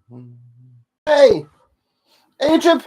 Hey, YouTube.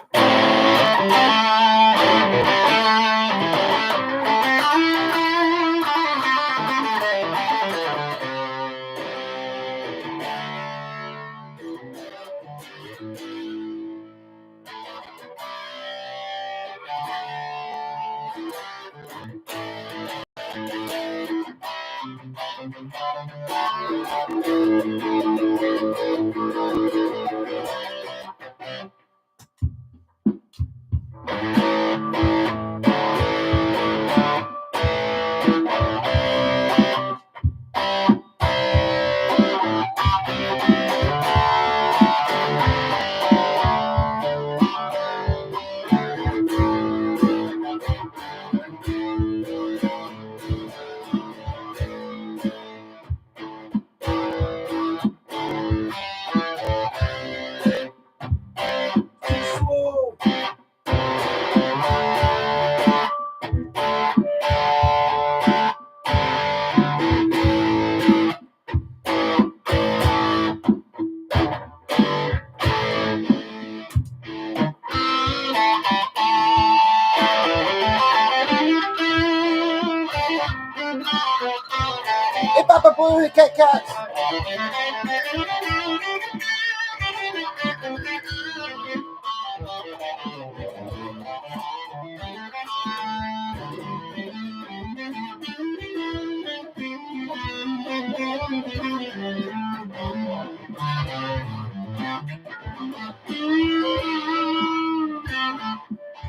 Hey, Papa Blue, Kit Kat.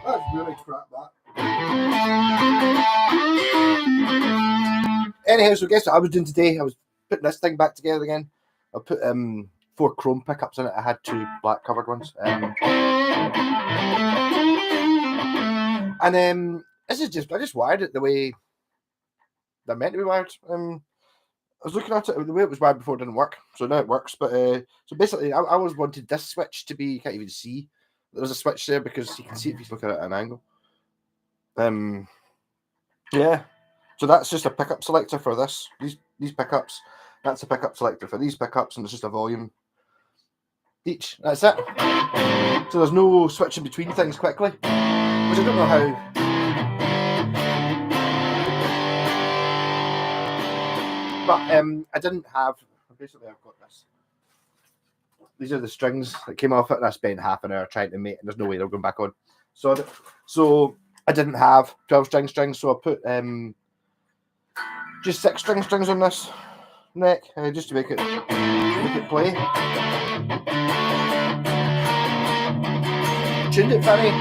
That's really crap, that. Anyhow, so guess what I was doing today? I was putting this thing back together again. I put 4 chrome pickups in it. I had 2 black covered ones. This is just, I just wired it the way they're meant to be wired. I was looking at it, the way it was wired before didn't work, so now it works. But so basically, I always wanted this switch to be, you can't even see there's a switch there because you can see if you look at it at an angle. Yeah, so that's just a pickup selector for this. These pickups. That's a pickup selector for these pickups, and it's just a volume each. That's it. So there's no switching between things quickly, which I don't know how. But I didn't have. Basically, I've got this. These are the strings that came off it, and I spent half an hour trying to make, and there's no way they're going back on. So I didn't have 12-string strings, so I put just 6-string strings on this neck, just to make it play. Tuned it funny.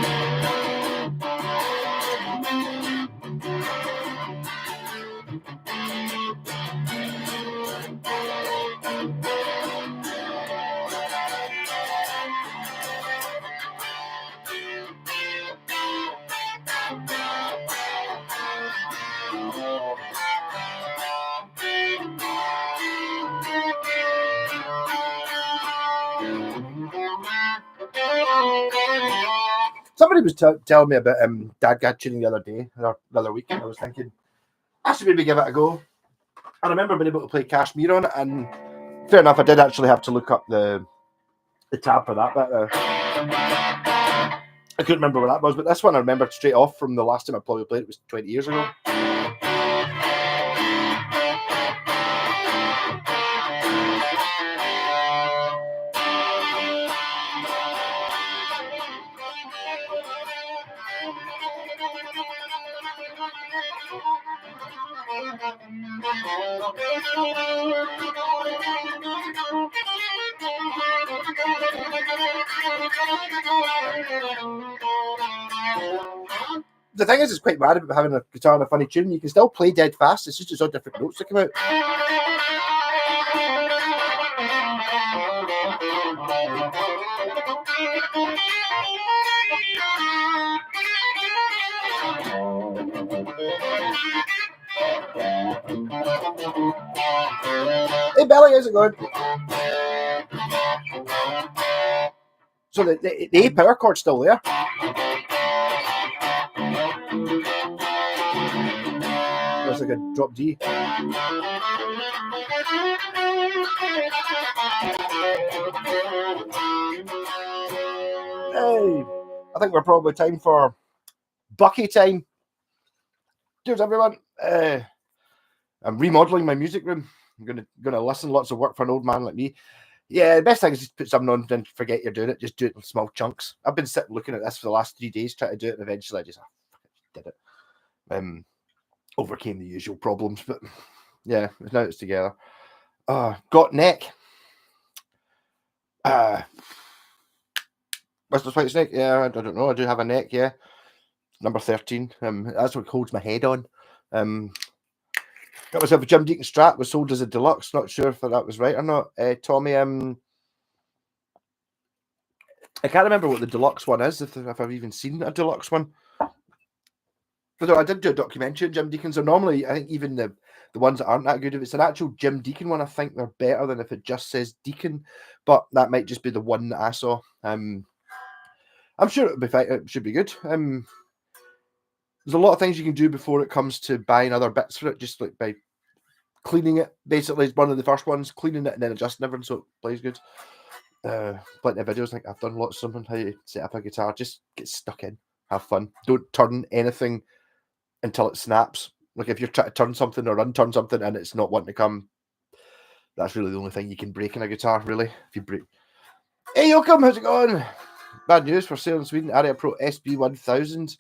Somebody was telling me about Dadgad tuning the other week, and I was thinking, I should maybe give it a go. I remember being able to play Kashmir on it, and fair enough, I did actually have to look up the tab for that bit. I couldn't remember what that was, but this one I remembered straight off from the last time I probably played it. It was 20 years ago. The thing is, it's quite bad about having a guitar in a funny tune. You can still play dead fast. It's just all different notes that come out. Hey, Belly, how's it going? So the A power chord's still there. There's like a drop D. Hey, I think we're probably time for Bucky time. Cheers, everyone. I'm remodeling my music room. I'm gonna listen lots of work for an old man like me. Yeah, the best thing is just put something on and forget you're doing it. Just do it in small chunks. I've been sitting looking at this for the last 3 days trying to do it, and eventually I just did it. Overcame the usual problems, but yeah, now it's together. Got neck. Mr. White Snake. Yeah, I don't know. I do have a neck. Yeah, number 13. That's what holds my head on. Got myself a Jim Deacon strap. Was sold as a deluxe. Not sure if that was right or not. Tommy. I can't remember what the deluxe one is. If I've even seen a deluxe one. But I did do a documentary on Jim Deacons. So normally, I think even the ones that aren't that good, if it's an actual Jim Deacon one, I think they're better than if it just says Deacon. But that might just be the one that I saw. I'm sure it'll be fine. It should be good. There's a lot of things you can do before it comes to buying other bits for it, just like by cleaning it. Basically, is one of the first ones, cleaning it and then adjusting everything so it plays good. Plenty of videos. Like I've done lots of something how to set up a guitar. Just get stuck in, have fun. Don't turn anything until it snaps. Like if you're trying to turn something or unturn something and it's not wanting to come, that's really the only thing you can break in a guitar. Really, if you break. Hey, Yoakum, how's it going? Bad news for sale in Sweden. Aria Pro SB 1000.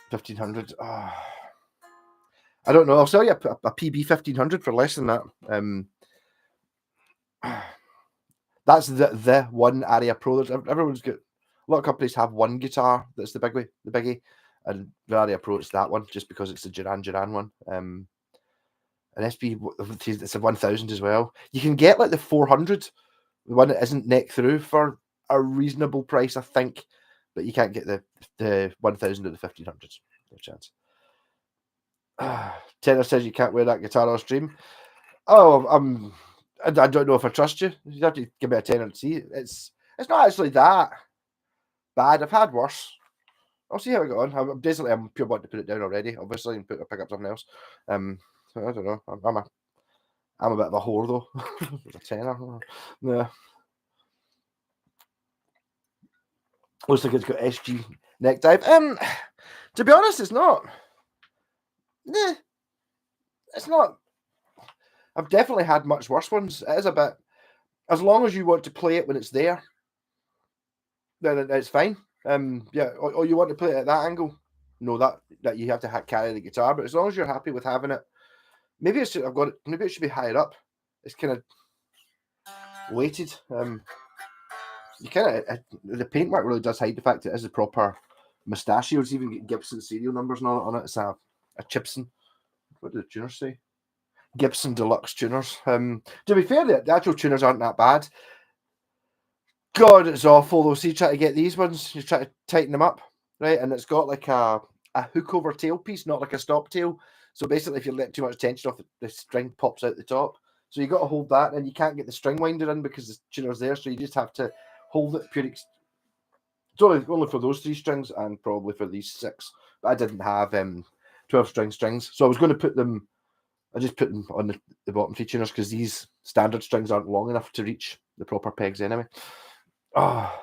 1500. I don't know. I'll sell you a PB 1500 for less than that. That's the one Aria Pro. Everyone's got, a lot of companies have one guitar that's the biggie, and the Aria Pro it's that one just because it's the Duran one. An SB, it's a 1000 as well. You can get like the 400, the one that isn't neck through, for a reasonable price, I think, but you can't get the 1000 or the 1500s. No chance. Tanner says you can't wear that guitar on stream. Oh, I don't know if I trust you. You have to give me a tenner and see. It's not actually that bad. I've had worse. I'll see how I go on. I'm pure wanting to put it down already, obviously, and pick up something else. So I don't know. I'm a bit of a whore though. A tenner. Yeah. Looks like it's got SG neck dive. To be honest, it's not. Nah, it's not. I've definitely had much worse ones. It is a bit. As long as you want to play it when it's there, then it's fine. Yeah, or you want to play it at that angle. No, that you have to carry the guitar. But as long as you're happy with having it, maybe it should be higher up. It's kind of weighted. You kind of the paintwork really does hide the fact that it is a proper mustachios. Even get Gibson serial numbers and all on it. It's a Chipson. What did the tuners say? Gibson Deluxe tuners. To be fair, the actual tuners aren't that bad. God, it's awful though. See, try to get these ones, you try to tighten them up, right? And it's got like a hook over tailpiece, not like a stop tail. So basically, if you let too much tension off, the string pops out the top. So you got to hold that, and you can't get the string winder in because the tuner's there. So you just have to hold it pure. It's only for those 3 strings and probably for these 6. But I didn't have 12-string strings, so I was going to put them. I just put them on the bottom 3 tuners because these standard strings aren't long enough to reach the proper pegs anyway. Oh.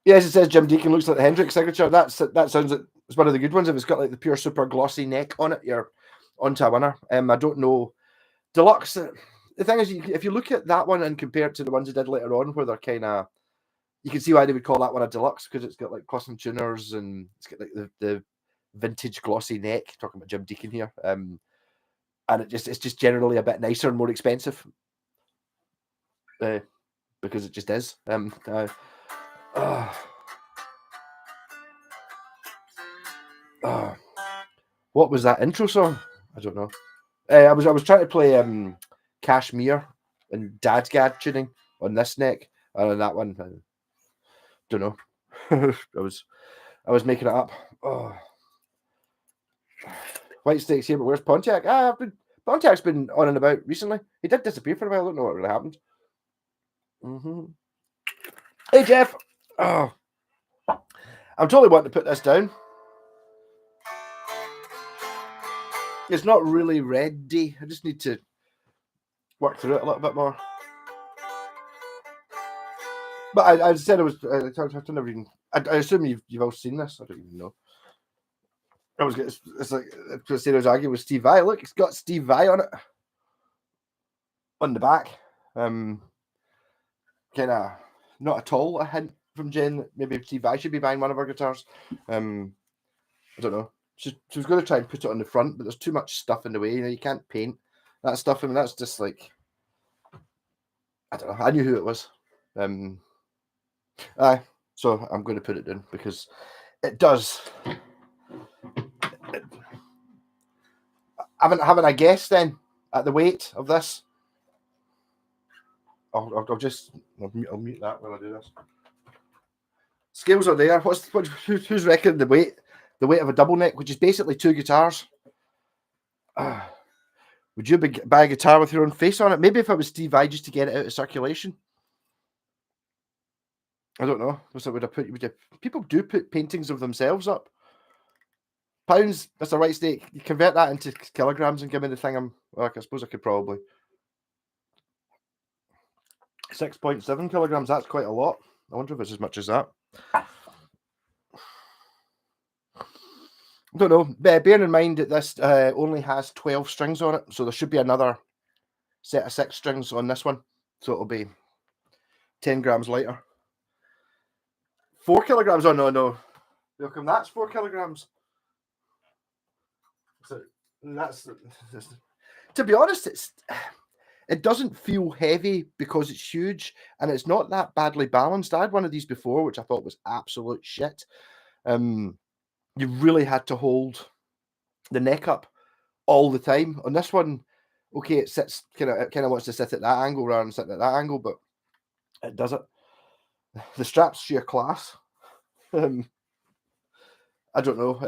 Yes, it says Jim Deacon looks like the Hendrix signature. That sounds like it's one of the good ones. If it's got like the pure super glossy neck on it, you're onto a winner. I don't know. Deluxe. The thing is, if you look at that one and compare it to the ones they did later on, where they're kind of, you can see why they would call that one a deluxe because it's got like custom tuners and it's got like the vintage glossy neck. Talking about Jim Deacon here, and it's just generally a bit nicer and more expensive. Because it just is. What was that intro song? I don't know. I was trying to play Kashmir and Dadgad tuning on this neck, and on that one, I don't know. I was making it up. Oh. White Snake's here, but where's Pontiac? Pontiac's been on and about recently. He did disappear for a while. I don't know what really happened. Hey, Jeff. Oh, I'm totally wanting to put this down. It's not really ready. I just need to work through it a little bit more. But I said it was. I've never even. I assume you've all seen this. I don't even know. It's like I was arguing with Steve Vai. Look, it's got Steve Vai on it on the back. Kind of not at all a hint from Jen that maybe Steve Vai should be buying one of our guitars. I don't know. She was going to try and put it on the front, but there's too much stuff in the way. You know, you can't paint that stuff. I mean, that's just like, I don't know. I knew who it was. So I'm going to put it down because it does. Having a guess then at the weight of this. I'll mute that when I do this. Scales are there. Who's reckoned the weight? The weight of a double neck, which is basically two guitars. Would you buy a guitar with your own face on it? Maybe if I was Steve Vai, just to get it out of circulation. I don't know. People do put paintings of themselves up. Pounds, that's a right stake. You convert that into kilograms and give me the thing. I suppose I could probably 6.7 kilograms. That's quite a lot. I wonder if it's as much as that. I don't know. Bearing in mind that this only has 12 strings on it, so there should be another set of 6 strings on this one. So it'll be 10 grams lighter. 4 kilograms? Oh, no. Look, that's 4 kilograms. So that's, to be honest, it doesn't feel heavy because it's huge and it's not that badly balanced. I had one of these before, which I thought was absolute shit. You really had to hold the neck up all the time. On this one, okay, it sits kind of wants to sit at that angle rather than sitting at that angle, but it does it. The straps sheer class. I don't know.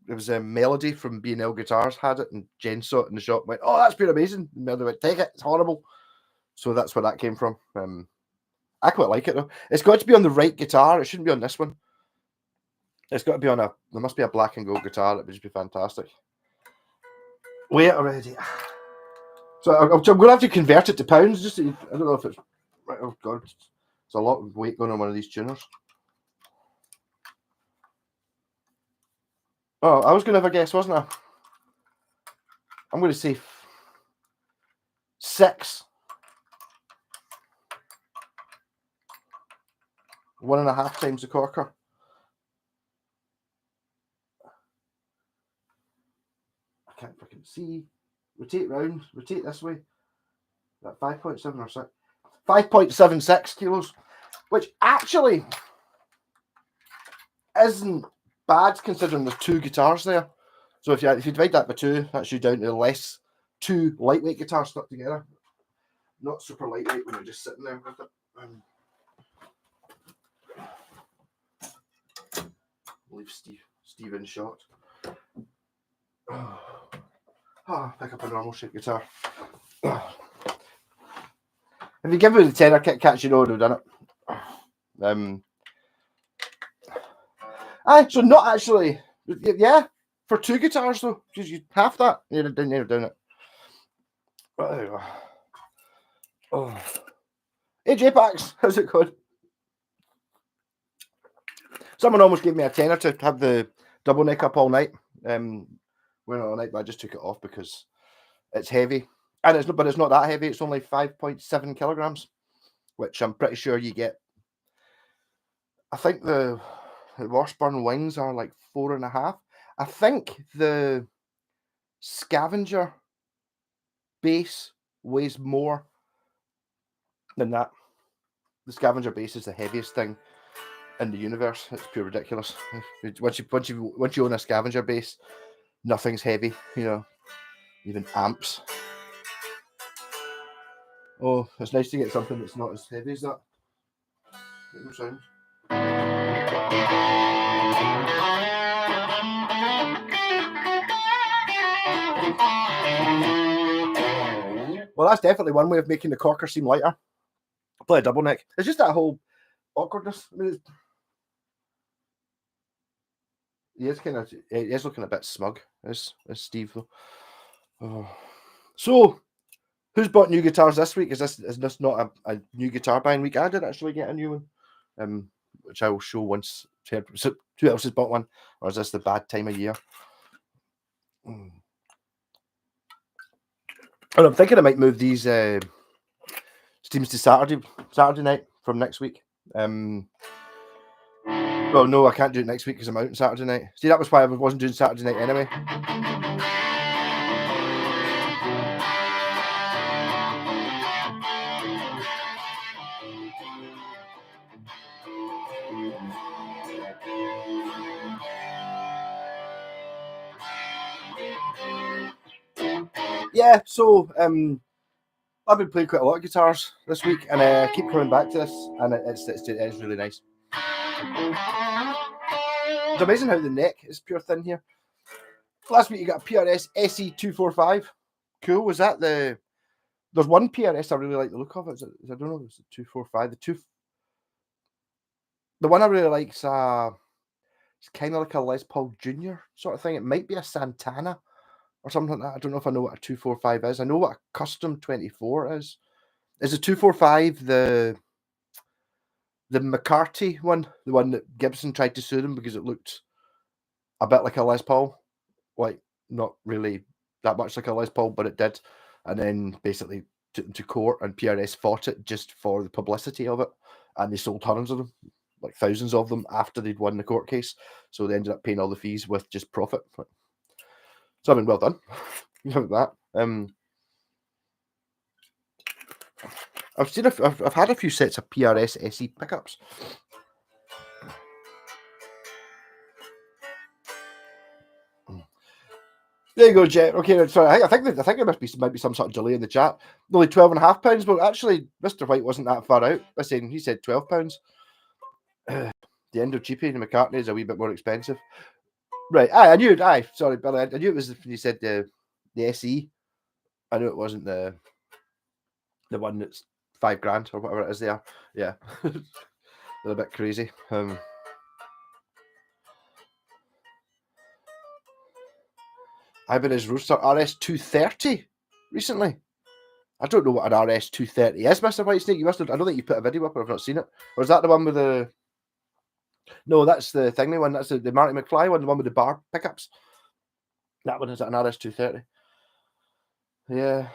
It was a Melody from B&L Guitars had it, and Jen saw it in the shop and went, "Oh, that's been amazing." And the other went, "Take it, it's horrible." So that's where that came from. I quite like it though. It's got to be on the right guitar. It shouldn't be on this one. It's got to be on there must be a black and gold guitar. It would just be fantastic. Wait already. So I'm going to have to convert it to pounds. I don't know if it's. Oh God, there's a lot of weight going on one of these tuners. Oh, I was going to have a guess, wasn't I? I'm going to say 6. 1.5 times the corker. I can't fucking see. Rotate round. Rotate this way. That 5.7 or 6. 5.76 kilos, which actually isn't bad considering there's 2 guitars there. So if you divide that by 2, that's you down to 2 lightweight guitars stuck together. Not super lightweight when you're just sitting there with it. Leave Steve in shot. Pick up a normal shaped guitar. If you give me the tenor Kit Kats, you know I'd have done it. So not actually, yeah, for 2 guitars though, because you half that. You're down it. Oh. Hey J-Pax, how's it going? Someone almost gave me a tenner to have the double neck up all night. Well, not all night, but I just took it off because it's heavy. And it's not that heavy. It's only 5.7 kilograms, which I'm pretty sure you get. I think the Washburn wings are like 4.5. I think the Scavenger bass weighs more than that. The Scavenger bass is the heaviest thing in the universe. It's pure ridiculous. Once you own a Scavenger bass, nothing's heavy. You know, even amps. Oh, it's nice to get something that's not as heavy as that. Make no sound. Well, that's definitely one way of making the corker seem lighter. Play a double neck. It's just that whole awkwardness. I mean, he is looking a bit smug, is Steve though. Oh. So Who's bought new guitars this week? Is this not a new guitar buying week? I did actually get a new one, which I will show once. So who else has bought one, or is this the bad time of year? And I'm thinking I might move these streams to Saturday night from next week. Well, no, I can't do it next week because I'm out on Saturday night. See, that was why I wasn't doing Saturday night anyway. Yeah, so I've been playing quite a lot of guitars this week, and I keep coming back to this, and it's really nice. It's amazing how the neck is pure thin here. Last week you got a PRS SE245. Cool. Was that the? There's one PRS I really like the look of it. I don't know if it's the 245. The one I really like is it's kind of like a Les Paul Junior sort of thing. It might be a Santana or something like that. I don't know if I know what a 245 is. I know what a custom 24 is. Is a 245 the McCarthy one, the one that Gibson tried to sue them because it looked a bit like a Les Paul, like not really that much like a Les Paul, but it did, and then basically took them to court, and PRS fought it just for the publicity of it, and they sold tons of them, like thousands of them, after they'd won the court case. So they ended up paying all the fees with just profit. So I mean, well done. That. I've had a few sets of PRS SE pickups. There you go, Jet. Okay, sorry. I think there might be some sort of delay in the chat. Only £12.5, but actually, Mr. White wasn't that far out. He said £12. The end of cheapie and McCartney is a wee bit more expensive. Right. I knew it. Sorry, Billy. I knew it was when you said the SE. I knew it wasn't the one that's £5,000 or whatever it is there. Yeah. They're a bit crazy. Ibanez Roadster RS230 recently. I don't know what an RS230 is, Mr. Whitesnake. You must have. I don't think you put a video up, or I've not seen it. Or is that the one with the? No, that's the thingy one. That's the Marty McFly one, the one with the bar pickups. That one is an RS230. Yeah,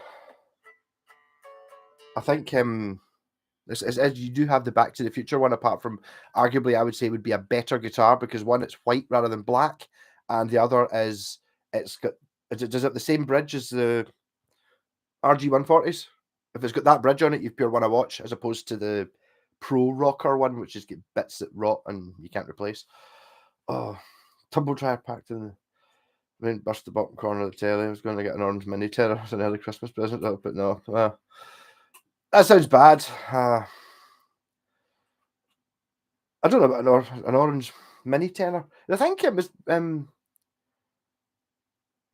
I think as you do have the Back to the Future one. Apart from, arguably, I would say would be a better guitar because one, it's white rather than black, and the other is it's got. Does it have the same bridge as the RG140s? If it's got that bridge on it, you've pure won a watch, as opposed to the Pro Rocker one, which is get bits that rot and you can't replace. Oh, tumble dryer packed in the rain, burst the bottom corner of the telly. I was going to get an orange mini terror as an early Christmas present, but no. That sounds bad. I don't know about an orange mini tenor. I think it was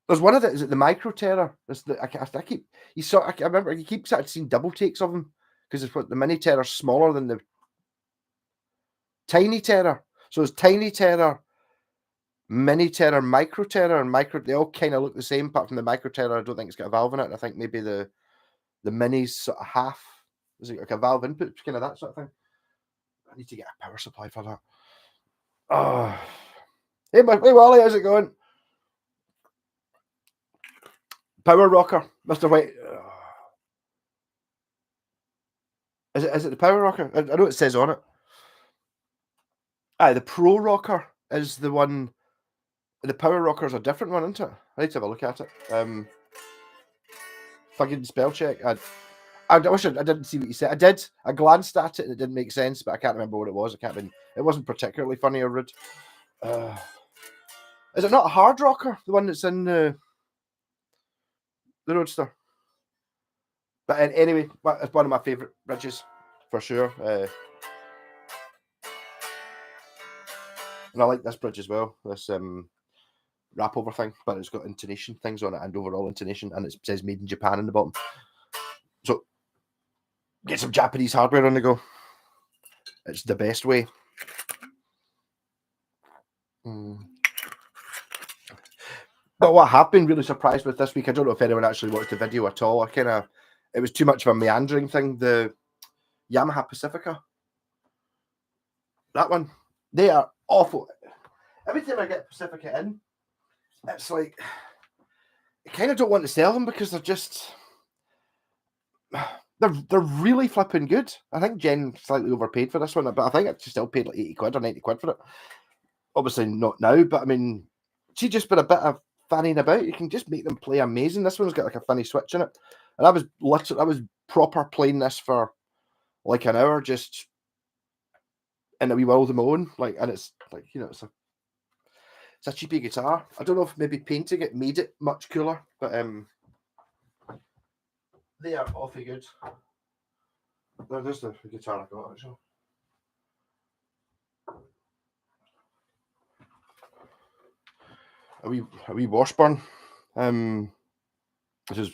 there's one of the, is it the micro terror? I remember you keep starting seeing double takes of them because it's what the mini terror's smaller than the tiny terror. So it's tiny terror, mini terror, micro terror, and micro. They all kind of look the same, apart from the micro terror. I don't think it's got a valve in it. I think maybe the mini's sort of half. Is it like a valve input, kind of that sort of thing? I need to get a power supply for that. Oh, hey Wally, how's it going? Power rocker, Mr. White. Is it the power rocker? I know it says on it. The Pro Rocker is the one. The Power Rocker is a different one, isn't it? I need to have a look at it. Fucking spell check. I wish I didn't see what you said. I did. I glanced at it and it didn't make sense, but I can't remember what it was. It wasn't particularly funny or rude. Is it not a hard rocker? The one that's in the Roadster? But anyway, it's one of my favourite bridges for sure. And I like this bridge as well. This wrap over thing, but it's got intonation things on it and overall intonation, and it says made in Japan in the bottom. So get some Japanese hardware on the go. It's the best way. But what I have been really surprised with this week, I don't know if anyone actually watched the video at all. I kind of it was too much of a meandering thing. The Yamaha Pacifica, that one, they are awful. Every time I get Pacifica in, it's like I kind of don't want to sell them because they're just they're really flipping good. I think Jen slightly overpaid for this one, but I think she still paid like 80 quid or 90 quid for it. Obviously not now, but I mean, she just been a bit of fanning about. You can just make them play amazing. This one's got like a funny switch in it, and I was proper playing this for like an hour just in a wee world of my own. Like, and it's like, you know, it's a cheapy guitar. I don't know if maybe painting it made it much cooler, but they are awfully good. There's the guitar I got actually. A wee Washburn. This is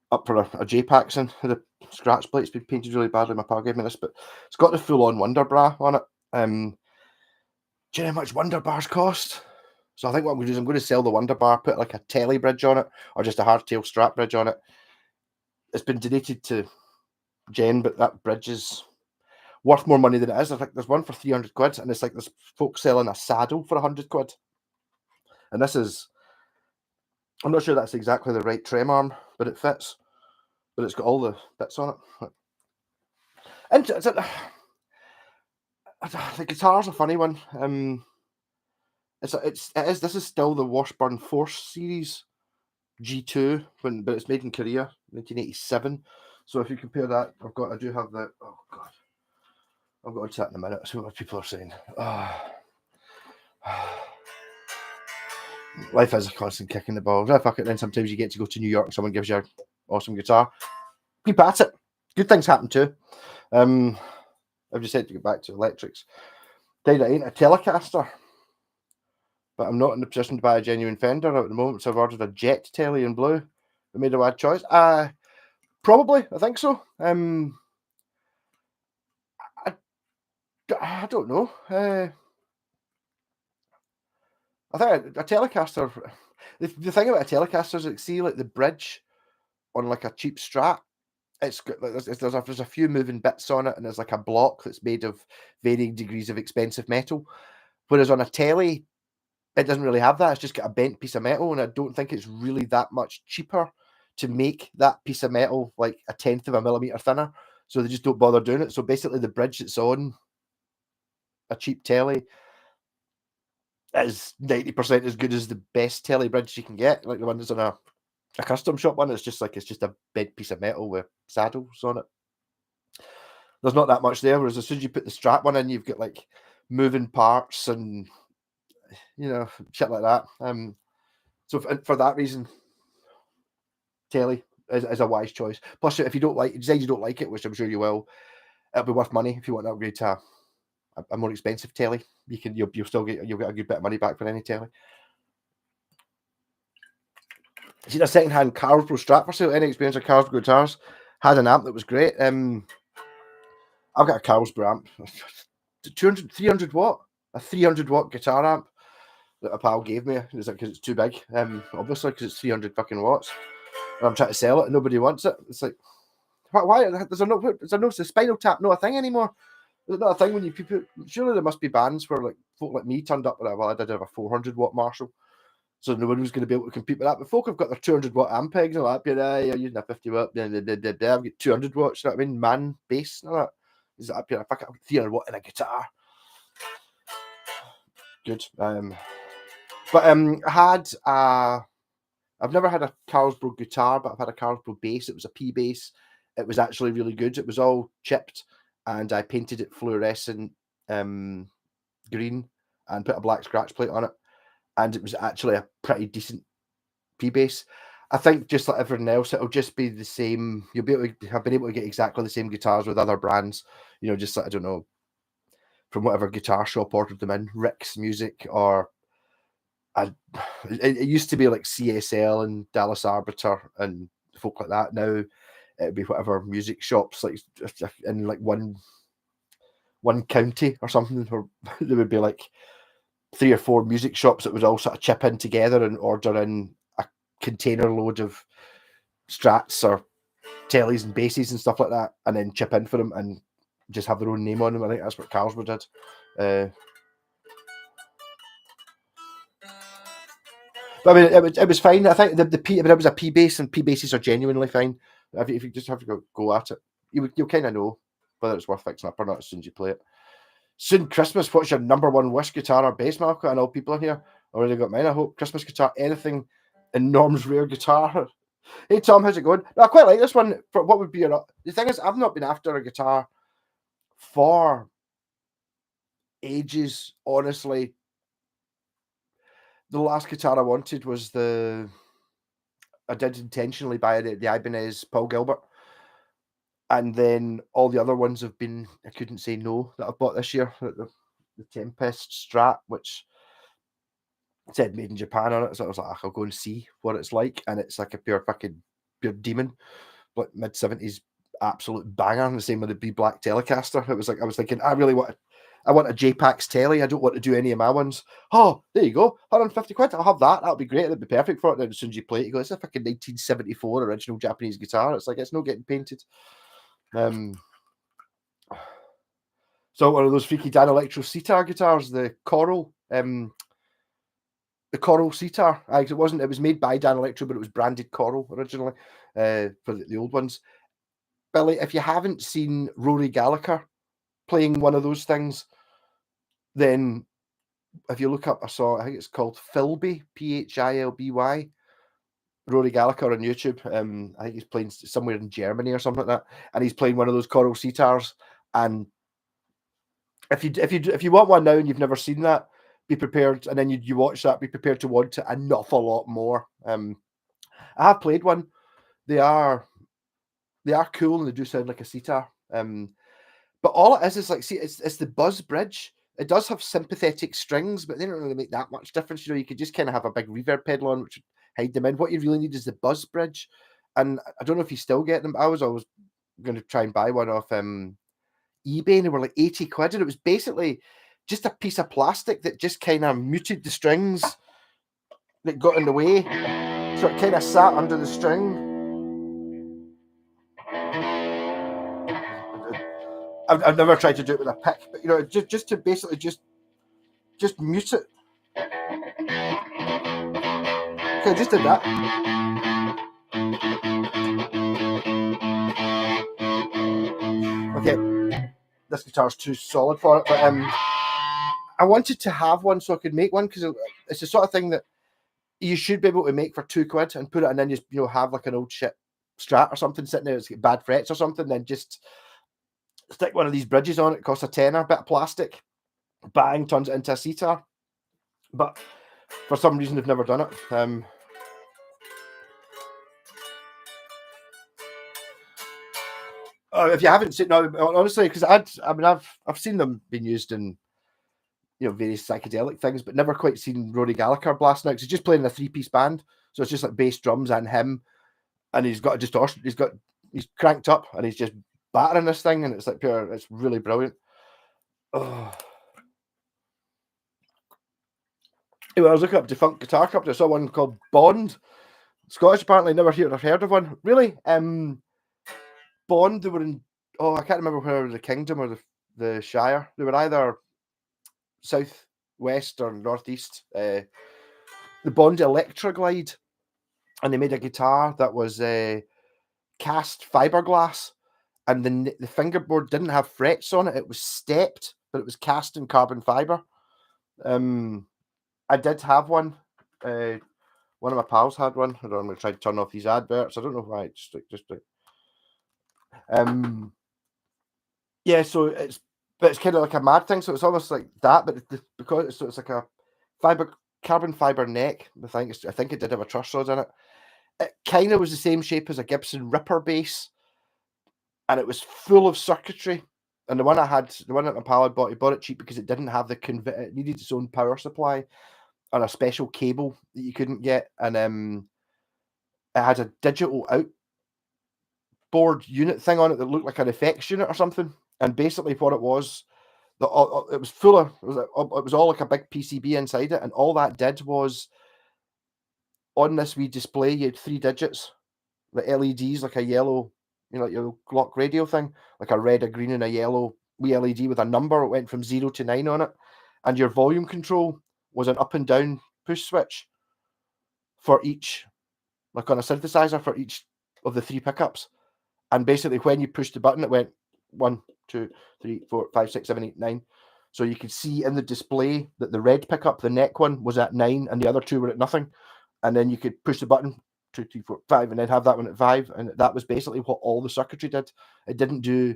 up for a J-Pax in. The scratch plate's been painted really badly. My pal gave me this, but it's got the full-on Wonder Bra on it. Do you know how much Wonder Bars cost? So I think what I'm going to do is I'm going to sell the Wonder Bar, put like a telly bridge on it, or just a hardtail strap bridge on it. It's been donated to Jen, but that bridge is worth more money than it is. I think there's one for 300 quid, and it's like there's folks selling a saddle for 100 quid. And this is, I'm not sure that's exactly the right trem arm, but it fits. But it's got all the bits on it. And the guitar's a funny one. This is still the Washburn Force series G2, but it's made in Korea, 1987. So if you compare that, I do have the, oh god, I'll go into that in a minute. See what people are saying. Life is a constant kick in the balls. Fuck it, then sometimes you get to go to New York and someone gives you an awesome guitar. Keep at it. Good things happen too. I've just said to get back to electrics. Died I ain't a Telecaster, but I'm not in the position to buy a genuine Fender at the moment, so I've ordered a Jet Telly in blue. I made a bad choice. Probably, I think so. I don't know. I think a Telecaster. The thing about a Telecaster is, like, see, like the bridge on like a cheap Strat. It's got like, there's a few moving bits on it, and there's like a block that's made of varying degrees of expensive metal. Whereas on a telly, it doesn't really have that. It's just got a bent piece of metal, and I don't think it's really that much cheaper to make that piece of metal like 1/10 of a millimeter thinner. So they just don't bother doing it. So basically, the bridge that's on a cheap telly is 90% as good as the best telly bridge you can get, like the one that's on a custom shop one. It's just a bent piece of metal with saddles on it. There's not that much there, whereas as soon as you put the Strat one in, you've got like moving parts and, you know, shit like that. So for that reason, telly is a wise choice. Plus, if you decide you don't like it, which I'm sure you will, it'll be worth money if you want to upgrade to a more expensive telly. You'll get a good bit of money back for any telly. Seen a second-hand Carlsbro Strat for sale. Any experience of Carlsbro guitars? Had an amp that was great. I've got a Carlsbro amp, 300 watt, a 300 watt guitar amp that a pal gave me. It's like, because it's too big, obviously, because it's 300 fucking watts. And I'm trying to sell it and nobody wants it. It's like, why? There's no Spinal Tap, not a thing anymore. Is it not a thing when you people? Surely there must be bands where like folk like me turned up with I did have a 400 watt Marshall, so no one was going to be able to compete with that. But folk have got their 200 watt amp pegs and all that. You're using a 50 watt. I've got 200 watts. You know what I mean? Man bass and all that. Is that up here? Fuck it, 300 watt in a guitar. Good. I've never had a Carlsbro guitar, but I've had a Carlsbro bass. It was a P bass. It was actually really good. It was all chipped, and I painted it fluorescent green and put a black scratch plate on it. And it was actually a pretty decent P bass. I think just like everything else, it'll just be the same. You'll be able to have been able to get exactly the same guitars with other brands. You know, just like, I don't know, from whatever guitar shop ordered them in, Rick's Music, or it used to be like CSL and Dallas Arbiter and folk like that. Now it'd be whatever music shops, like in like one county or something, where there would be like 3 or 4 music shops that would all sort of chip in together and order in a container load of Strats or tellies and basses and stuff like that, and then chip in for them and just have their own name on them. I think that's what Carlsberg did. But I mean, it was fine. I think the P, but it was a P bass, and P basses are genuinely fine. If you just have to go at it, you'll kind of know whether it's worth fixing up or not as soon as you play it. Soon Christmas, what's your number one wish, guitar or bass, Malcolm? I know people in here already got mine. I hope Christmas guitar, anything in Norm's rare guitar. Hey Tom, how's it going? No, I quite like this one. For what would be your? The thing is, I've not been after a guitar for ages. Honestly, the last guitar I wanted was I did intentionally buy the Ibanez Paul Gilbert, and then all the other ones have been, I couldn't say no, that I've bought this year. The Tempest Strat, which said made in Japan on it, so I was like, I'll go and see what it's like, and it's like a pure demon, like mid-70s absolute banger. And the same with the B Black Telecaster. It was like I was thinking, I want a JPAX telly. I don't want to do any of my ones. Oh, there you go, 150 quid. I'll have that. That'll be great. That'd be perfect for it. Then as soon as you play it, you go, it's a fucking 1974 original Japanese guitar. It's like it's not getting painted. So one of those freaky Dan Electro Sitar guitars, the Coral, the Coral Sitar. It was made by Dan Electro, but it was branded Coral originally for the old ones. Billy, if you haven't seen Rory Gallagher playing one of those things, then if you look up, I think it's called Philby, Philby, Rory Gallagher on YouTube. I think he's playing somewhere in Germany or something like that, and he's playing one of those Coral Sitars. And if you want one now and you've never seen that, be prepared. And then you watch that, be prepared to want it an awful lot more. I have played one. They are cool and they do sound like a sitar. But all it is like, see, it's the buzz bridge. It does have sympathetic strings, but they don't really make that much difference. You could just kind of have a big reverb pedal on, which would hide them in. What you really need is the buzz bridge. And I don't know if you still get them. I was always going to try and buy one off eBay, and they were like 80 quid, and it was basically just a piece of plastic that just kind of muted the strings that got in the way, so it kind of sat under the string. I've never tried to do it with a pick, but just to basically just mute it. Okay, just did that. Okay, this guitar's too solid for it, but I wanted to have one so I could make one, because it's the sort of thing that you should be able to make for 2 quid and put it, and then just have like an old shit Strat or something sitting there, it's got bad frets or something, then just stick one of these bridges on it. Costs a tenner, bit of plastic, bang, turns it into a sitar. But for some reason they've never done it. If you haven't seen, no, honestly, because I've seen them being used in various psychedelic things, but never quite seen Rory Gallagher blasting out, because he's just playing in a 3-piece band, so it's just like bass, drums, and him, and he's got a distortion. He's cranked up, and he's just battering this thing, and it's like pure. It's really brilliant. Oh. Anyway, I was looking up defunct guitar company. I saw one called Bond, Scottish. Apparently, never heard of one. Really, Bond. They were in. Oh, I can't remember whether it was the Kingdom or the Shire. They were either south, west, or northeast. The Bond Electra Glide, and they made a guitar that was cast fiberglass, and the fingerboard didn't have frets on it. It was stepped, but it was cast in carbon fiber. I did have one. One of my pals had one. I'm going to try to turn off these adverts. I don't know why. Yeah. So it's kind of like a mad thing. So it's almost like that, but because it's like a carbon fiber neck. I think it did have a truss rod in it. It kind of was the same shape as a Gibson Ripper bass, and it was full of circuitry. And the one that my pal had bought, he bought it cheap because it didn't have it needed its own power supply on a special cable that you couldn't get, and it had a digital outboard unit thing on it that looked like an effects unit or something. And basically, what it was, it was full of it was all like a big PCB inside it, and all that did was, on this wee display, you had 3 digits, the LEDs, like a yellow you know, like your Glock radio thing, like a red, a green, and a yellow wee LED with a number. It went from 0 to 9 on it, and your volume control was an up and down push switch for each, like on a synthesizer for each of the 3 pickups. And basically, when you pushed the button, it went 1, 2, 3, 4, 5, 6, 7, 8, 9. So you could see in the display that the red pickup, the neck one, was at 9, and the other 2 were at nothing. And then you could push the button 2, 3, 4, 5, and then have that one at 5. And that was basically what all the circuitry did. It didn't do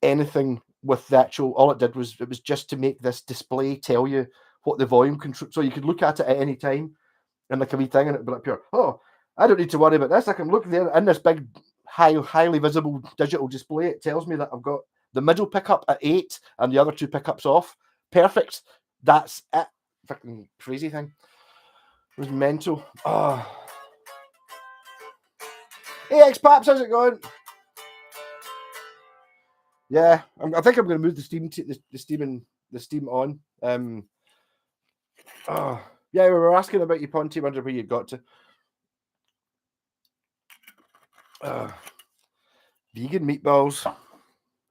anything with the actual. All it did was it was just to make this display tell you what the volume control. So you could look at it at any time, and like a wee thing, and it'd be like pure. Oh, I don't need to worry about this. I can look there in this big, highly visible digital display. It tells me that I've got the middle pickup at 8 and the other 2 pickups off. Perfect. That's it. Fucking crazy thing. It was mental. Oh. Hey, X-Paps, how's it going? Yeah, I think I'm going to move the Steam on. Oh, yeah, we were asking about you, Ponty. Wonder where you got to. Vegan meatballs,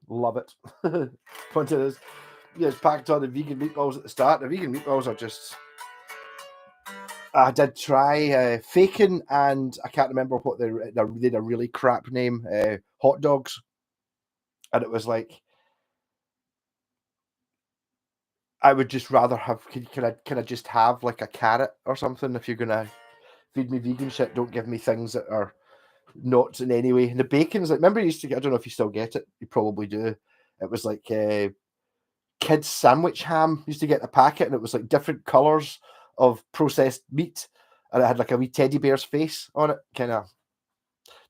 love it. Ponty is, yeah, it's packed on the vegan meatballs at the start. The vegan meatballs are just. I did try Fakin, and I can't remember what they had a really crap name. Hot dogs, and it was like. I would just rather have. Can I just have like a carrot or something? If you're gonna feed me vegan shit, don't give me things that are not in any way. And the bacon's like, remember you used to get. I don't know if you still get it. You probably do. It was like kids sandwich ham. You used to get a packet, and it was like different colors of processed meat, and it had like a wee teddy bear's face on it. Kind of.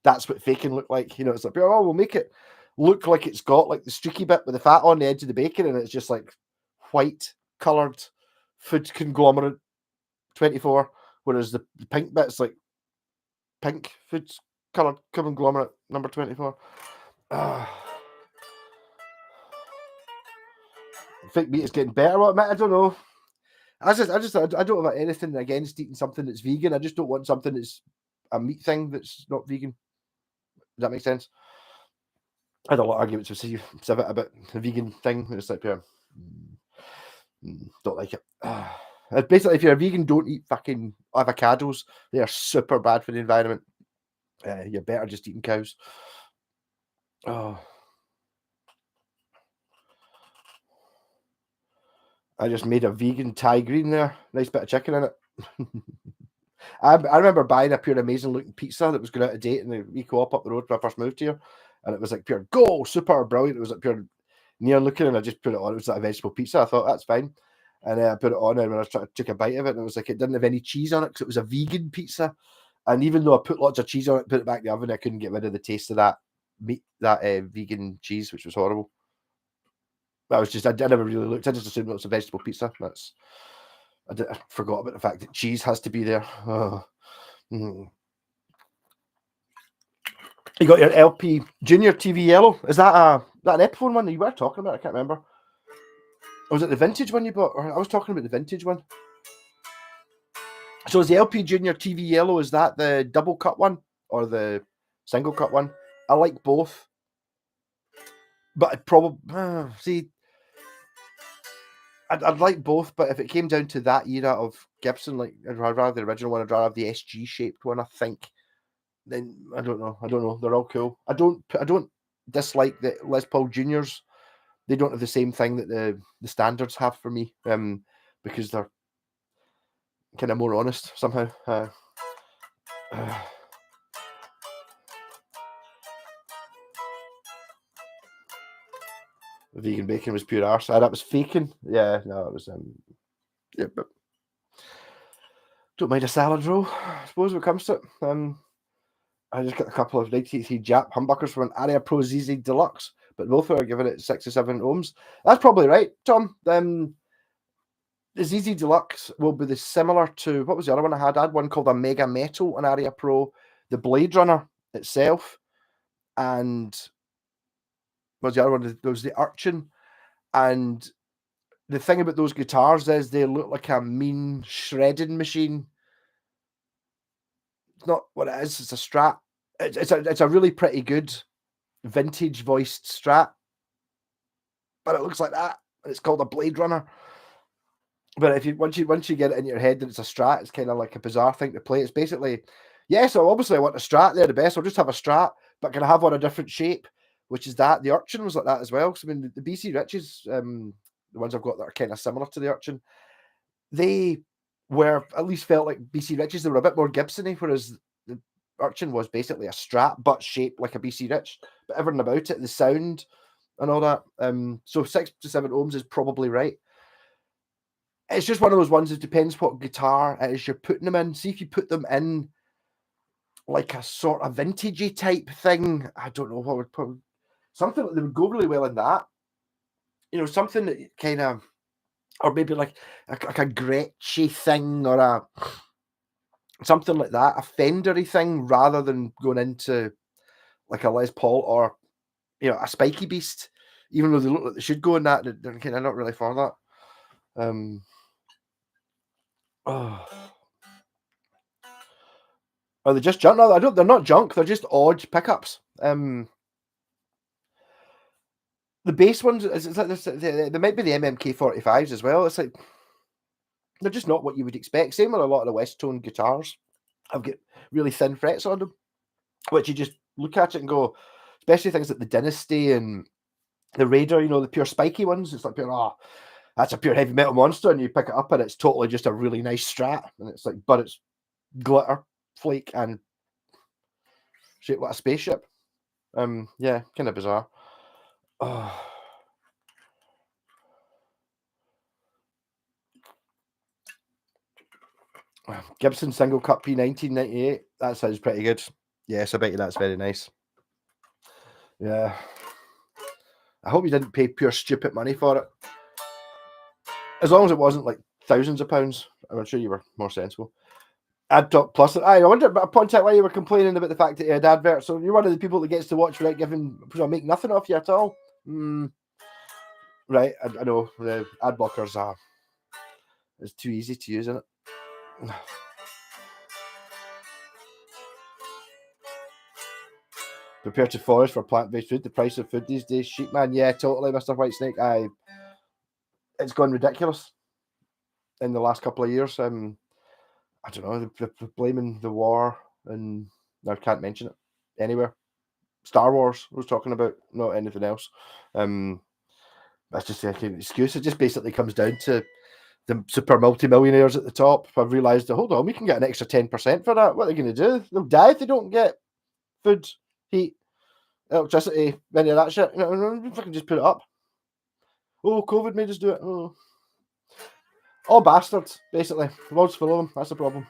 That's what Fakin looked like. You know, it's like, oh, we'll make it look like it's got like the streaky bit with the fat on the edge of the bacon, and it's just like white coloured food conglomerate 24, whereas the pink bit's like pink food coloured conglomerate number 24. Fake meat is getting better. What, I don't know. I don't have anything against eating something that's vegan. I just don't want something that's a meat thing that's not vegan. Does that make sense? I had a lot of arguments with Civet about the vegan thing. It's like, yeah, don't like it. Basically, if you're a vegan, don't eat fucking avocados. They are super bad for the environment. You're better just eating cows. Oh. I just made a vegan Thai green there. Nice bit of chicken in it. I remember buying a pure amazing looking pizza that was going out of date in the wee co-op up the road when I first moved here. And it was like pure go, super brilliant. It was like pure neon looking, and I just put it on. It was like a vegetable pizza. I thought that's fine. And I put it on, and when I took a bite of it, and it was like it didn't have any cheese on it because it was a vegan pizza. And even though I put lots of cheese on it, put it back in the oven, I couldn't get rid of the taste of that meat, that vegan cheese, which was horrible. That was just, I never really looked. I just assumed it was a vegetable pizza. I forgot about the fact that cheese has to be there. Oh. You got your LP Junior TV Yellow. Is that an Epiphone one that you were talking about? I can't remember. Or was it the vintage one you bought? Or I was talking about the vintage one. So is the LP Junior TV Yellow, is that the double cut one or the single cut one? I like both. But I'd probably see. I'd like both, but if it came down to that era of Gibson, like I'd rather the original one. I'd rather have the SG shaped one. I think. Then I don't know. They're all cool. I don't dislike the Les Paul Juniors. They don't have the same thing that the standards have for me. Because they're kind of more honest somehow. Vegan bacon was pure arse. That was faking. Yeah, no, it was yeah, but don't mind a salad roll, I suppose, when it comes to it. I just got a couple of 93 Jap humbuckers from an Area Pro ZZ Deluxe, but both are giving it 67 ohms. That's probably right, Tom. The ZZ Deluxe will be similar to, what was the other one I had? I had one called a Mega Metal, an Area Pro, the Blade Runner itself, and what was the other one? There was the Urchin. And the thing about those guitars is they look like a mean shredding machine. It's not what it is. It's a Strat. It's a really pretty good vintage voiced Strat, but it looks like that. It's called a Blade Runner. But if you once you get it in your head that it's a Strat, it's kind of like a bizarre thing to play. It's basically, so obviously I want a Strat. They're the best. I'll just have a Strat, but can I have one a different shape? Which is that the Urchin was like that as well. So I mean, the BC Riches, the ones I've got that are kind of similar to the Urchin, they were at least felt like BC Riches. They were a bit more Gibson-y, whereas the Urchin was basically a Strat but shaped like a BC Rich. But everything about it, the sound and all that. So 6 to 7 ohms is probably right. It's just one of those ones. It depends what guitar it is you're putting them in. See if you put them in like a sort of vintagey type thing. I don't know what would put something that would go really well in that. Something that kind of, or maybe like a Gretschy thing, or a something like that, a Fendery thing, rather than going into like a Les Paul or a Spiky Beast. Even though they look like they should go in that, they're kind of not really for that. Are they just junk? No, they're not junk. They're just odd pickups. The bass ones, it's like this, they might be the MMK 45s as well. It's like they're just not what you would expect. Same with a lot of the West Tone guitars. I've got really thin frets on them, which you just look at it and go, especially things like the Dynasty and the Raider, the pure spiky ones. It's like pure, that's a pure heavy metal monster, and you pick it up and it's totally just a really nice Strat, and it's like, but it's glitter, flake, and shaped like a spaceship. Yeah, kind of bizarre. Gibson single cut P1998. That sounds pretty good. Yes, I bet you that's very nice. Yeah. I hope you didn't pay pure stupid money for it. As long as it wasn't like thousands of pounds, I'm sure you were more sensible. AdTalk Plus. I wonder, but I point out why you were complaining about the fact that you had adverts. So you're one of the people that gets to watch without make nothing off you at all. Right, I know the ad blockers are. It's too easy to use, isn't it? Prepare to forage for plant-based food. The price of food these days, sheep man. Yeah, totally, Mr. Whitesnake. It's gone ridiculous in the last couple of years. I don't know. They're blaming the war, and I can't mention it anywhere. Star Wars I was talking about, not anything else. That's just an excuse. It just basically comes down to the super multimillionaires at the top have realised that, hold on, we can get an extra 10% for that. What are they going to do? They'll die if they don't get food, heat, electricity, any of that shit. If I can just put it up. Oh, COVID made us do it. Oh. All bastards, basically. The world's full of them. That's the problem.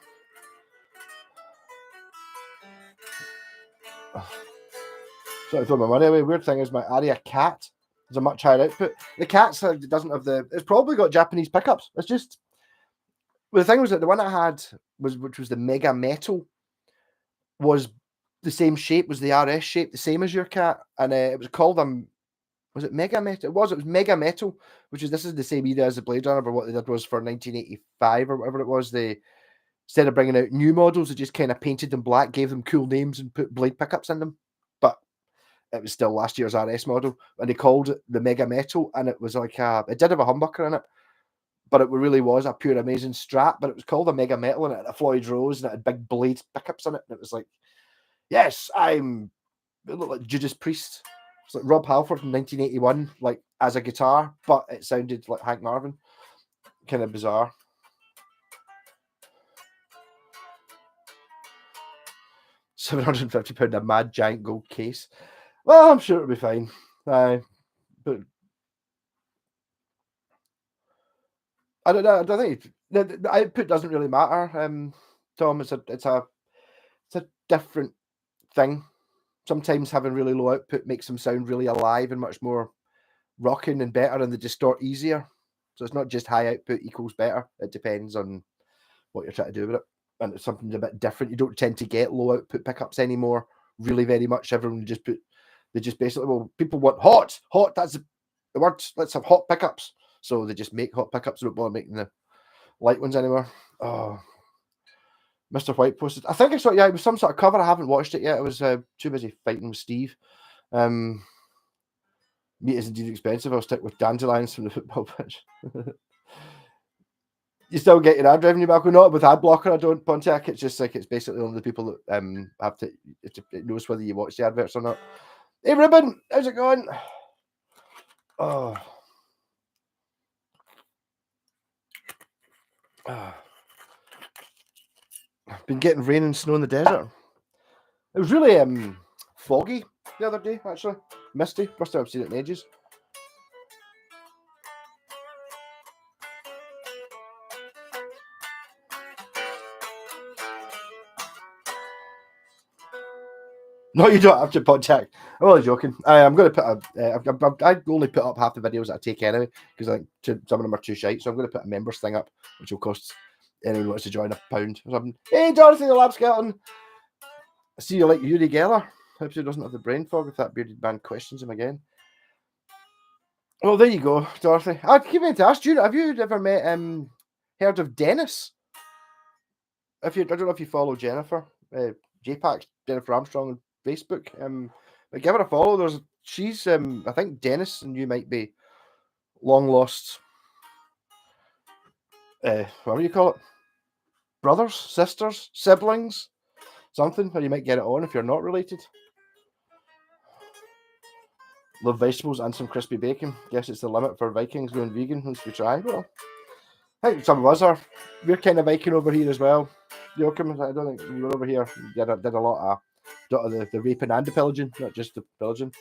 So I throw my money away. Weird thing is, my Aria Cat has a much higher output. The Cat's doesn't have the. It's probably got Japanese pickups. It's just. Well, the thing was that the one I had which was the Mega Metal, was the same shape, was the RS shape, the same as your Cat, and it was called was it Mega Metal? It was Mega Metal, which is, this is the same era as the Blade Runner, but what they did was for 1985 or whatever it was, they, instead of bringing out new models, they just kind of painted them black, gave them cool names, and put blade pickups in them. But it was still last year's RS model, and they called it the Mega Metal, and it was like it did have a humbucker in it, but it really was a pure amazing Strat, but it was called a Mega Metal, and it had a Floyd Rose, and it had big blade pickups in it, and it was like, yes, it looked like Judas Priest. It's like Rob Halford in 1981, like as a guitar, but it sounded like Hank Marvin. Kind of bizarre. £750 a mad giant gold case. Well, I'm sure it'll be fine. But I don't know. I don't think the output doesn't really matter. Tom, it's a different thing. Sometimes having really low output makes them sound really alive and much more rocking and better, and they distort easier. So it's not just high output equals better. It depends on what you're trying to do with it. And it's something a bit different. You don't tend to get low output pickups anymore, really very much. Everyone they just basically, well, people want hot, that's the word. Let's have hot pickups. So they just make hot pickups. They don't bother making the light ones anymore. Oh, Mr. White posted. I think I saw, it was some sort of cover. I haven't watched it yet. I was too busy fighting with Steve. Meat is indeed expensive. I'll stick with dandelions from the football pitch. You still get your ad revenue back or not with ad blocker? I don't, Pontiac. It's just like it's basically only the people that have to. It knows whether you watch the adverts or not. Hey, Ruben, how's it going? Oh. I've been getting rain and snow in the desert. It was really foggy the other day, actually. Misty. First time I've seen it in ages. No, you don't have to Pontiac. I'm only joking. I'm going to put I only put up half the videos that I take anyway because I think some of them are too shite. So I'm going to put a members thing up, which will cost anyone who wants to join £1 or something. Hey, Dorothy the Lab Skeleton. I see you like Uri Geller. Hope he doesn't have the brain fog if that bearded man questions him again. Well, there you go, Dorothy. I'd keep meaning to ask you, have you ever heard of Dennis? I don't know if you follow Jennifer, JPAC, Jennifer Armstrong on Facebook. But give her a follow. She's I think Dennis and you might be long lost. What do you call it? Brothers, sisters, siblings, something. Or you might get it on if you're not related. Love vegetables and some crispy bacon. Guess it's the limit for Vikings going vegan once we try. Well, I think some of us are. We're kind of Viking over here as well. Joachim, I don't think we were over here. Did a lot of the raping and the pillaging, not just the pillaging.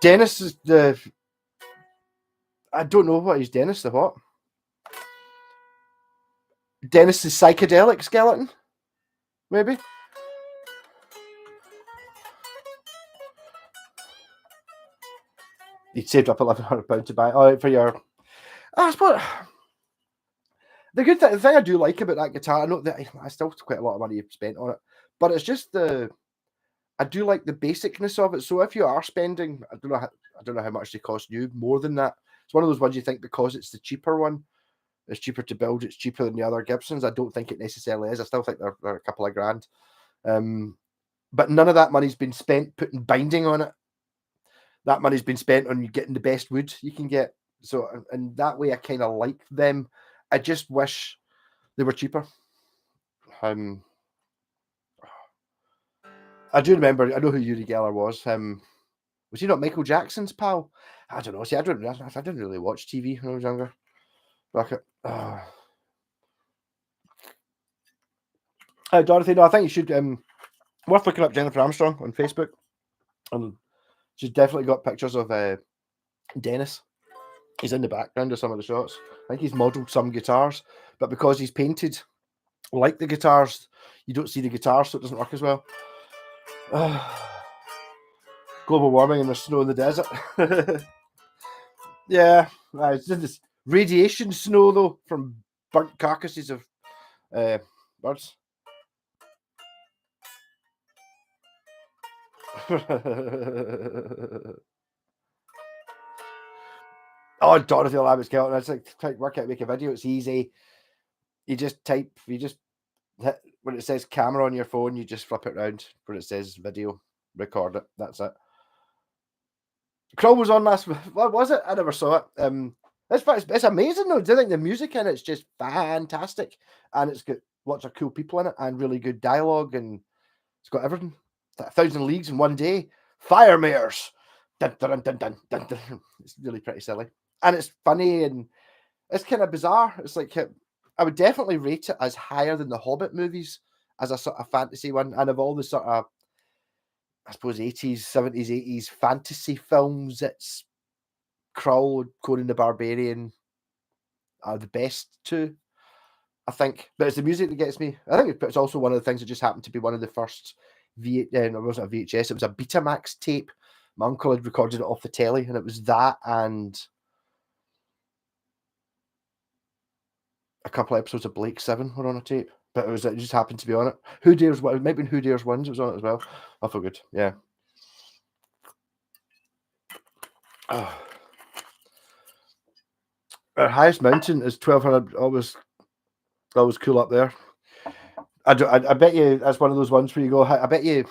Dennis is the. I don't know what is Dennis the what. Dennis the psychedelic skeleton, maybe. He'd saved up £1,100 to buy. Oh, for your. I suppose the good thing, the thing I do like about that guitar, I know that I still quite a lot of money spent on it, but it's just I do like the basicness of it. So if you are spending, I don't know how much they cost you more than that. It's one of those ones you think because it's the cheaper one, it's cheaper to build, it's cheaper than the other Gibsons. I don't think it necessarily is. I still think they're a couple of grand. But none of that money's been spent putting binding on it. That money's been spent on you getting the best wood you can get. So, and that way I kind of like them. I just wish they were cheaper. I do remember, I know who Uri Geller was. Was he not Michael Jackson's pal? I don't know. See, I didn't really watch TV when I was younger. Dorothy, no, I think you should, worth looking up Jennifer Armstrong on Facebook. She's definitely got pictures of Dennis. He's in the background of some of the shots. I think he's modelled some guitars, but because he's painted like the guitars, you don't see the guitars, so it doesn't work as well. Global warming and there's snow in the desert. Yeah, it's just this radiation snow though from burnt carcasses of birds. Oh, Dorothy Lab Skeleton. It's like try to work out, make a video. It's easy. You just hit when it says camera on your phone, you just flip it around. When it says video, record it. That's it. Kroll was on last. What was it? I never saw it. It's amazing though. Do you think the music in it's just fantastic, and it's got lots of cool people in it and really good dialogue, and it's got everything. 1,000 Leagues in One Day, Fire Mares. Dun, dun, dun, dun, dun, dun. It's really pretty silly, and it's funny, and it's kind of bizarre. It's like I would definitely rate it as higher than the Hobbit movies as a sort of fantasy one, and of all the sort of, I suppose, 80s, 70s, 80s fantasy films, it's Krull, Conan the Barbarian are the best two, I think. But it's the music that gets me. I think it's also one of the things that just happened to be one of the first it wasn't a VHS, it was a Betamax tape. My uncle had recorded it off the telly, and it was that and a couple of episodes of Blake 7 were on a tape. But it just happened to be on it. Who Dares Wins? It might have been Who Dares Wins. It was on it as well. I feel good. Yeah. Oh. Our highest mountain is 1,200. Always cool up there. I bet you that's one of those ones where you go. I bet you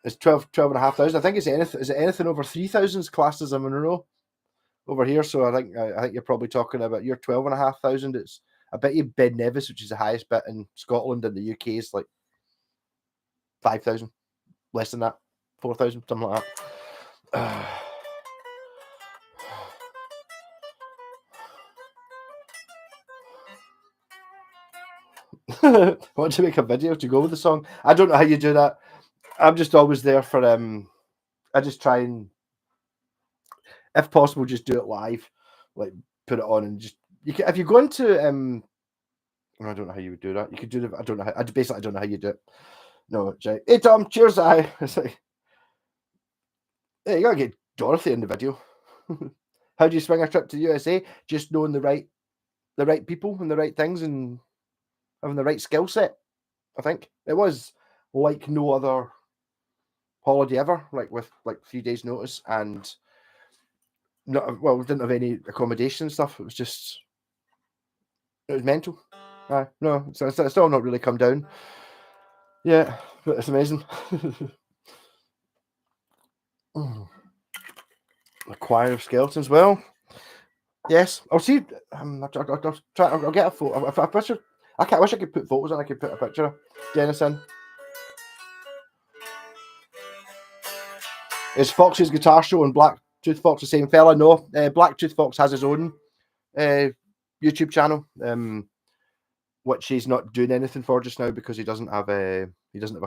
It's 12,500. I think is it anything over 3,000 classed as a Monroe over here. So I think you're probably talking about your 12,500. It's I bet you Ben Nevis, which is the highest bit in Scotland and the UK, is like 5,000, less than that, 4,000, something like that. I want to make a video to go with the song. I don't know how you do that. I'm just always there for I just try and, if possible, just do it live, like put it on and just you can if you go into I don't know how you would do that. You could do the I don't know how I don't know how you do it. No, Jay. Hey Tom, cheers, I. It's like, hey, you gotta get Dorothy in the video. How do you swing a trip to the USA? Just knowing the right people and the right things and having the right skill set. I think it was like no other holiday ever, like with like 3 days notice and not well, we didn't have any accommodation and stuff. It was mental. No, it's still not really come down. Yeah, but it's amazing. A choir of skeletons. Well, yes, I'll see. I'll try. I'll get a photo. I wish I could put photos on. I could put a picture of Dennis in. Is Fox's guitar show and Black Tooth Fox the same fella? No, Black Tooth Fox has his own YouTube channel, which he's not doing anything for just now because he doesn't have a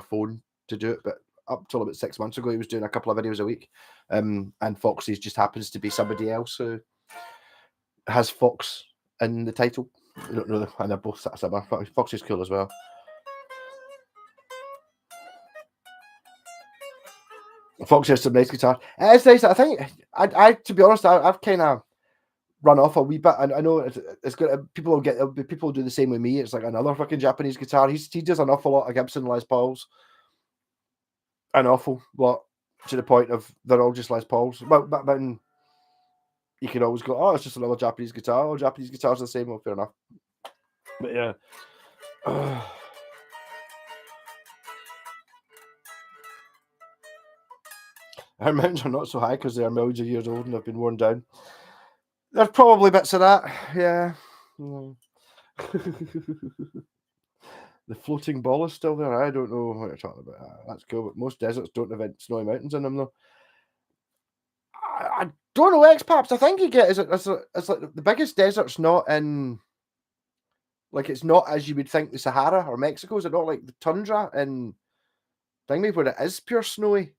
phone to do it. But up till about 6 months ago, he was doing a couple of videos a week. And Foxy's just happens to be somebody else who has Fox in the title. I don't know, and they're both similar. Foxy's cool as well. Foxy has some nice guitar. It's nice. I think I to be honest, I've kind of run off a wee bit. I know it's good. People will do the same with me. It's like another fucking Japanese guitar. He does an awful lot of Gibson Les Pauls, an awful lot to the point of they're all just Les Pauls. But you can always go, oh, it's just another Japanese guitar. All Japanese guitars are the same. Well, fair enough. But yeah. Our mountains are not so high because they are millions of years old and have been worn down. There's probably bits of that, yeah. The floating ball is still there. I don't know what you're talking about. That's cool, but most deserts don't have snowy mountains in them, though. I don't know, X-Paps. I think you get it's like the biggest desert's not in, like, it's not as you would think the Sahara or Mexico. Is it not like the tundra in Thingy where it is pure snowy?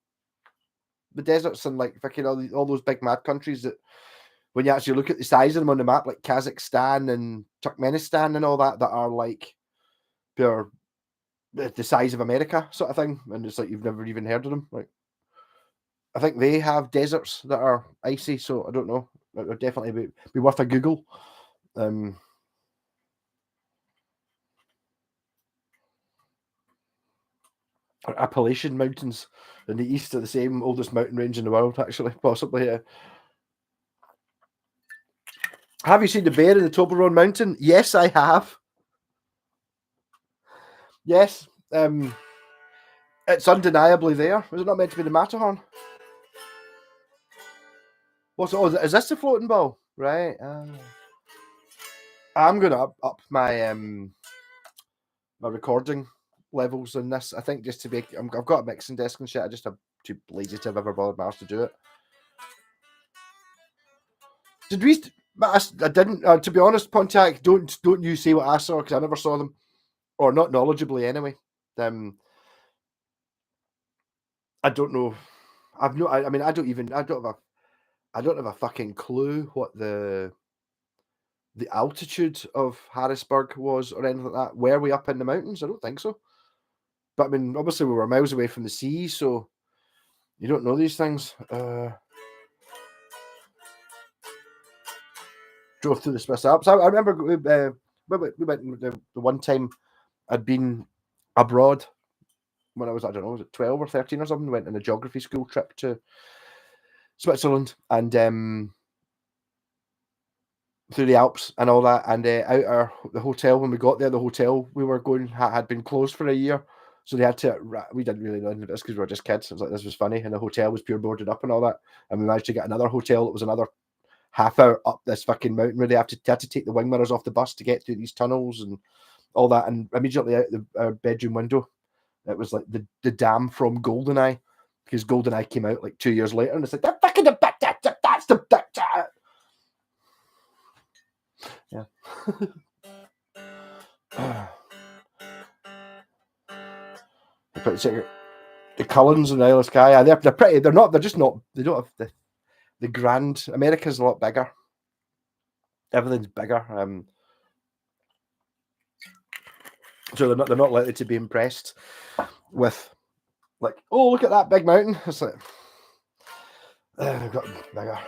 The deserts in like fucking all those big mad countries that when you actually look at the size of them on the map, like Kazakhstan and Turkmenistan and all that are like pure the size of America sort of thing, and it's like you've never even heard of them. Like, I think they have deserts that are icy, so I don't know. It would definitely be worth a Google. Appalachian Mountains in the east are the same oldest mountain range in the world, actually, possibly. Yeah. Have you seen the bear in the Toblerone Mountain? Yes, I have. Yes. It's undeniably there. Was it not meant to be the Matterhorn? Is this the floating ball? Right. I'm going to up my my recording levels in this. I think just to be, I've got a mixing desk and shit. I just have too lazy to have ever bothered my ass to do it. Did we? I didn't. To be honest, Pontiac, don't you say what I saw because I never saw them, or not knowledgeably anyway. I don't know. I've no. I mean, I don't have a fucking clue what the altitude of Harrisburg was or anything like that. Were we up in the mountains? I don't think so. But I mean, obviously we were miles away from the sea, so you don't know these things. Drove through the Swiss Alps. I remember we went the one time I'd been abroad when I was, I don't know, was it 12 or 13 or something? Went on a geography school trip to Switzerland and through the Alps and all that. And out the hotel, when we got there, the hotel we were going had been closed for a year So they had to. We didn't really know anything about this because we were just kids. It was like this was funny, and the hotel was pure boarded up and all that. And we managed to get another hotel that was another half hour up this fucking mountain where they had to take the wing mirrors off the bus to get through these tunnels and all that. And immediately out our bedroom window, it was like the dam from GoldenEye, because GoldenEye came out like 2 years later, and it's like that's the yeah. The Cullens and the Isle of Skye, they're pretty. They're not. They're just not. They don't have the grand. America's a lot bigger. Everything's bigger. So they're not likely to be impressed with, like, oh, look at that big mountain. It's like they've got bigger.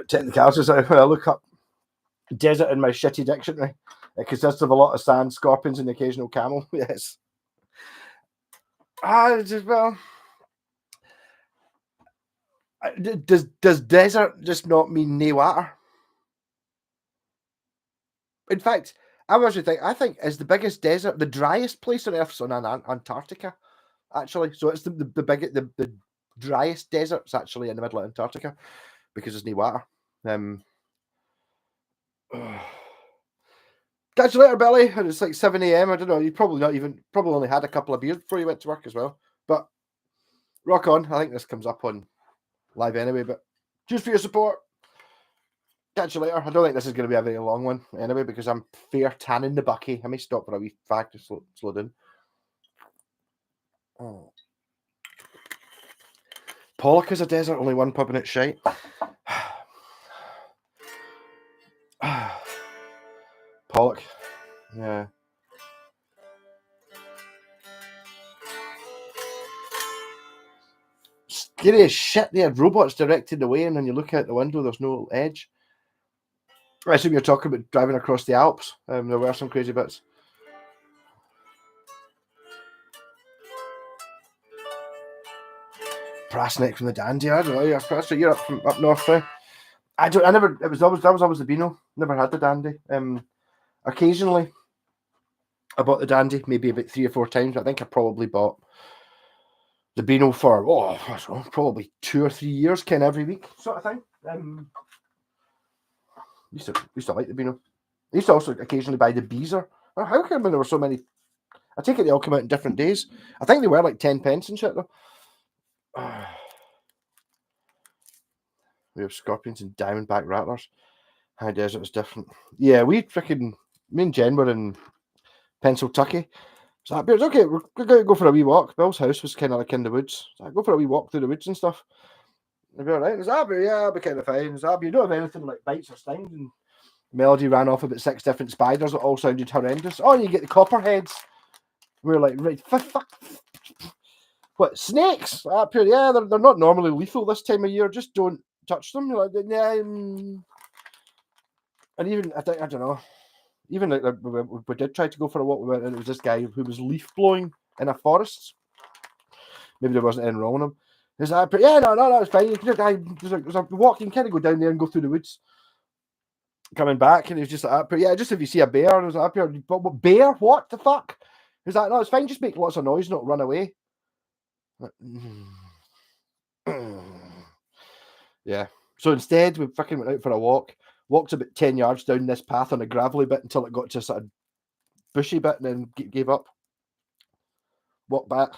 Technicalities. When I look up desert in my shitty dictionary, it consists of a lot of sand, scorpions, and the occasional camel. Yes. Well, does desert just not mean no water? In fact, I think is the biggest desert, the driest place on Earth is on Antarctica, actually. So it's the driest desert's actually in the middle of Antarctica because there's no water. Catch you later, Billy. And it's like 7 a.m. I don't know. You probably only had a couple of beers before you went to work as well. But rock on. I think this comes up on live anyway. But cheers for your support. Catch you later. I don't think this is going to be a very long one anyway because I'm fair tanning the bucky. I may stop for a wee fact to slow down. Oh. Pollock is a desert. Only one pub in its shite. Pollock. Yeah. Scary as shit. They had robots directed away, and when you look out the window, there's no edge. I assume you're talking about driving across the Alps. There were some crazy bits. Brassneck from the Dandy. I don't know. You're up north there. It was always the Beano. Never had the Dandy. Occasionally, I bought the Dandy maybe about 3 or 4 times. I think I probably bought the Beano for probably 2 or 3 years, kind of every week sort of thing. Used to like the Beano. I used to also occasionally buy the Beezer. How come there were so many? I take it they all come out in different days. I think they were like 10 pence and shit though. We have scorpions and diamondback rattlers. High desert is different. Yeah, me and Jen were in Pennsylvania. So okay, we're going to go for a wee walk. Bill's house was kind of like in the woods. So I go for a wee walk through the woods and stuff. I'd be all right. I'll be kind of fine. You don't have anything like bites or stings. And Melody ran off about 6 different spiders that all sounded horrendous. Oh, and you get the copperheads. We're like, right, fuck. What, snakes? Yeah, they're not normally lethal this time of year. Just don't touch them. You're like, yeah. And even, I don't know. Even like we did try to go for a walk. We went, and it was this guy who was leaf blowing in a forest. Maybe there wasn't anything wrong with him. He's like, yeah, no, it's fine. There's a walk. You can kind of go down there and go through the woods. Coming back, and he was just like, yeah, just if you see a bear, and I was like, bear? What the fuck? He's like, no, it's fine. Just make lots of noise, not run away. Yeah. So instead, we fucking went out for a walk. Walked about 10 yards down this path on a gravelly bit until it got to a sort of bushy bit, and then gave up. Walked back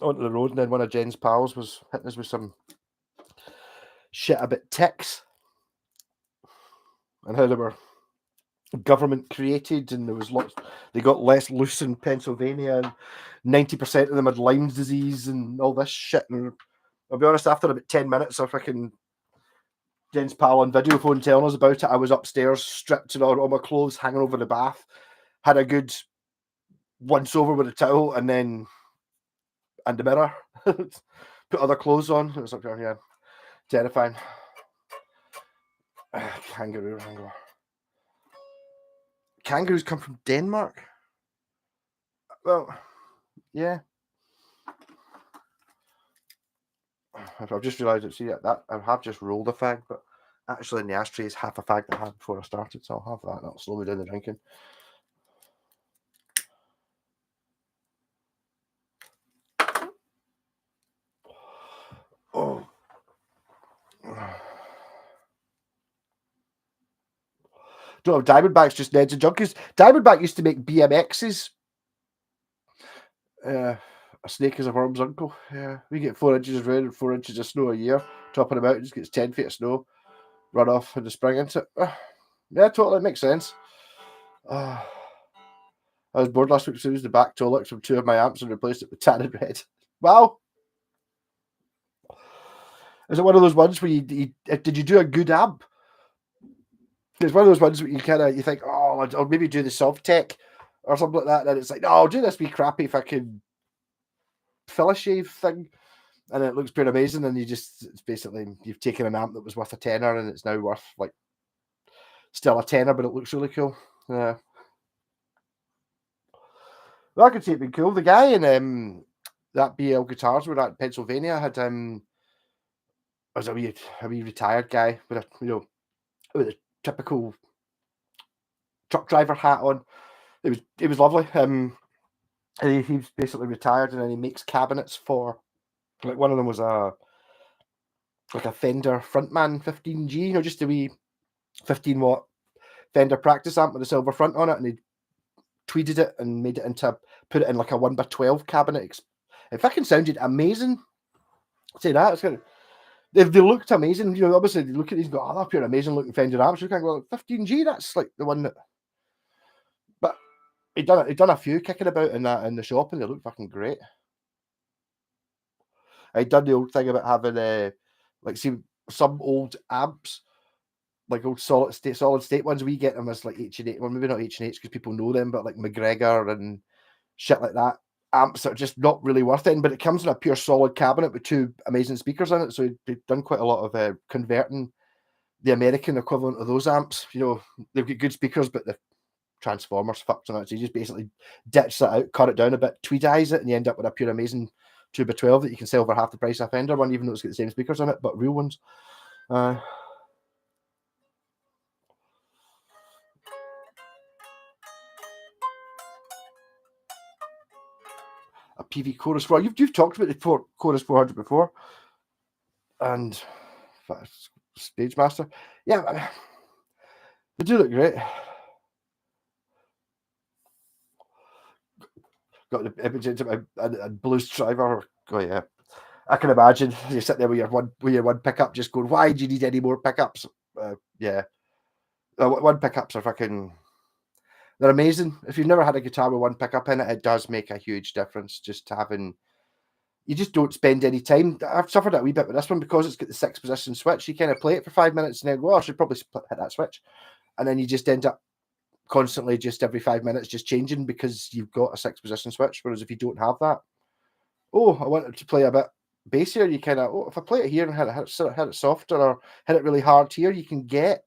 onto the road, and then one of Jen's pals was hitting us with some shit about ticks and how they were government created, and there was lots. They got less loose in Pennsylvania, and 90% of them had Lyme's disease and all this shit. And I'll be honest, after about 10 minutes of fucking Jen's pal on video phone telling us about it, I was upstairs stripped and all my clothes hanging over the bath. Had a good once over with a towel and then and the mirror. Put other clothes on. It was like, oh, yeah, terrifying. Kangaroo wrangler. Kangaroos come from Denmark? Well, yeah. I've just realised that. See that I have just rolled a fag, but actually in the ashtray is half a fag that I had before I started, so I'll have that. That'll slow me down the drinking. Oh. Don't know, Diamondback's just Ned's and Junkies. Diamondback used to make BMXs. A snake is a worm's uncle. Yeah, we get 4 inches of rain and 4 inches of snow a year. Top of the mountains gets 10 feet of snow. Run off in the spring into it. Yeah, totally makes sense. I was bored last week, so I used the back Tolux from 2 of my amps and replaced it with tan and red. Wow. Is it one of those ones where you did you do a good amp? It's one of those ones where you think, oh, I'll maybe do the soft tech or something like that, and it's like, no, I'll do this wee crappy fucking filler shave thing, and it looks pretty amazing, and it's basically you've taken an amp that was worth a tenner and it's now worth like still a tenner, but it looks really cool. Yeah. Well, I could see it being cool. The guy in that BL Guitars were at Pennsylvania had was a wee retired guy with with a typical truck driver hat on. It was lovely. And he's basically retired, and then he makes cabinets for, like, one of them was a Fender Frontman 15G, just a wee 15-watt Fender practice amp with a silver front on it, and he tweeded it and made it put it in like a 1x12 cabinet. It fucking sounded amazing. I'd say that. It's kind of, they looked amazing. Obviously they look at these and go, oh, they're amazing looking Fender amps. You can't go, 15G, that's like the one that. But he'd done a few kicking about in the shop, and they looked fucking great. I'd done the old thing about having see some old amps, like old solid state ones. We get them as like H&H, well, maybe not H&H because people know them, but like McGregor and shit like that. Amps are just not really worth it, but it comes in a pure solid cabinet with 2 amazing speakers in it. So they've done quite a lot of converting the American equivalent of those amps. They've got good speakers, but the transformers fucked on it. So you just basically ditch that out, cut it down a bit, tweedize it, and you end up with a pure amazing 2x12 that you can sell for half the price of a Fender one, even though it's got the same speakers on it, but real ones. A PV Chorus 4. You've talked about the Chorus 400 before, and Stage Master. Yeah, they do look great. Got the image into a blues driver. Oh yeah, I can imagine you sit there with your one pickup, just going, "Why do you need any more pickups?" Yeah, one pickups are fucking. They're amazing. If you've never had a guitar with one pickup in it, it does make a huge difference. Just having, you just don't spend any time. I've suffered a wee bit with this one because it's got the 6-position switch. You kind of play it for 5 minutes and then go, oh, I should probably hit that switch, and then you just end up constantly just every 5 minutes just changing because you've got a 6-position switch. Whereas if you don't have that, oh, I wanted to play a bit bassier, you kind of, if I play it here and hit it softer or hit it really hard here, you can get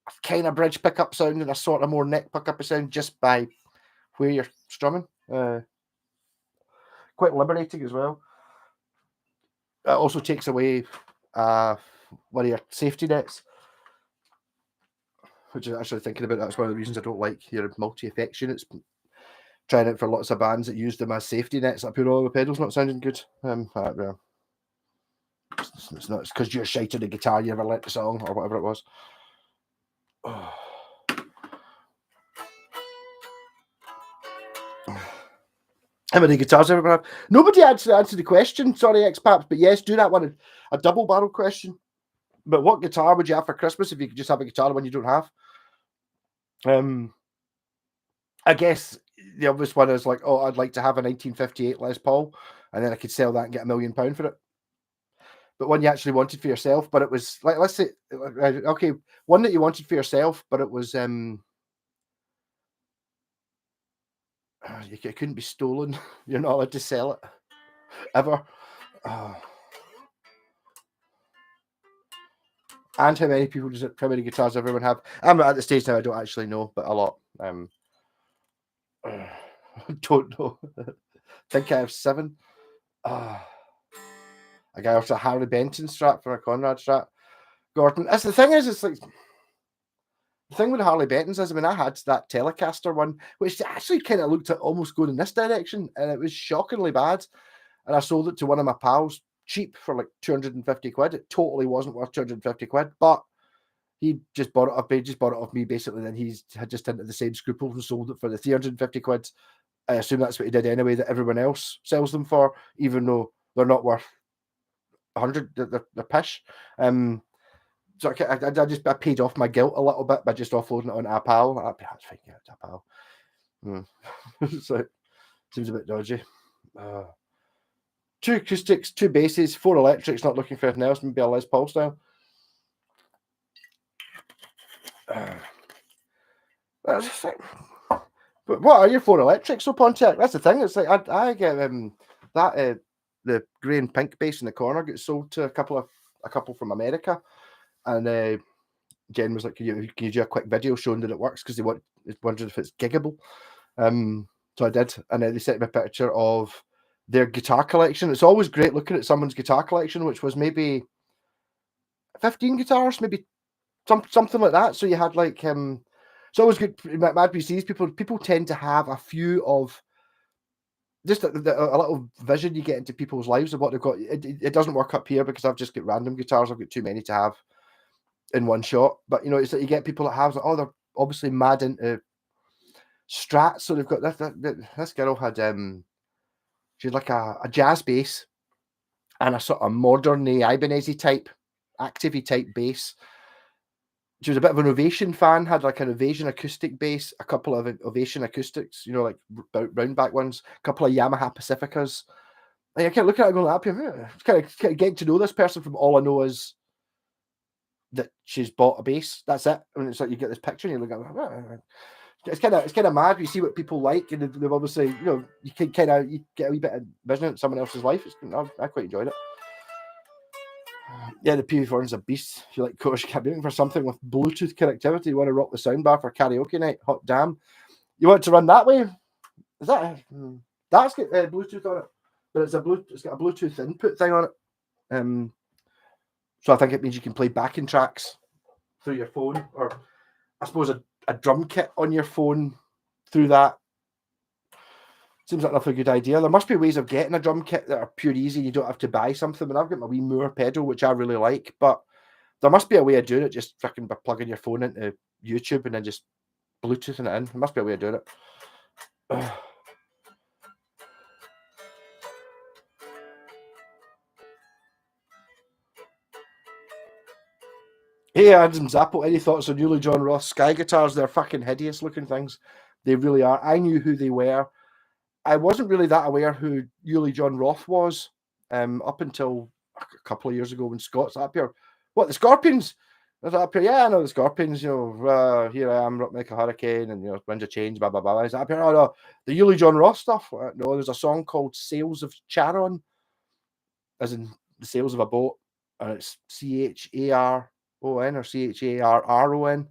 a kind of bridge pickup sound and a sort of more neck pickup sound just by where you're strumming. Quite liberating as well. It also takes away one of your safety nets, which is actually thinking about that's one of the reasons I don't like your multi-effects units. Trying it for lots of bands that use them as safety nets. That pure all the pedals not sounding good. Yeah. It's not. It's because you're shite on the guitar. You never learnt the song or whatever it was. Oh. How many guitars ever have? Nobody actually answered the question. Sorry, X-Paps, but yes, do that one. A double barrel question. But what guitar would you have for Christmas if you could just have a guitar when you don't have? I guess the obvious one is like, oh, I'd like to have a 1958 Les Paul, and then I could sell that and get £1 million for it. But one you actually wanted for yourself, but it was like, let's say, okay, one that you wanted for yourself, but it was It couldn't be stolen. You're not allowed to sell it ever. And how many people how many guitars everyone have? I'm at the stage now I don't actually know, but a lot. Don't know. Think I have 7. A guy after a Harley Benton strap for a Conrad strap. Gordon. As the thing is, it's like the thing with the Harley Bentons is, I mean, I had that Telecaster one, which actually kind of looked at almost going in this direction, and it was shockingly bad. And I sold it to one of my pals cheap for like 250 quid. It totally wasn't worth 250 quid, but he just bought it off me. Just bought it off me basically. Then he had just entered the same scruples and sold it for the 350 quid. I assume that's what he did anyway. That everyone else sells them for, even though they're not worth 100. They're pish. So I paid off my guilt a little bit by just offloading it on a pal. That's fine, yeah, it's a pal. So it seems a bit dodgy. 2 acoustics, 2 basses, 4 electrics. Not looking for anything else. Maybe a Les Paul style. That's the thing. But what are your 4 electrics, so Pontiac? That's the thing. It's like I get that the grey and pink bass in the corner gets sold to a couple from America, and Jen was like, can you do a quick video showing that it works, because they wondered if it's giggable. So I did, and then they sent me a picture of their guitar collection. It's always great looking at someone's guitar collection, which was maybe 15 guitars, maybe something like that. So you had like it's always good. Mad PCs, people tend to have a few of just a little vision you get into people's lives of what they've got. It doesn't work up here because I've just got random guitars. I've got too many to have in one shot. But you know, it's like you get people that have they're obviously mad into Strats. So they've got this girl had she had like a jazz bass and a sort of modern Ibanez type, active type bass. She was a bit of an Ovation fan, had like an Ovation acoustic bass, a couple of Ovation acoustics, you know, like round back ones, a couple of Yamaha Pacificas. Like, I can't look at it going, it's kind of getting to know this person from all I know is that she's bought a bass. That's it. I mean, it's like you get this picture and you look at it's kind of mad. You see what people like, and they've obviously, you know, you can you get a wee bit of vision into someone else's life. I quite enjoyed it. Yeah, the PV4 is a beast. If you like Scottish camping for something with Bluetooth connectivity, you want to rock the soundbar for karaoke night, hot damn. You want it to run that way? Is that that's got Bluetooth on it, but it's got a Bluetooth input thing on it. So I think it means you can play backing tracks through your phone, or I suppose a drum kit on your phone through that. Seems like enough a good idea. There must be ways of getting a drum kit that are pure easy. You don't have to buy something. And I've got my wee Moore pedal, which I really like, but there must be a way of doing it. Just freaking by plugging your phone into YouTube and then just Bluetoothing it in. There must be a way of doing it. Hey, Adam Zappo, any thoughts on Yuli John Ross Sky guitars? They're fucking hideous looking things. They really are. I knew who they were. I wasn't really that aware who Yuli John Roth was up until a couple of years ago when Scott's up here. What, the Scorpions? I was up here, yeah, I know the Scorpions, you know, here I am, Rock Make a Hurricane, and, you know, Winds of Change, blah, blah, blah. I was up here, oh, no, the Yuli John Roth stuff. No, there's a song called Sails of Charon, as in the sails of a boat, and it's Charon or Charron.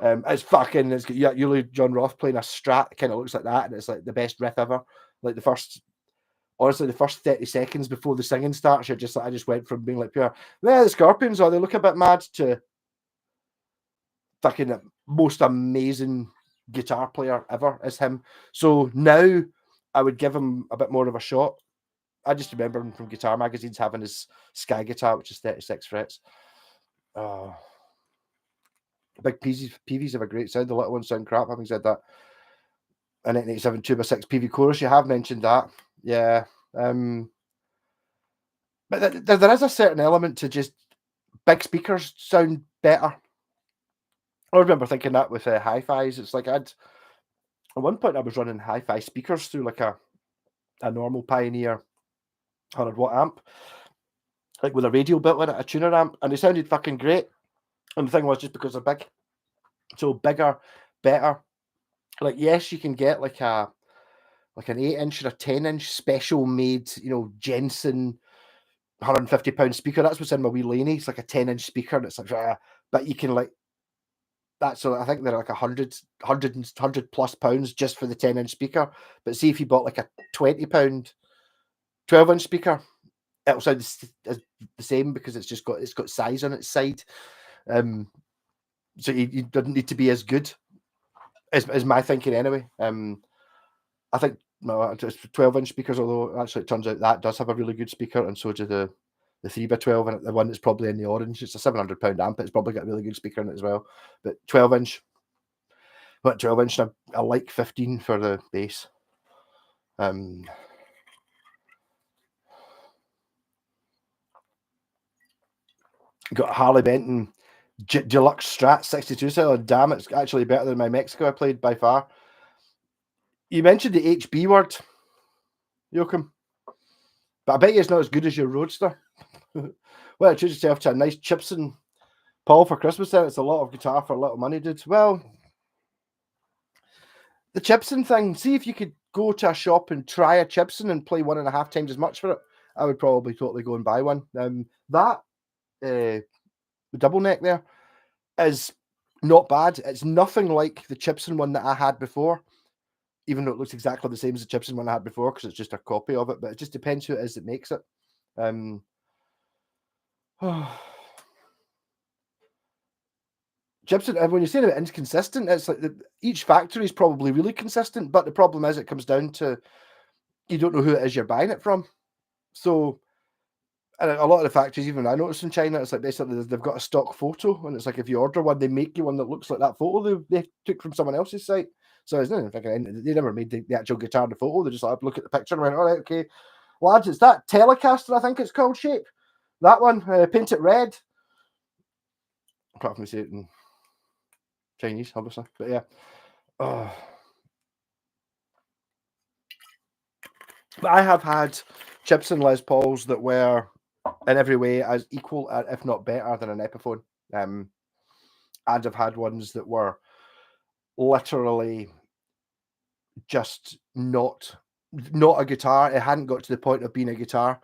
It's got Yuli John Roth playing a Strat, kind of looks like that, and it's like the best riff ever. Like the first 30 seconds before the singing starts, I just went from being like pure, the Scorpions, they look a bit mad, to fucking most amazing guitar player ever is him. So now I would give him a bit more of a shot. I just remember him from guitar magazines having his Sky guitar, which is 36 frets. Big PVs have a great sound. The little ones sound crap, having said that. An 1987 2x6 PV chorus, you have mentioned that. Yeah. But there is a certain element to just big speakers sound better. I remember thinking that with hi-fis. It's like at one point I was running hi-fi speakers through like a normal Pioneer 100-watt amp, like with a radio built in it, a tuner amp, and they sounded fucking great. And the thing was, just because they're big, so bigger, better. Like, yes, you can get like a like an 8-inch or a 10-inch special made, Jensen £150 speaker. That's what's in my wee Laney. It's like a 10-inch speaker, and it's like, but you can like that's so I think they're like 100 plus pounds just for the 10-inch speaker. But see if you bought like a £20 12-inch speaker, it'll sound the same because it's got size on its side. So you doesn't need to be as good is my thinking anyway. I think it's 12-inch speakers, although actually it turns out that does have a really good speaker, and so do the 3x12, and the one that's probably in the orange. It's a £700 amp. It's probably got a really good speaker in it as well. But 12-inch, but 12-inch, I like 15 for the bass. Got a Harley Benton Deluxe Strat 62 cell. Damn, it's actually better than my Mexico I played by far. You mentioned the HB word, Joachim, but I bet you it's not as good as your Roadster. Well, treat yourself to a nice Gibson Paul for Christmas then. It's a lot of guitar for a lot of money, dude. Well, the Gibson thing, see if you could go to a shop and try a Gibson and play 1.5 times as much for it. I would probably totally go and buy one. That double neck there is not bad. It's nothing like the Gibson one that I had before, even though it looks exactly the same as the Gibson one I had before because it's just a copy of it. But it just depends who it is that makes it. Gibson, and when you say that inconsistent, it's like each factory is probably really consistent, but the problem is it comes down to you don't know who it is you're buying it from. So, and a lot of the factories, even I noticed in China, it's like basically they've got a stock photo, and it's like if you order one, they make you one that looks like that photo they took from someone else's site. So it's not they never made the actual guitar in the photo. They just like look at the picture and went, all right, okay, lads, it's that Telecaster, I think it's called, shape. That one, paint it red. Apart from me say it in Chinese, obviously, but yeah. But I have had Gibson Les Pauls that were in every way as equal, if not better, than an Epiphone. And I've had ones that were literally just not a guitar. It hadn't got to the point of being a guitar.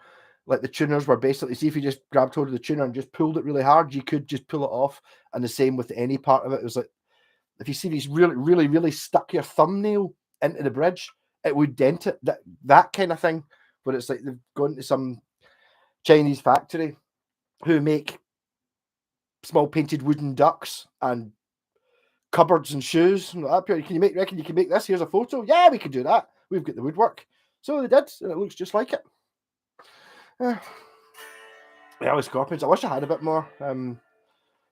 Like the tuners were basically, see if you just grabbed hold of the tuner and just pulled it really hard, you could just pull it off. And the same with any part of it. It was like, if you see these really stuck your thumbnail into the bridge, it would dent it. That kind of thing. But it's like they've gone to some Chinese factory who make small painted wooden ducks and cupboards and shoes. Reckon you can make this? Here's a photo. Yeah, we can do that. We've got the woodwork. So they did, and it looks just like it. Yeah, with Scorpions. I wish I had a bit more.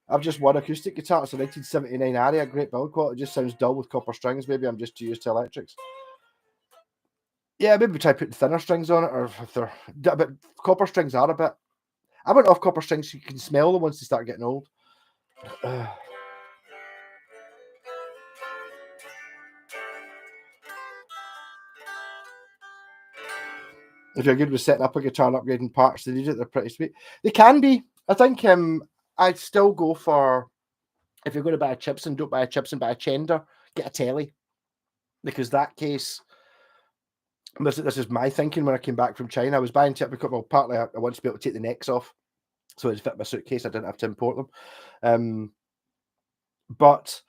I've just one acoustic guitar. It's a 1979 Aria, great build quality. It just sounds dull with copper strings. Maybe I'm just too used to electrics. Yeah, maybe try putting thinner strings on it, or if they're. But copper strings are a bit. I went off copper strings so you can smell them once they start getting old. If you're good with setting up a guitar and upgrading parts, they need it. They're pretty sweet. They can be. I think I'd still go for, if you're going to buy a Gibson, don't buy a Gibson, buy a Chender. Get a telly, because that case. This is my thinking when I came back from China. I was buying because, well, partly I wanted to be able to take the necks off, so it fit my suitcase. I didn't have to import them. But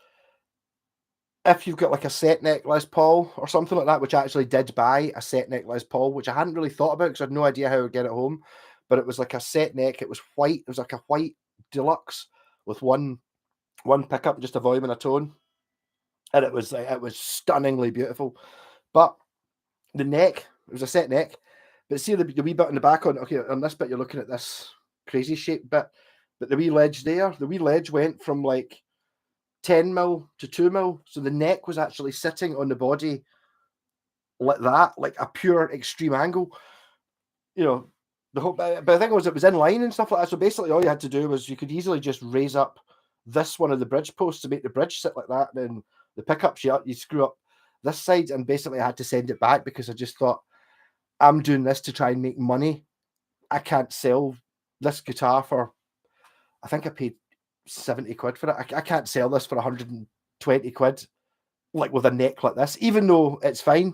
if you've got like a set neck Les Paul or something like that, which I actually did buy a set neck Les Paul, which I hadn't really thought about because I had no idea how I would get it home. But it was like a set neck. It was white. It was like a white deluxe with one pickup, just a volume and a tone, and it was stunningly beautiful. But the neck, it was a set neck. But see the wee bit in the back on this bit, you're looking at this crazy shaped bit, but the wee ledge went from like 10 mil to 2 mil. So the neck was actually sitting on the body like that, like a pure extreme angle. But the thing was, it was in line and stuff like that. So basically all you had to do was you could easily just raise up this one of the bridge posts to make the bridge sit like that. Then the pickups, you screw up this side, and basically I had to send it back because I just thought, I'm doing this to try and make money. I can't sell this guitar for, I think I paid 70 quid for it. I can't sell this for 120 quid, like with a neck like this, even though it's fine.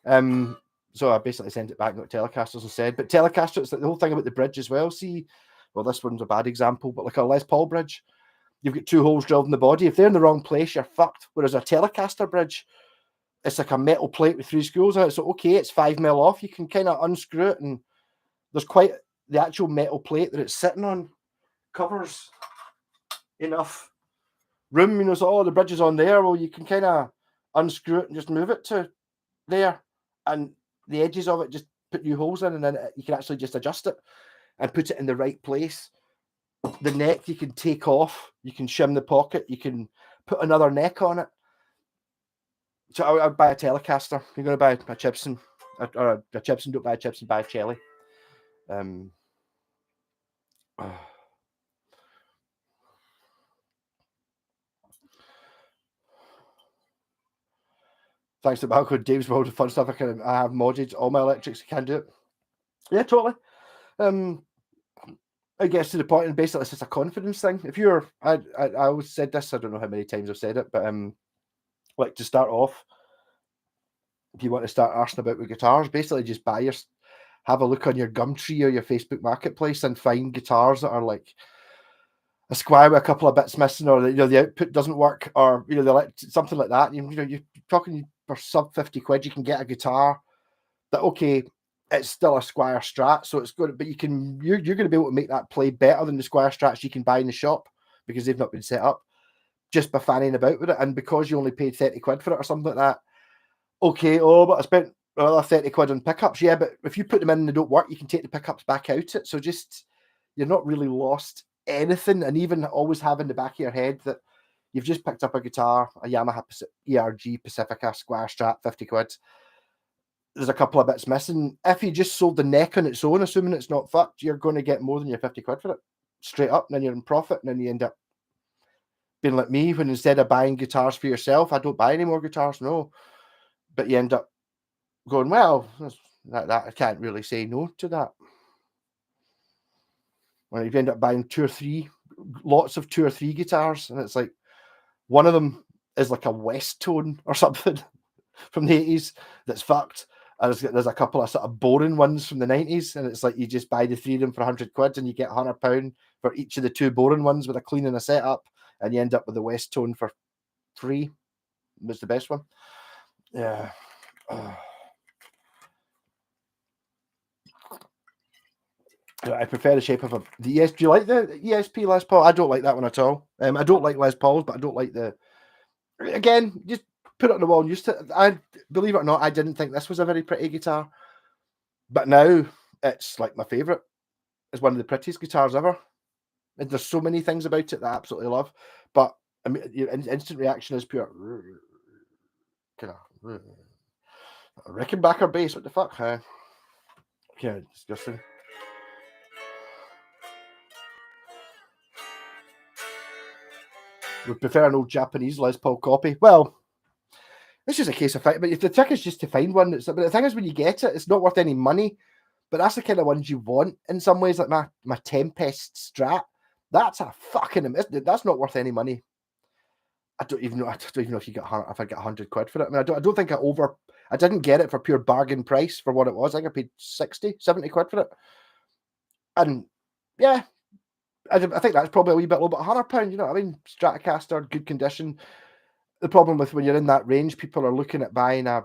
So I basically sent it back, not Telecasters instead. But Telecaster, it's like the whole thing about the bridge as well. See, well, this one's a bad example, but like a Les Paul bridge, you've got 2 holes drilled in the body. If they're in the wrong place, you're fucked. Whereas a Telecaster bridge, it's like a metal plate with 3 screws on it. So okay, it's 5mm off. You can kind of unscrew it, and there's quite the actual metal plate that it's sitting on covers enough room. You know, so the bridge is on there. Well, you can kind of unscrew it and just move it to there, and the edges of it just put new holes in, and then you can actually just adjust it and put it in the right place. The neck you can take off, you can shim the pocket, you can put another neck on it. So I would buy a Telecaster. You're going to buy a Chibson, or a Chibson, don't buy a Chibson, buy a Chelly. Thanks to Balcode, Dave's World of Fun Stuff. I have modded all my electrics. I can do it. Yeah, totally. I guess to the point, and basically it's just a confidence thing. If you're, I always said this. I don't know how many times I've said it, but like to start off, if you want to start arsing about with guitars, basically just have a look on your Gumtree or your Facebook Marketplace and find guitars that are like a squire with a couple of bits missing, or the output doesn't work, or something like that. You're talking for sub 50 quid, you can get a guitar that, okay, it's still a Squire Strat, so it's good, but you're going to be able to make that play better than the Squire Strats you can buy in the shop because they've not been set up, just by fanning about with it. And because you only paid 30 quid for it or something like that, okay, but I spent another 30 quid on pickups. Yeah, but if you put them in and they don't work, you can take the pickups back out it. So just, you're not really lost anything. And even always have in the back of your head that you've just picked up a guitar, a Yamaha ERG Pacifica Squire Strat, 50 quid. There's a couple of bits missing. If you just sold the neck on its own, assuming it's not fucked, you're going to get more than your 50 quid for it, straight up. And then you're in profit, and then you end up being like me, when instead of buying guitars for yourself, I don't buy any more guitars, no. But you end up going, well, that I can't really say no to that. When you end up buying lots of 2 or 3 guitars, and it's like one of them is like a West tone or something from the 80s that's fucked. And there's a couple of sort of boring ones from the 90s, and it's like you just buy the 3 of them for 100 quid, and you get £100 for each of the 2 boring ones with a clean and a setup, and you end up with the West tone for free. Was the best one. Yeah. I prefer the shape of the ES. Do you like the ESP Les Paul? I don't like that one at all. I don't like Les Pauls, but I don't like the. Again, just put it on the wall and used to. I believe it or not, I didn't think this was a very pretty guitar, but now it's like my favorite. It's one of the prettiest guitars ever, and there's so many things about it that I absolutely love. But I mean, instant reaction is pure kind of Rickenbacker bass. What the fuck? Yeah, disgusting. Would prefer an old Japanese Les Paul copy. Well, it's just a case of fight. But if the trick is just to find one, but the thing is, when you get it, it's not worth any money. But that's the kind of ones you want in some ways. Like my Tempest Strat, that's a fucking. That's not worth any money. I don't even know if you get if I get 100 quid for it. I mean, I don't think I didn't get it for pure bargain price for what it was. I think I paid 60, 70 quid for it. And yeah, I think that's probably a little bit £100. You know what I mean? Stratocaster, good condition. The problem with when you're in that range, people are looking at buying I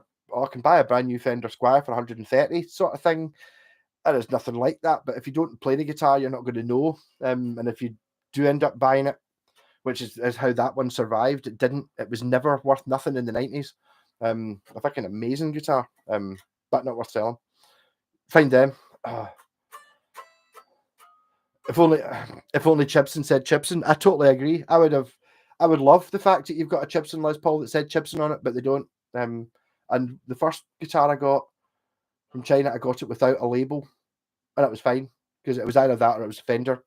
can buy a brand new Fender Squire for 130 sort of thing. And there's nothing like that. But if you don't play the guitar, you're not going to know. And if you do end up buying it, which is how that one survived, it was never worth nothing in the 90s. A fucking amazing guitar, but not worth selling. Find them. If only Chibson said Chibson. I totally agree. I would love the fact that you've got a Chibson Les Paul that said Chibson on it, but they don't. And the first guitar I got from China, I got it without a label, and it was fine because it was either that or it was Fender.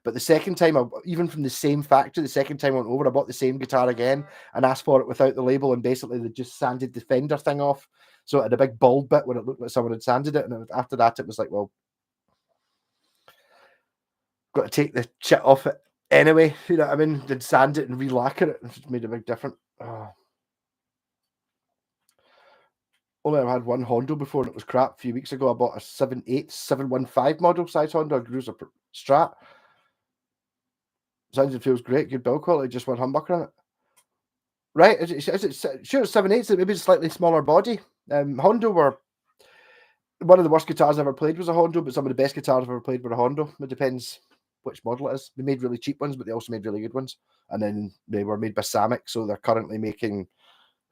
But the second time, even from the same factory, the second time I went over, I bought the same guitar again and asked for it without the label, and basically they just sanded the Fender thing off, so it had a big bald bit where it looked like someone had sanded it. And after that, it was like, well, got to take the shit off it anyway. You know what I mean? They'd sand it and re-lacquer it, and it made a big difference. only ever had one Hondo before, and it was crap. A few weeks ago, I bought a 715 model size Honda, a Cruiser Strat. Sounds and feels great, good build quality, just one humbucker in it. Right? Is it sure it's 7/8, maybe it's a slightly smaller body. Hondo were one of the worst guitars I ever played was a Hondo, but some of the best guitars I've ever played were a Hondo. It depends which model it is. They made really cheap ones, but they also made really good ones. And then they were made by Samick, so they're currently making,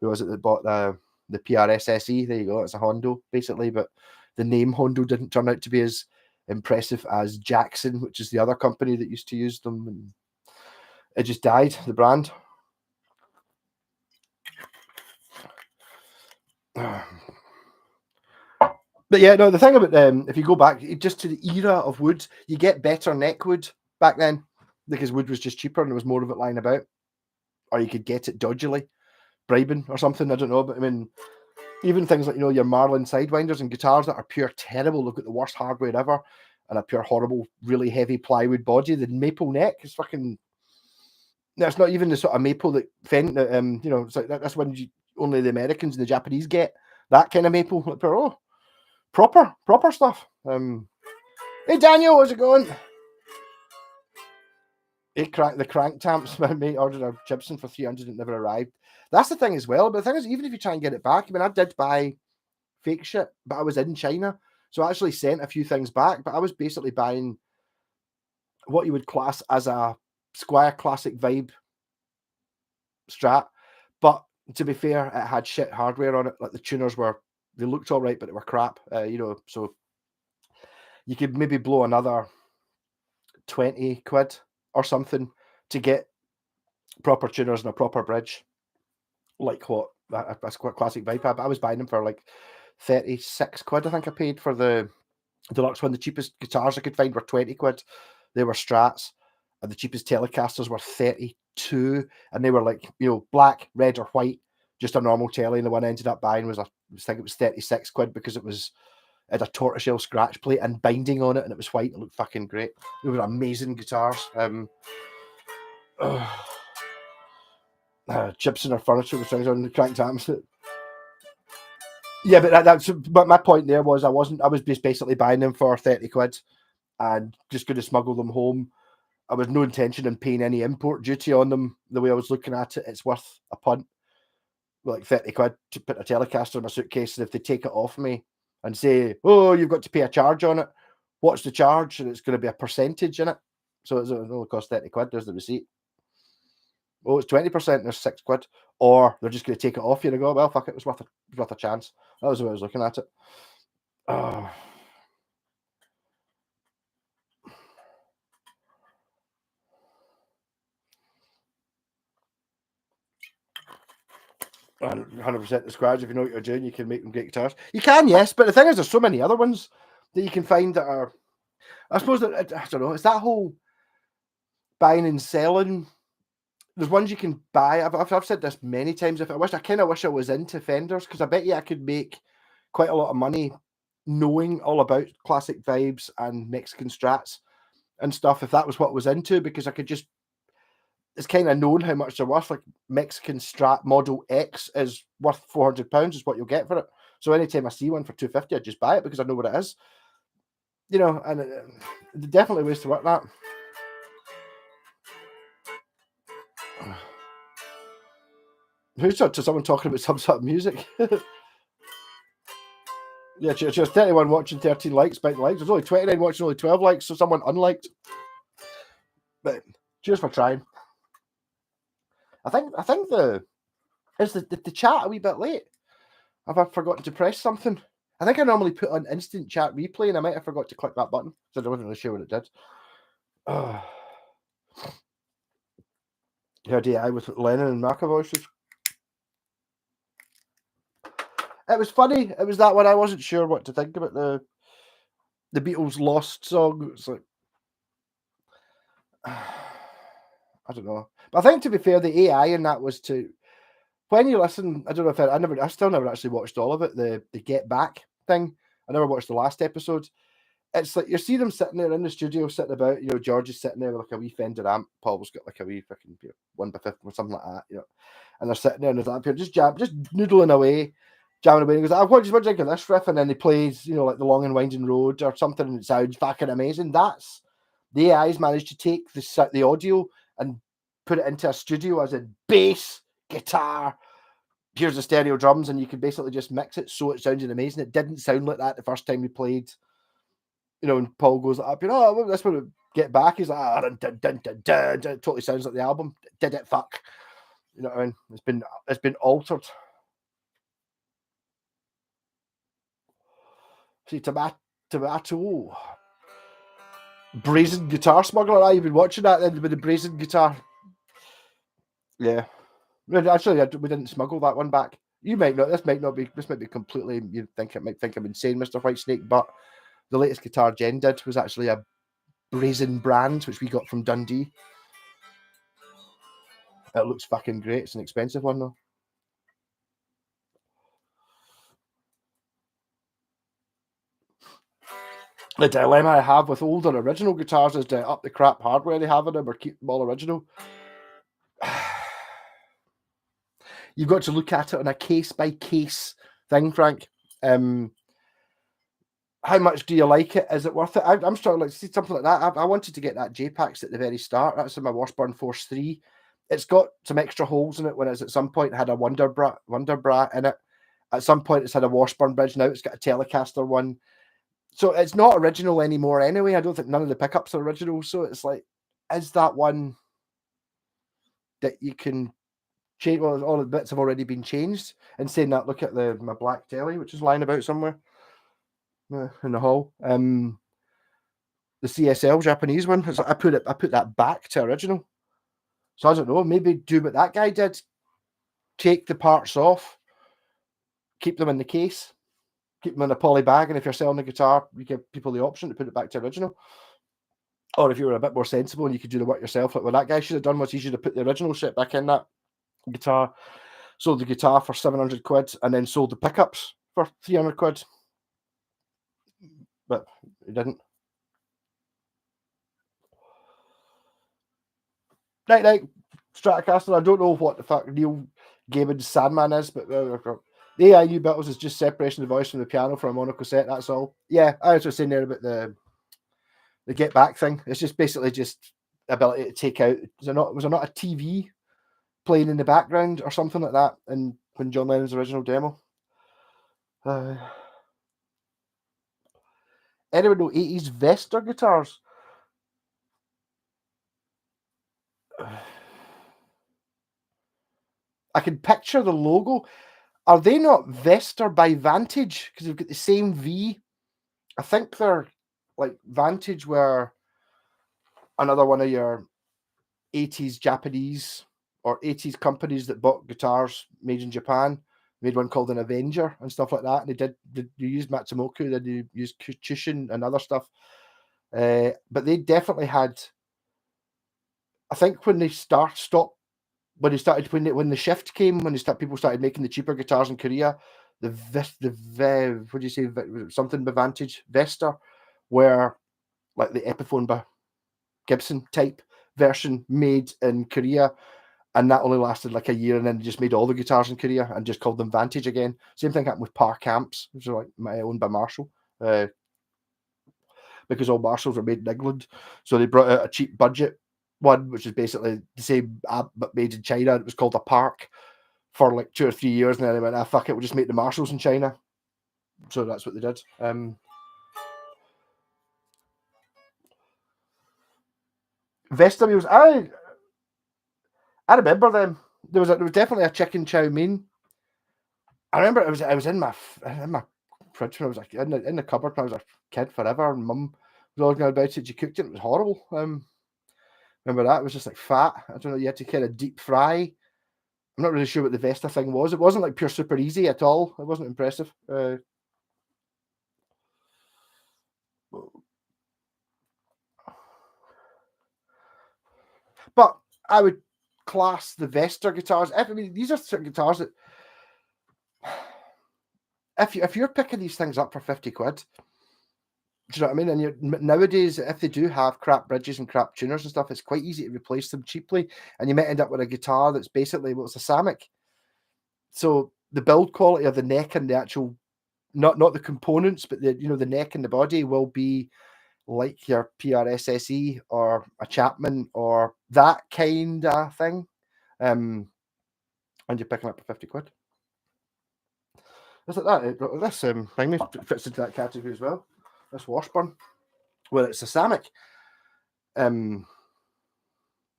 who was it that bought the PRS SE? There you go, it's a Hondo, basically, but the name Hondo didn't turn out to be as impressive as Jackson, which is the other company that used to use them. And it just died, the brand. But yeah, no, the thing about if you go back just to the era of wood, you get better neck wood back then because wood was just cheaper and there was more of it lying about, or you could get it dodgily, bribing or something. I don't know, but I mean, even things like your Marlin sidewinders and guitars that are pure terrible. They've got the worst hardware ever and a pure horrible, really heavy plywood body. The maple neck is fucking. That's not even the sort of maple that it's like that's when only the Americans and the Japanese get that kind of maple. Like, oh. Proper stuff. Hey Daniel, how's it going? The crank tamps. My mate ordered a Gibson for 300 and it never arrived. That's the thing as well. But the thing is, even if you try and get it back, I mean, I did buy fake shit, but I was in China, so I actually sent a few things back. But I was basically buying what you would class as a Squire Classic Vibe Strat, but to be fair, it had shit hardware on it. Like the tuners they looked all right, but they were crap. So you could maybe blow another 20 quid or something to get proper tuners and a proper bridge, like what a classic Vibe had. But I was buying them for like 36 quid. I think I paid for the deluxe one. The cheapest guitars I could find were 20 quid. They were Strats, and the cheapest Telecasters were 32, and they were like black, red, or white, just a normal telly. And the one I ended up buying was I think it was 36 quid because it had a tortoiseshell scratch plate and binding on it, and it was white. It looked fucking great. They were amazing guitars. Gibson or furniture with strings on the crank tamps. Yeah, but my point there was I was just basically buying them for 30 quid and just going to smuggle them home. I was no intention in paying any import duty on them. The way I was looking at it, it's worth a punt. Like 30 quid to put a Telecaster in my suitcase, and if they take it off me and say, "Oh, you've got to pay a charge on it," what's the charge? And it's going to be a percentage in it. So it only cost 30 quid. There's the receipt. Oh, it's 20%. There's 6 quid. Or they're just going to take it off you and go, well, fuck it. It was worth a chance. That was the way I was looking at it. 100% the squads. If you know what you're doing, you can make them great guitars. You can, yes, but the thing is, there's so many other ones that you can find that are. I suppose that I don't know. It's that whole buying and selling. There's ones you can buy. I've said this many times. I kind of wish I was into Fenders because I bet you I could make quite a lot of money knowing all about classic vibes and Mexican Strats and stuff if that was what I was into, because I could just. It's kind of known how much they're worth. Like Mexican Strat Model X is worth £400 is what you'll get for it. So anytime I see one for £250, I just buy it because I know what it is. And definitely ways to work that. Who's to someone talking about some sort of music? Yeah, cheers. 31 watching, 13 likes, by the likes. There's only 29 watching, only 12 likes, so someone unliked. But cheers for trying. I think the chat a wee bit late. Have I forgotten to press something? I think I normally put on instant chat replay, and I might have forgot to click that button, so I wasn't really sure what it did. Heard AI with Lennon and Marco voices. It was funny. It was that one. I wasn't sure what to think about the Beatles' Lost song. It's like I don't know, but I think to be fair, the AI in that was to when you listen. I don't know if I still never actually watched all of it. The Get Back thing. I never watched the last episode. It's like you see them sitting there in the studio, sitting about. George is sitting there with like a wee Fender amp. Paul's got like a wee fucking 1x50 or something like that. And they're sitting there in his lap here, just noodling away, jamming away. And he goes, what do you think of this riff? And then he plays, like the Long and Winding Road or something, and it sounds fucking amazing. That's the AI's managed to take the audio and put it into a studio as a bass, guitar. Here's the stereo drums, and you can basically just mix it so it sounded amazing. It didn't sound like that the first time we played. And Paul goes up, this one Get Back. He's like, dun, dun, dun, dun, dun. It totally sounds like the album. Did it fuck? You know what I mean? It's been altered. See, Tomato. Brazen Guitar Smuggler. You've been watching that then with the brazen guitar. Yeah. Actually, we didn't smuggle that one back. You might not. This might be completely. You might think I'm insane, Mr. Whitesnake, but the latest guitar Jen did was actually a brazen brand, which we got from Dundee. It looks fucking great. It's an expensive one though. The dilemma I have with older original guitars is to up the crap hardware they have in them or keep them all original. You've got to look at it on a case-by-case thing, Frank. How much do you like it? Is it worth it? I'm struggling to see something like that. I wanted to get that J-Pax at the very start. That's in my Washburn Force 3. It's got some extra holes in it, whereas at some point it had a Wonder Bra in it. At some point it's had a Washburn bridge. Now it's got a Telecaster one. So it's not original anymore anyway. I don't think none of the pickups are original. So it's like, is that one that you can change? Well, all the bits have already been changed. And saying that, look at my black telly, which is lying about somewhere in the hall. The CSL Japanese one. I put that back to original. So I don't know. Maybe do what that guy did. Take the parts off, keep them in the case, keep them in a poly bag, and if you're selling a guitar, you give people the option to put it back to original. Or if you were a bit more sensible and you could do the work yourself, like what that guy should have done was he should have put the original shit back in that guitar, sold the guitar for 700 quid, and then sold the pickups for 300 quid. But he didn't. Night, Stratocaster. I don't know what the fuck Neil Gaiman's Sandman is, but the AIU Battles is just separation of the voice from the piano for a mono cassette. That's all. Yeah, I was just saying there about the Get Back thing. It's just basically just ability to take out. Was there not a TV playing in the background or something like that? And when John Lennon's original demo. Anyone know 80s Vester guitars? I can picture the logo. Are they not Vester by Vantage? Because they've got the same V. I think they're like Vantage were another one of your 80s Japanese or 80s companies that bought guitars made in Japan. Made one called an Avenger and stuff like that. And they used Matsumoku, then they used Kuchishin and other stuff. But they definitely had, I think when the shift came, when people started making the cheaper guitars in Korea, what do you say, something by Vantage Vesta, where like the Epiphone by Gibson type version made in Korea, and that only lasted like a year, and then just made all the guitars in Korea and just called them Vantage again. Same thing happened with Park amps, which are like owned by Marshall, because all Marshalls were made in England, so they brought out a cheap budget one, which is basically the same amp but made in China. It was called a Park for like 2 or 3 years, and then they went, fuck it, we'll just make the Marshalls in China. So that's what they did. Vestamules, I remember them. There was definitely a chicken chow mein. I remember it was in my fridge when I was like in the cupboard when I was a kid forever, and Mum was all going about it. She cooked it; it was horrible. Remember that? It was just like fat. I don't know. You had to kind of deep fry. I'm not really sure what the Vesta thing was. It wasn't like pure super easy at all. It wasn't impressive. But I would class the Vesta guitars. I mean, these are certain guitars that, if you're picking these things up for 50 quid, do you know what I mean? And nowadays, if they do have crap bridges and crap tuners and stuff, it's quite easy to replace them cheaply. And you might end up with a guitar that's basically, it's a Samick. So the build quality of the neck and the actual, not the components, but the the neck and the body will be like your PRSSE or a Chapman or that kind of thing. And you're picking up for 50 quid. Is it that? This thing fits into that category as well. This Washburn, well, it's a Samick.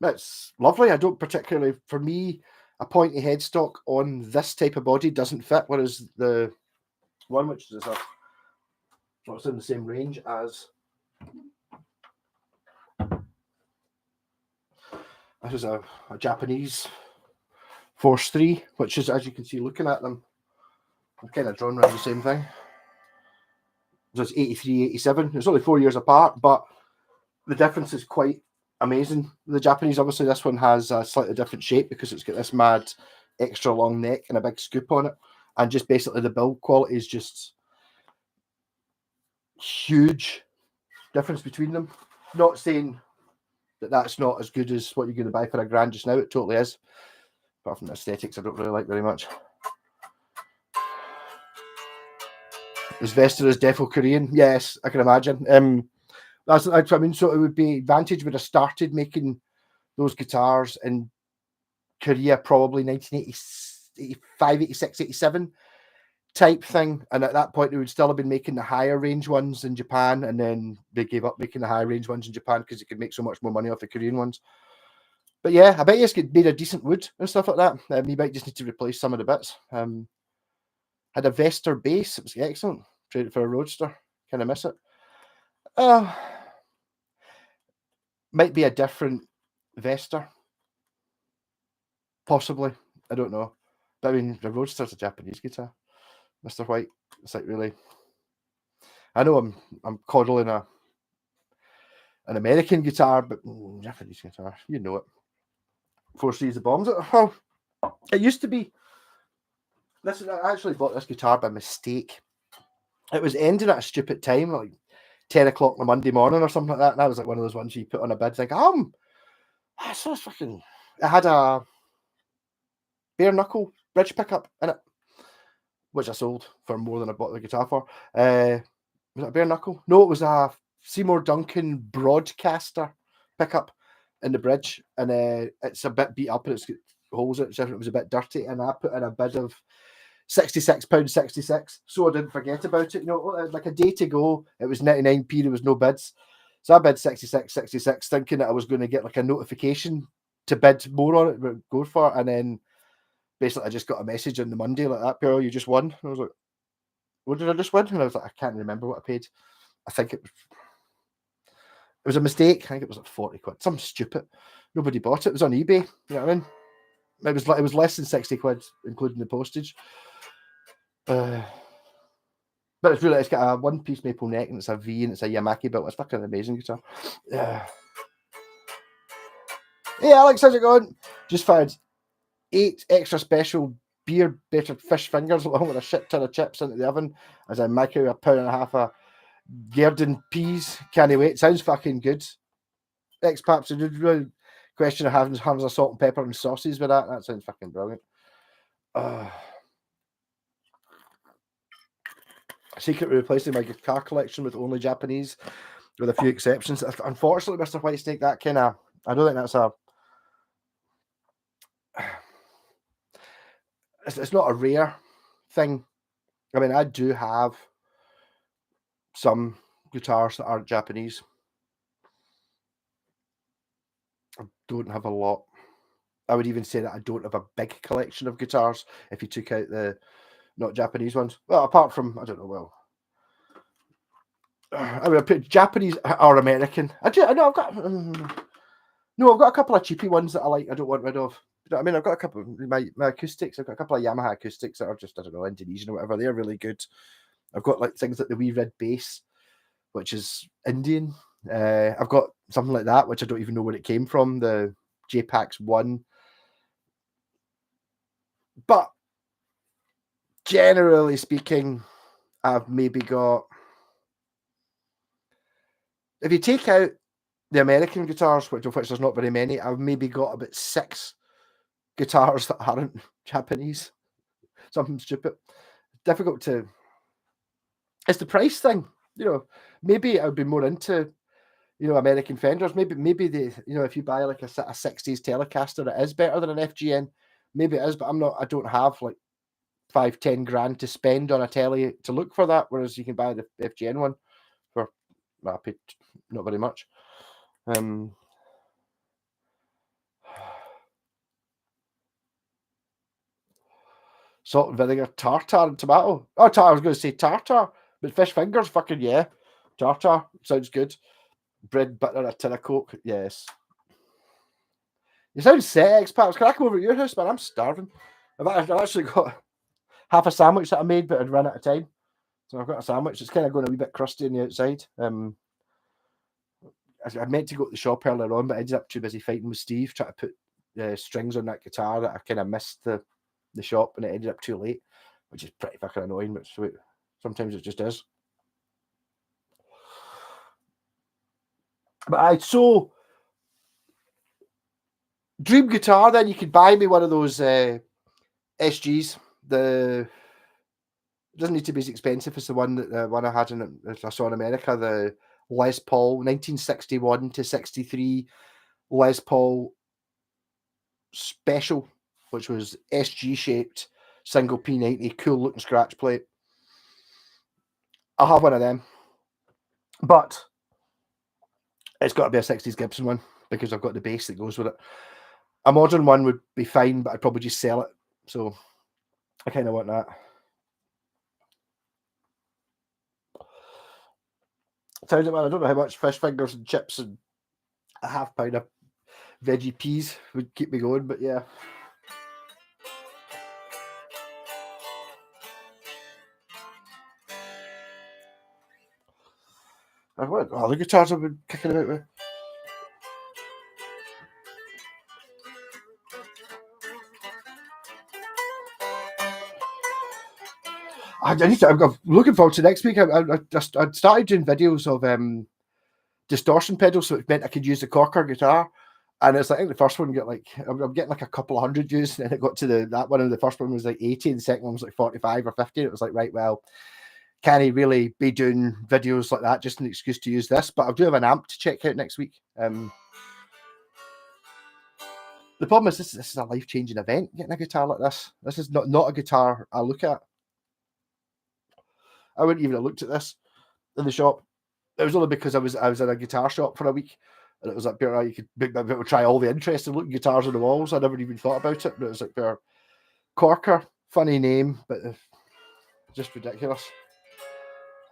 It's lovely. I don't particularly, for me, a pointy headstock on this type of body doesn't fit, whereas the one which is it's in the same range as this is a Japanese Force 3, which is, as you can see looking at them, I'm kind of drawn around the same thing. So it's 83, 87. It's only 4 years apart, but the difference is quite amazing. The Japanese, obviously, this one has a slightly different shape because it's got this mad extra long neck and a big scoop on it. And just basically the build quality is just huge difference between them. Not saying that that's not as good as what you're going to buy for £1,000 just now. It totally is. Apart from the aesthetics, I don't really like very much. Is Vesta as defo Korean? Yes, I can imagine. That's I mean, so it would be Vantage would have started making those guitars in Korea probably 1985, 86, 87 type thing, and at that point they would still have been making the higher range ones in Japan, and then they gave up making the higher range ones in Japan because they could make so much more money off the Korean ones. But yeah, I bet you could made a decent wood and stuff like that. You might just need to replace some of the bits. Had a Vesta bass. It was excellent. Traded for a Roadster. Kind of miss it. Might be a different Vesta. Possibly. I don't know. But I mean, the Roadster's a Japanese guitar. Mr. White. It's like really... I know I'm coddling an American guitar, but Japanese guitar, you know it. 4 Seas of Bombs. Oh, it used to be... I actually bought this guitar by mistake. It was ending at a stupid time, like 10 o'clock on a Monday morning or something like that. And that was like one of those ones you put on a bid, think, so fucking... It had a bare knuckle bridge pickup in it, which I sold for more than I bought the guitar for. Was it a bare knuckle? No, it was a Seymour Duncan broadcaster pickup in the bridge, and it's a bit beat up and it's got holes in it, so it was a bit dirty, and I put in a bid of £66.66, so I didn't forget about it. Like a day to go, it was 99p, there was no bids. So I bid 66.66, thinking that I was going to get like a notification to bid more on it, but go for it, and then basically I just got a message on the Monday like that, girl, you just won. And I was like, what did I just win? And I was like, I can't remember what I paid. I think it was a mistake. I think it was like 40 quid. Something stupid. Nobody bought it. It was on eBay. You know what I mean? It was less than 60 quid, including the postage. But it's got a one-piece maple neck and it's a V and it's a Yamaki built. It's fucking amazing guitar. Hey Alex, how's it going? Just fired 8 extra special beer battered fish fingers along with a shit ton of chips into the oven as I microwave a £1.5 of Gerdon peas. Can't wait. Sounds fucking good. Ex-Paps, a really question of having a salt and pepper and sauces with that. That sounds fucking brilliant. Secretly replacing my car collection with only Japanese, with a few exceptions. Unfortunately, Mr. Whitesnake, that kind of... I don't think that's a... It's not a rare thing. I mean, I do have some guitars that aren't Japanese. I don't have a lot. I would even say that I don't have a big collection of guitars if you took out the not Japanese ones. Well, apart from, I don't know, well... I mean, I put Japanese or American. I've got a couple of cheapy ones that I like. I don't want rid of. You know what I mean? I've got a couple of my acoustics. I've got a couple of Yamaha acoustics that are just, I don't know, Indonesian or whatever. They're really good. I've got like things like the wee red bass, which is Indian. I've got something like that, which I don't even know where it came from. The JPAX 1. But generally speaking, I've maybe got... If you take out the American guitars, of which there's not very many, I've maybe got about 6 guitars that aren't Japanese. something stupid. Difficult to. It's the price thing, you know. Maybe I would be more into, you know, American Fenders. Maybe they, you know, if you buy like a 60s Telecaster, it is better than an FGN. Maybe it is, but I'm not. I don't have like 5-10 grand to spend on a telly to look for that. Whereas you can buy the FGN one for, well, I paid not very much. Salt and vinegar, tartar, and tomato. Oh, I was going to say tartar, but fish fingers, fucking yeah. Tartar sounds good. Bread, butter, a tin of Coke. Yes. You sound set, expats. Can I come over to your house, man? I'm starving. I've actually got half a sandwich that I made, but I'd run out of time. So I've got a sandwich. It's kind of going a wee bit crusty on the outside. I meant to go to the shop earlier on, but I ended up too busy fighting with Steve, trying to put strings on that guitar that I kind of missed the shop, and it ended up too late, which is pretty fucking annoying, but sometimes it just is. But so dream guitar, then you could buy me one of those SGs. It doesn't need to be as expensive as the one I had I saw in America, the Les Paul 1961 to 63 Les Paul Special, which was SG shaped, single P90, cool looking scratch plate. I'll have one of them, but it's got to be a 60s Gibson one because I've got the bass that goes with it. A modern one would be fine, but I'd probably just sell it. So I kind of want that. Sounds like, man, I don't know how much fish fingers and chips and a half pound of veggie peas would keep me going, but yeah. What other guitars I've been kicking about with? I'm looking forward to next week. I'd started doing videos of distortion pedals, so it meant I could use the Corker guitar. And it's like, I think the first one got like, I'm getting like a couple of hundred views, and then it got to that one, and the first one was like 80, and the second one was like 45 or 50. It was like, right, well, can he really be doing videos like that? Just an excuse to use this. But I do have an amp to check out next week. The problem is this is a life-changing event, getting a guitar like this. This is not a guitar I look at. I wouldn't even have looked at this in the shop. It was only because I was in a guitar shop for a week, and it was like, you could be able to try all the interesting looking guitars on the walls. I never even thought about it, but it was like, Corker, funny name, but just ridiculous.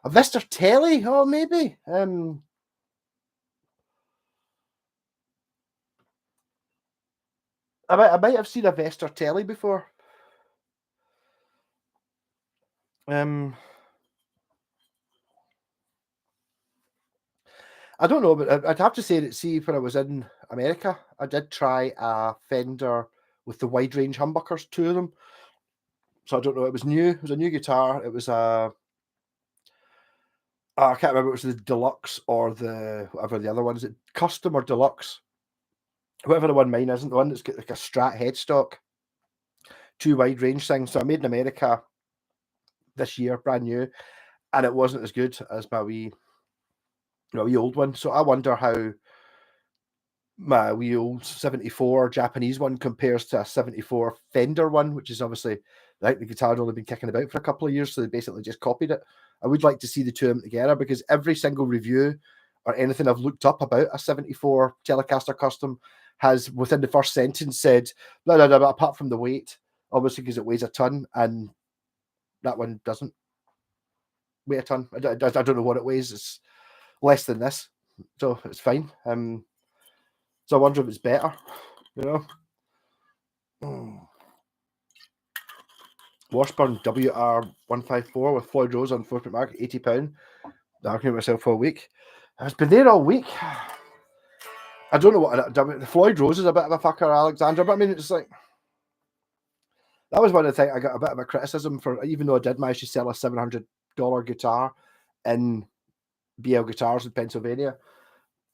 A Vista Telly? Oh, maybe. I might have seen a Vesta Telly before. I don't know, but I'd have to say that, see, when I was in America, I did try a Fender with the wide range humbuckers, 2 of them. So I don't know, it was new. It was a new guitar. It was I can't remember if it was the Deluxe or the whatever the other one is. It Custom or Deluxe? Whatever the one mine isn't, the one that's got like a Strat headstock, 2 wide range things. So I made in America this year, brand new, and it wasn't as good as my wee old one. So I wonder how my wee old 74 Japanese one compares to a 74 Fender one, which is obviously, I think the guitar had only been kicking about for a couple of years, so they basically just copied it. I would like to see the two of them together, because every single review or anything I've looked up about a 74 Telecaster Custom has, within the first sentence, said, blah, blah, blah, blah, apart from the weight, obviously, because it weighs a ton, and that one doesn't weigh a ton. I don't know what it weighs. It's less than this, so it's fine. So I wonder if it's better, Washburn WR154 with Floyd Rose on 4-foot mark, £80. Arguing myself for a week. I've been there all week. I don't know what the Floyd Rose is a bit of a fucker, Alexander, but I mean, it's like, that was one of the things I got a bit of a criticism for, even though I did manage to sell a $700 guitar in BL Guitars in Pennsylvania.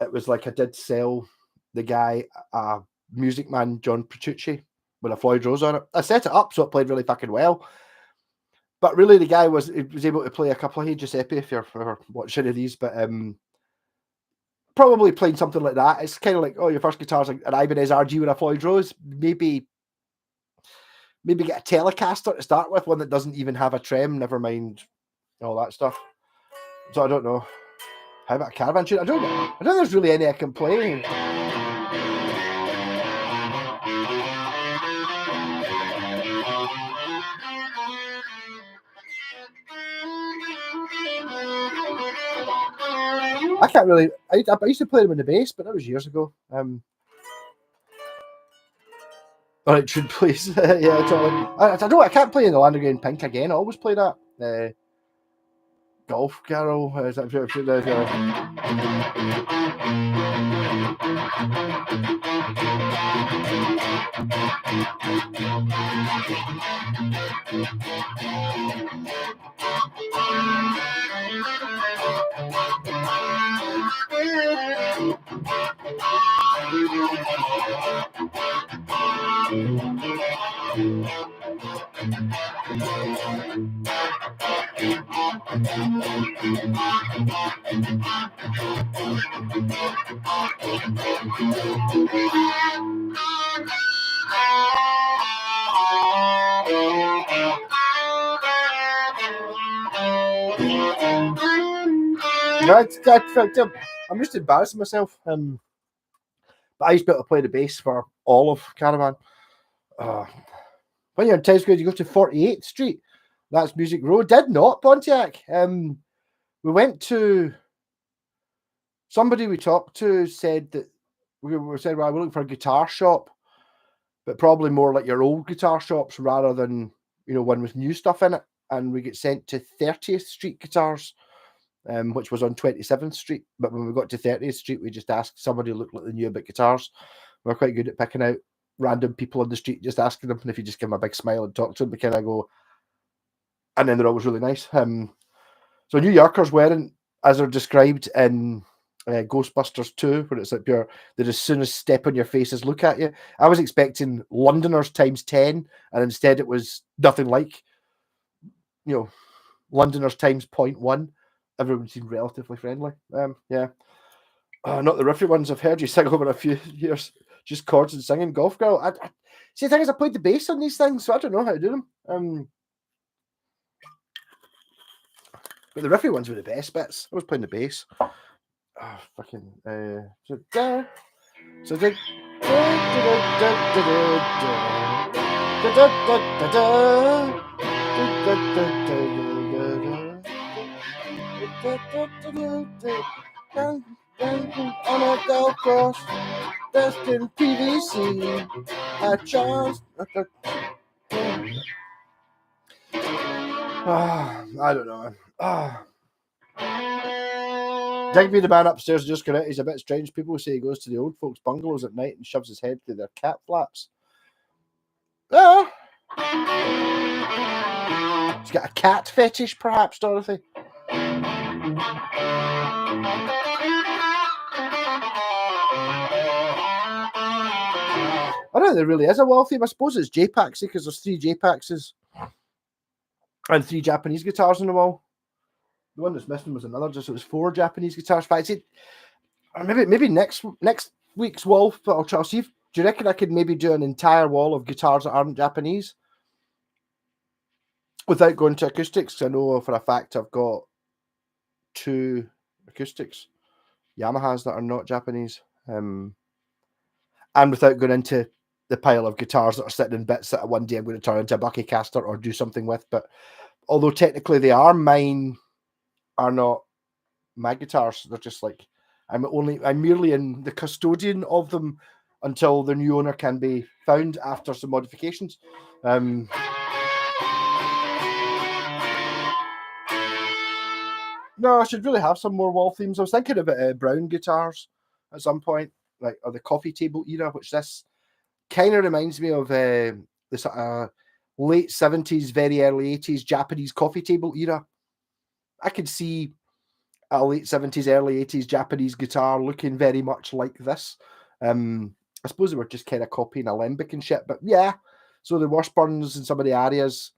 It was like I did sell the guy a Music Man John Petrucci with a Floyd Rose on it. I set it up so it played really fucking well, But really, the guy was able to play a couple of Hey Giuseppe if you're watching any of these, but probably playing something like that. It's kind of like, oh, your first guitar's like an Ibanez RG with a Floyd Rose. Maybe get a Telecaster to start with, one that doesn't even have a trem, never mind all that stuff. So I don't know. How about a Caravan tune? I don't think there's really any I can play. I can't really. I used to play them in the bass, but that was years ago. All right, Trude, please. Yeah, totally. I don't know. I can't play in the Land of Grey and Pink again. I always play that. Golf Carol. Is that I'm just embarrassing myself. But I used to be able to play the bass for all of Caravan. When you're in Times Square, you go to 48th Street. That's Music Row. Did not Pontiac. We went to somebody we talked to said that we said, well, we're looking for a guitar shop, but probably more like your old guitar shops rather than one with new stuff in it. And we get sent to 30th Street Guitars, which was on 27th Street. But when we got to 30th Street, we just asked somebody who looked like they knew about guitars. We're quite good at picking out random people on the street, just asking them, and if you just give them a big smile and talk to them, we kind of go, and then they're always really nice. So New Yorkers weren't, as they're described in Ghostbusters 2, where it's like that as soon as step on your faces look at you. I was expecting Londoners times 10, and instead it was nothing like, Londoners times 0.1. Everyone seemed relatively friendly. Yeah. Not the riffy ones. I've heard you sing over a few years, just chords and singing. Golf Girl. See, the thing is, I played the bass on these things, so I don't know how to do them. But the riffy ones were the best bits. I was playing the bass. Fucking. On a golf course, dressed in PVC. I don't know. Digby, the man upstairs, just correct. He's a bit strange. People say he goes to the old folks' bungalows at night and shoves his head through their cat flaps. He's got a cat fetish, perhaps, Dorothy. I don't think there really is a wall theme. I suppose it's J-Paxy because there's 3 J-Paxes and 3 Japanese guitars on the wall. The one that's missing was another, just it was 4 Japanese guitars. Maybe next week's wall, but I'll try to see. Do you reckon I could maybe do an entire wall of guitars that aren't Japanese without going to acoustics? Because I know for a fact I've got 2 acoustics, Yamahas, that are not Japanese. And without going into the pile of guitars that are sitting in bits that one day I'm going to turn into a Buckycaster or do something with. But although technically they are mine, are not my guitars. They're just like, I'm merely in the custodian of them until the new owner can be found after some modifications. No, I should really have some more wall themes. I was thinking about brown guitars at some point, like, or the coffee table era, which this kind of reminds me of the sort of late 70s, very early 80s Japanese coffee table era. I could see a late 70s, early 80s Japanese guitar looking very much like this. I suppose they were just kind of copying Alembic and shit, but yeah. So the Washburns and some of the Arias,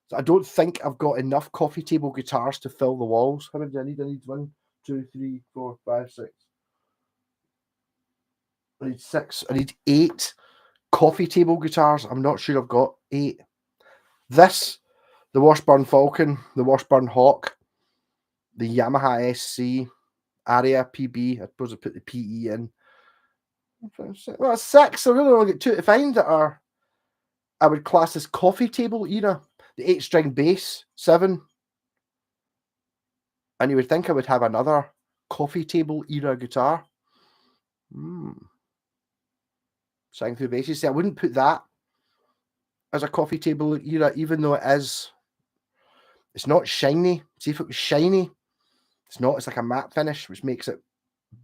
So I don't think I've got enough coffee table guitars to fill the walls. How many do I need? I need 1, 2, 3, 4, 5, 6. I need 6. I need 8 coffee table guitars. I'm not sure I've got 8. This, the Washburn Falcon, the Washburn Hawk, the Yamaha SC, Aria PB. I suppose I put the PE in. Well, 6. I really only get 2 to find that are, I would class as coffee table era. The 8-string bass, 7. And you would think I would have another coffee table era guitar. Sang through basses. See, I wouldn't put that as a coffee table era, even though it's not shiny. See, if it was shiny, it's not. It's like a matte finish, which makes it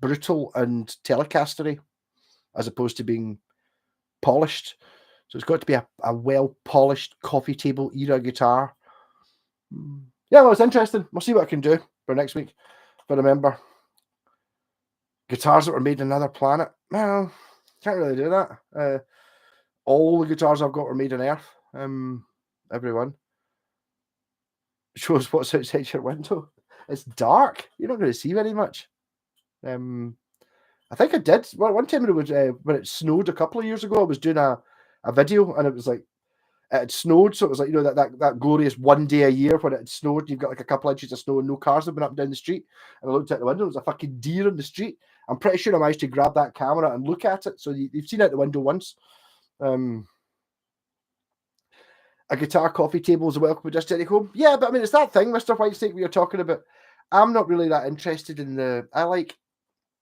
brutal and Telecastery, as opposed to being polished. So it's got to be a well-polished coffee table era guitar. Yeah, well, it's interesting. We'll see what I can do for next week. But remember, guitars that were made on another planet. Well, can't really do that. All the guitars I've got were made on Earth. Everyone. Shows what's outside your window. It's dark. You're not going to see very much. I think I did. Well, one time when it snowed a couple of years ago, I was doing a video, and it was like it had snowed, so it was like, you know, that glorious one day a year when it had snowed. You've got like a couple inches of snow and no cars have been up and down the street. And I looked out the window, there was a fucking deer in the street. I'm pretty sure I managed to grab that camera and look at it. So you've seen out the window once. A guitar coffee table is a welcome addition to home. Yeah, but I mean, it's that thing, Mr. Whitesnake, we were talking about. I'm not really that interested in I like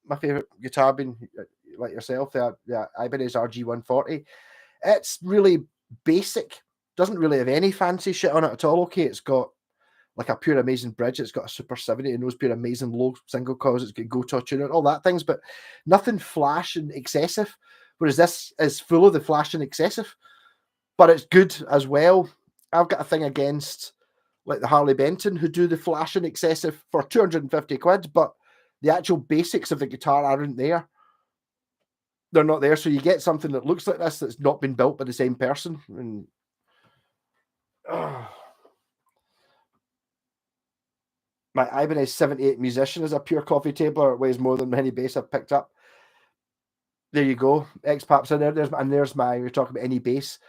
my favourite guitar being, like yourself, the Ibanez RG140. It's really basic. Doesn't really have any fancy shit on it at all. Okay, it's got like a pure amazing bridge. It's got a Super 70 and those pure amazing low single coils. It's got go-to tuner, all that things, but nothing flash and excessive. Whereas this is full of the flash and excessive, but it's good as well. I've got a thing against like the Harley Benton who do the flash and excessive for 250 quid, but the actual basics of the guitar aren't there. They're not there. So you get something that looks like this that's not been built by the same person. And my Ibanez 78 Musician is a pure coffee tabler. It weighs more than any bass I've picked up. There you go. X-Paps in there. There's my, we're talking about any bass.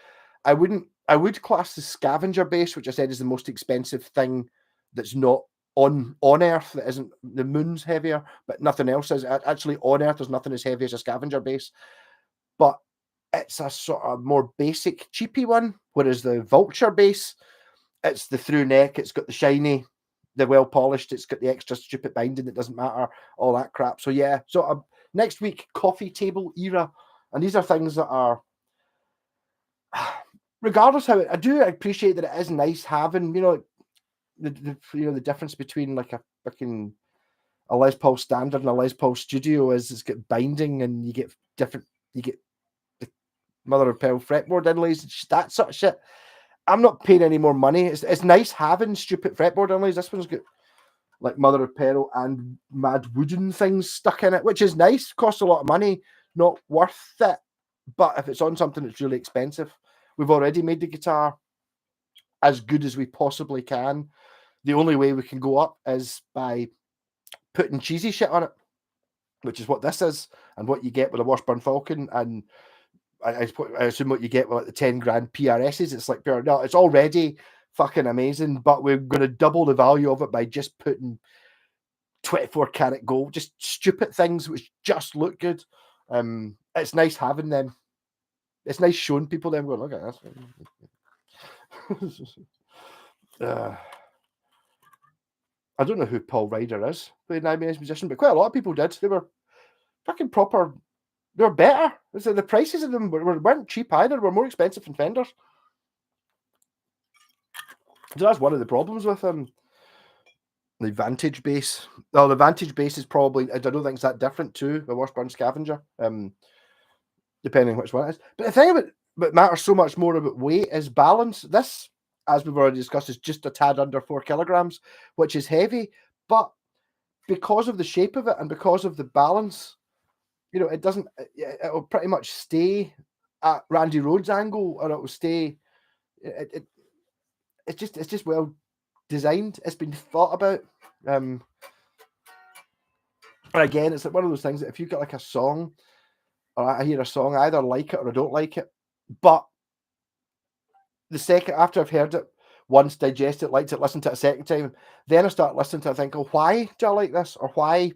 I would class the Scavenger bass, which I said is the most expensive thing that's not on Earth, that isn't, the Moon's heavier, but nothing else is. Actually, on Earth, there's nothing as heavy as a Scavenger bass. But it's a sort of more basic, cheapy one, whereas the Vulture bass, it's the through neck, it's got the shiny, the well polished, it's got the extra stupid binding that doesn't matter, all that crap. So yeah, so next week, coffee table era, and these are things that are, regardless how I do appreciate that it is nice having, you know, the difference between like a fucking a Les Paul standard and a Les Paul studio is it's got binding and you get the mother of pearl fretboard inlays, that sort of shit. I'm not paying any more money. It's nice having stupid fretboard inlays. This one's got like mother of pearl and mad wooden things stuck in it, which is nice. Costs a lot of money, not worth it. But if it's on something that's really expensive, we've already made the guitar as good as we possibly can. The only way we can go up is by putting cheesy shit on it, which is what this is, and what you get with a Washburn Falcon, and I assume what you get with like the 10 grand PRSs. It's like, no, it's already fucking amazing, but we're going to double the value of it by just putting 24 karat gold, just stupid things which just look good. It's nice having them. It's nice showing people them going, look at this. I don't know who Paul Ryder is, the Ibanez musician, but quite a lot of people did. They were fucking proper. They were better. So the prices of them weren't cheap either. They were more expensive than Fenders. So that's one of the problems with the Vantage bass. Well, the Vantage bass is probably, I don't think it's that different to the Washburn Scavenger, depending on which one it is. But the thing about matters so much more about weight is balance. This, as we've already discussed, is just a tad under 4 kilograms, which is heavy. But because of the shape of it and because of the balance, you know, it'll pretty much stay at Randy Rhoads' angle, or it will stay. it's just well designed. It's been thought about. And again, it's like one of those things that if you get like a song, or I hear a song, I either like it or I don't like it. But the second after I've heard it once, digest it, liked it, listen to it a second time, then I start listening to it and think, oh, why do I like this? Or why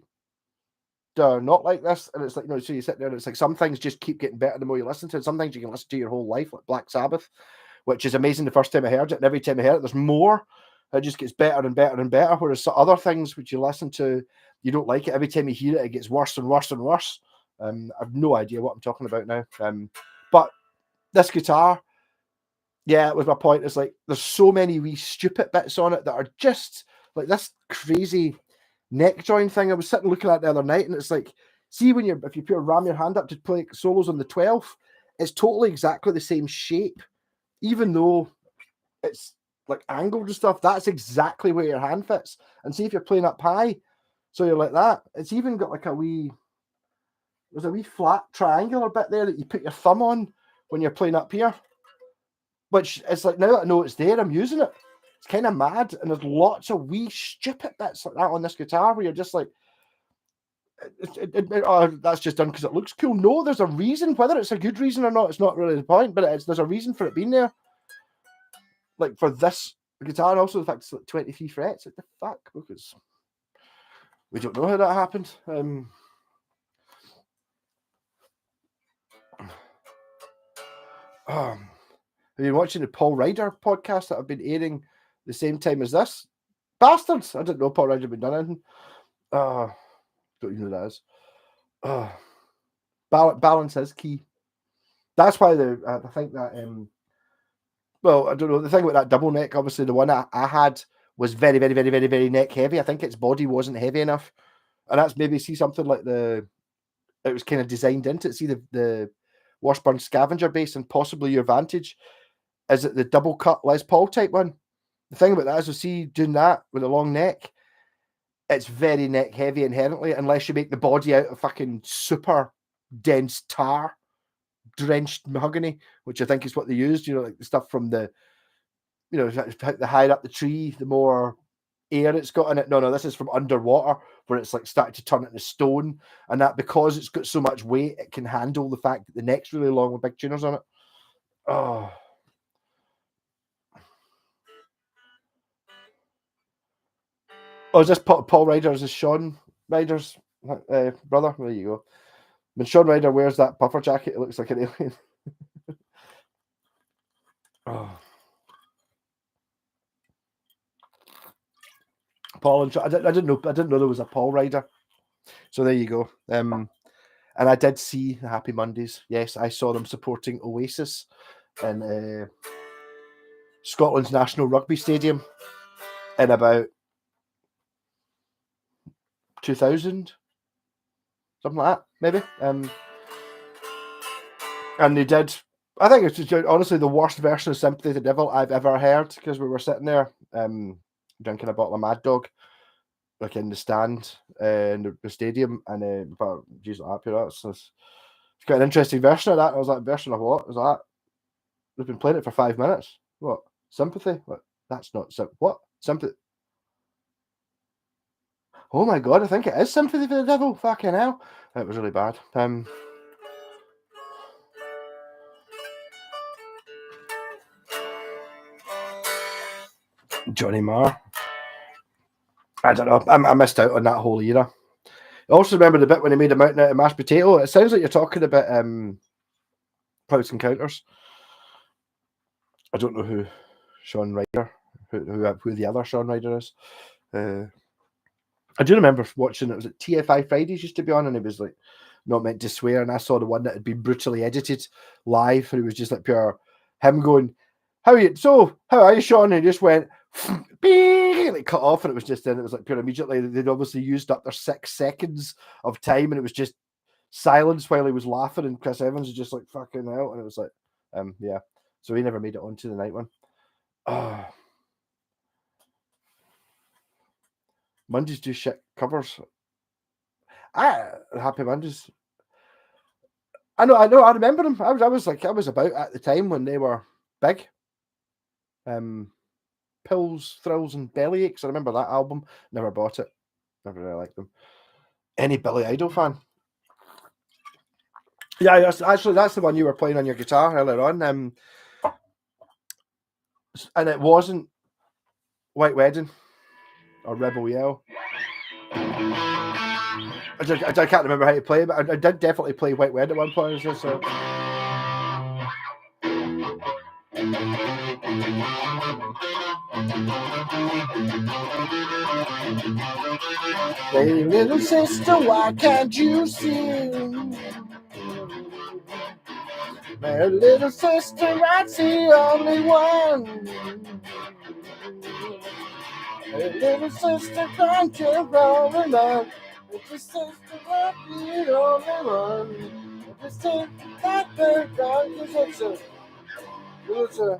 do I not like this? And it's like, so you sit there and it's like some things just keep getting better the more you listen to it. Some things you can listen to your whole life, like Black Sabbath, which is amazing the first time I heard it, and every time I hear it, there's more. It just gets better and better and better. Whereas other things which you listen to, you don't like it. Every time you hear it, it gets worse and worse and worse. I've no idea what I'm talking about now. But this guitar, yeah, it was my point. It's like there's so many wee stupid bits on it that are just like this crazy neck join thing. I was sitting looking at the other night, and it's like, see when if you pure ram your hand up to play solos on the 12th, it's totally exactly the same shape, even though it's like angled and stuff. That's exactly where your hand fits. And see if you're playing up high, so you're like that. It's even got like there's a wee flat triangular bit there that you put your thumb on when you're playing up here. Which it's like, now that I know it's there, I'm using it. It's kind of mad. And there's lots of wee stupid bits like that on this guitar where you're just like, that's just done because it looks cool. No, there's a reason. Whether it's a good reason or not, it's not really the point, but there's a reason for it being there. Like for this guitar, and also the fact it's like 23 frets. Like the fuck? Because we don't know how that happened. Have you been watching the Paul Ryder podcast that I've been airing the same time as this? Bastards! I didn't know Paul Ryder had been done anything. Don't even know who that is. Balance is key. That's why I think that. Well, I don't know. The thing about that double neck, obviously, the one I had was very, very, very, very, very neck heavy. I think its body wasn't heavy enough, and that's maybe something like it was kind of designed into it. See the Washburn Scavenger bass and possibly your Vantage. Is it the double cut Les Paul type one? The thing about that is, see, doing that with a long neck, it's very neck heavy inherently, unless you make the body out of fucking super dense tar drenched mahogany, which I think is what they used. Like the stuff from the higher up the tree, the more air it's got in it. No, this is from underwater where it's like started to turn into stone, and that because it's got so much weight, it can handle the fact that the neck's really long with big tuners on it. Oh. Oh, is this Paul Ryder? Is this Sean Ryder's brother? There you go. When Sean Ryder wears that puffer jacket, it looks like an alien. Oh. Paul and Sean, I didn't know there was a Paul Ryder. So there you go. And I did see the Happy Mondays. Yes, I saw them supporting Oasis in Scotland's National Rugby Stadium in about 2000, something like that, maybe. And they did. I think it's just honestly the worst version of Sympathy to the Devil I've ever heard, because we were sitting there drinking a bottle of Mad Dog, like in the stand in the stadium, and but geez, it's got an interesting version of that. And I was like, version of what? Was that? We've been playing it for 5 minutes. What? Sympathy? What? That's not what? Sympathy? Oh my god, I think it is Sympathy for the Devil. Fucking hell. It was really bad. Johnny Marr. I don't know. I missed out on that whole era. I also remember the bit when he made a mountain out of mashed potato. It sounds like you're talking about Close Encounters. I don't know who Sean Ryder, who the other Sean Ryder is. I do remember watching it. Was it TFI Fridays used to be on, and it was like not meant to swear. And I saw the one that had been brutally edited live, and it was just like pure him going, "How are you? So how are you, Sean?" And he just went, "Beep," like cut off, and it was just then it was like pure immediately. They'd obviously used up their 6 seconds of time, and it was just silence while he was laughing, and Chris Evans was just like fucking out, and it was like, yeah. So he never made it onto the night one. Mondays do shit covers. Happy Mondays. I know. I remember them. I was about at the time when they were big. Pills, Thrills, and Bellyaches. I remember that album. Never bought it. Never really liked them. Any Billy Idol fan? Yeah, that's the one you were playing on your guitar earlier on. And it wasn't White Wedding or Rebel Yell. I can't remember how to play it, but I did definitely play White Wedding at one point. So. Hey, little sister, why can't you see? My little sister, I'm the only one. Hey, little sister, don't you roll enough? Little sister, I'm the only one. Just take that bird down, it's a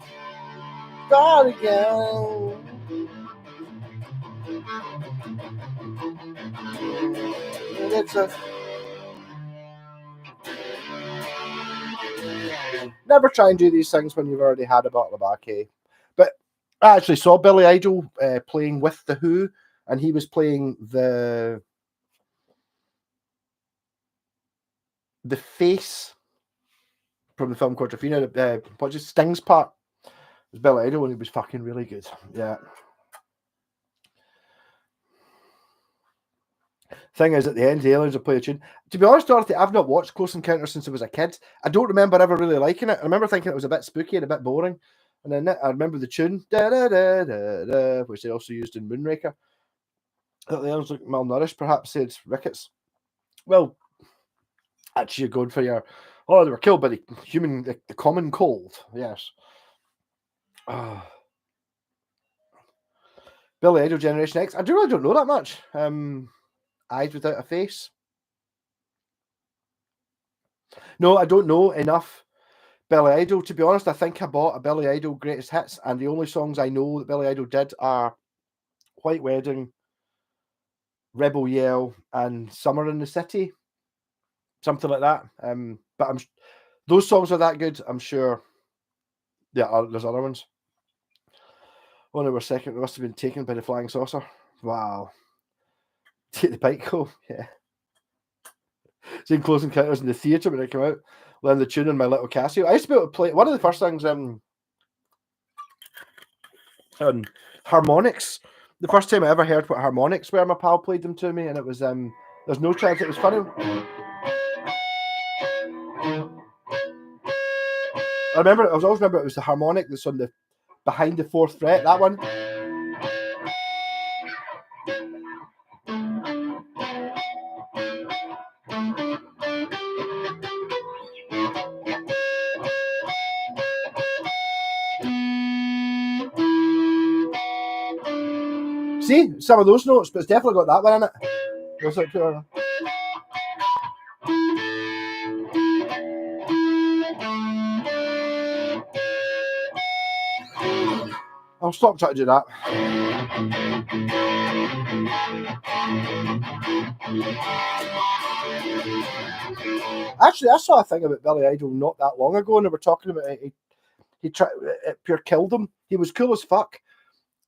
start again. And it's a never try and do these things when you've already had a bottle of Ake. But I actually saw Billy Idol playing with The Who, and he was playing the face from the film Quadrophenia, what's it, Sting's part. It was Billy Idol, and he was fucking really good. Yeah. Thing is, at the end, the aliens will play a tune. To be honest, Dorothy, I've not watched Close Encounters since I was a kid. I don't remember ever really liking it. I remember thinking it was a bit spooky and a bit boring. And then I remember the tune, da, da, da, da, da, which they also used in Moonraker. That the aliens look malnourished, perhaps, said Ricketts. Well, actually, you're going for your, they were killed by the common cold. Yes. Billy Idol Generation X. I really don't know that much. Eyes Without a Face. No, I don't know enough Billy Idol. To be honest, I think I bought a Billy Idol Greatest Hits, and the only songs I know that Billy Idol did are White Wedding, Rebel Yell, and Summer in the City. Something like that. But those songs are that good, I'm sure. Yeah, there's other ones. Oh, they were second. They must have been taken by the Flying Saucer. Wow. Take the Bike home. Yeah. Seeing Close Encounters in the theatre when it came out. Learn the tune on my little Casio. I used to be able to play one of the first things on harmonics. The first time I ever heard what harmonics were, my pal played them to me, and it was there's no chance it was funny. I always remember it was the harmonic that's on the behind the fourth fret, that one. See, some of those notes, but it's definitely got that one in it. I'll stop trying to do that. Actually, I saw a thing about Billy Idol not that long ago, and they were talking about it. He tried, it pure killed him. He was cool as fuck,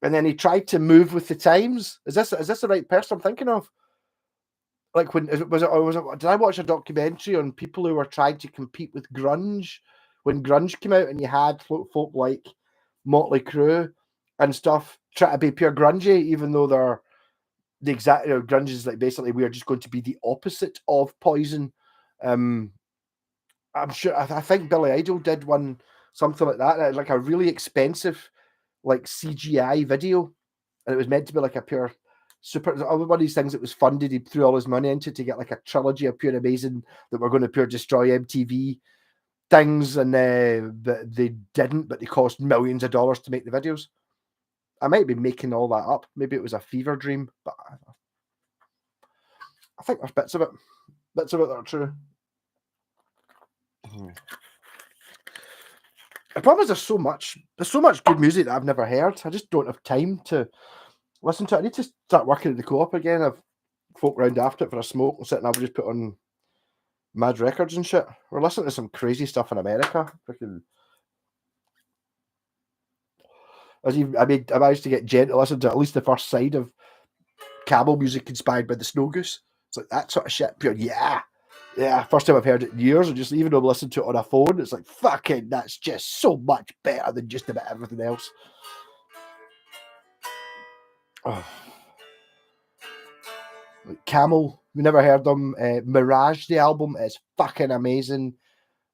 and then he tried to move with the times. Is this the right person I'm thinking of? Like when was it? Did I watch a documentary on people who were trying to compete with grunge when grunge came out, and you had folk like Motley Crue and stuff try to be pure grungy, even though they're the exact grunge is like basically we are just going to be the opposite of Poison. I'm sure. I think Billy Idol did one something like that, like a really expensive, like CGI video, and it was meant to be like a pure super. One of these things that was funded. He threw all his money into to get like a trilogy of pure amazing that were going to pure destroy MTV things, and they didn't, but they cost millions of dollars to make the videos. I might be making all that up. Maybe it was a fever dream, but I think there's bits of it that are true. The problem is there's so much good music that I've never heard. I just don't have time to listen to it. I need to start working at the Co-op again. I've folk round after it for a smoke and sit and I'll just put on mad records and shit. We're listening to some crazy stuff in America. Freaking I managed to get Jen to listen to at least the first side of Camel music inspired by the Snow Goose. It's like that sort of shit. Pure, yeah. First time I've heard it in years, and just even though I'm listening to it on a phone, it's like fucking. That's just so much better than just about everything else. Oh. Like Camel, we never heard them. Mirage, the album, is fucking amazing.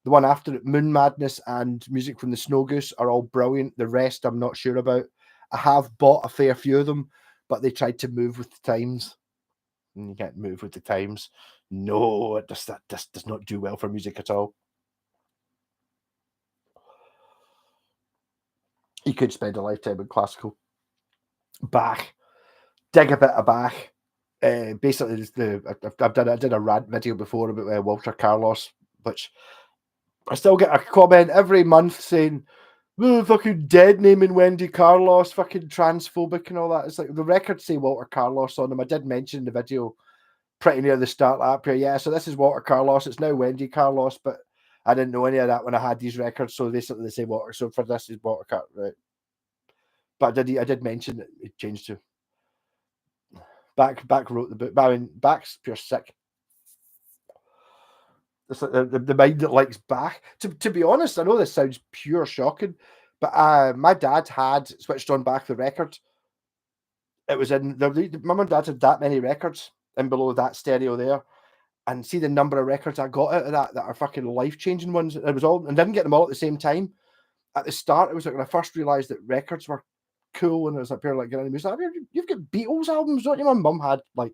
The one after it, Moon Madness and Music from the Snow Goose, are all brilliant. The rest, I'm not sure about. I have bought a fair few of them, but they tried to move with the times. And you can't move with the times. No, that does not do well for music at all. You could spend a lifetime in classical. Bach, dig a bit of Bach. Basically, I did a rant video before about Walter Carlos, which I still get a comment every month saying, "Oh, fucking dead naming Wendy Carlos, fucking transphobic and all that." It's like the records say Walter Carlos on them. I did mention in the video pretty near the start up here. Yeah, so this is Walter Carlos. It's now Wendy Carlos, but I didn't know any of that when I had these records. So basically, they say Walter. So for this is Walter Carlos, right? But I did mention that it changed to Bach wrote the book. But I mean, Bach's pure sick. It's like the mind that likes Bach. To be honest, I know this sounds pure shocking, but my dad had switched on Bach the record. It was in the mum and dad had that many records in below that stereo there, and see the number of records I got out of that are fucking life changing ones. It was all, and didn't get them all at the same time. At the start, it was like when I first realized that records were cool, and it was up here like getting music. You've got Beatles albums, don't you? My mum had like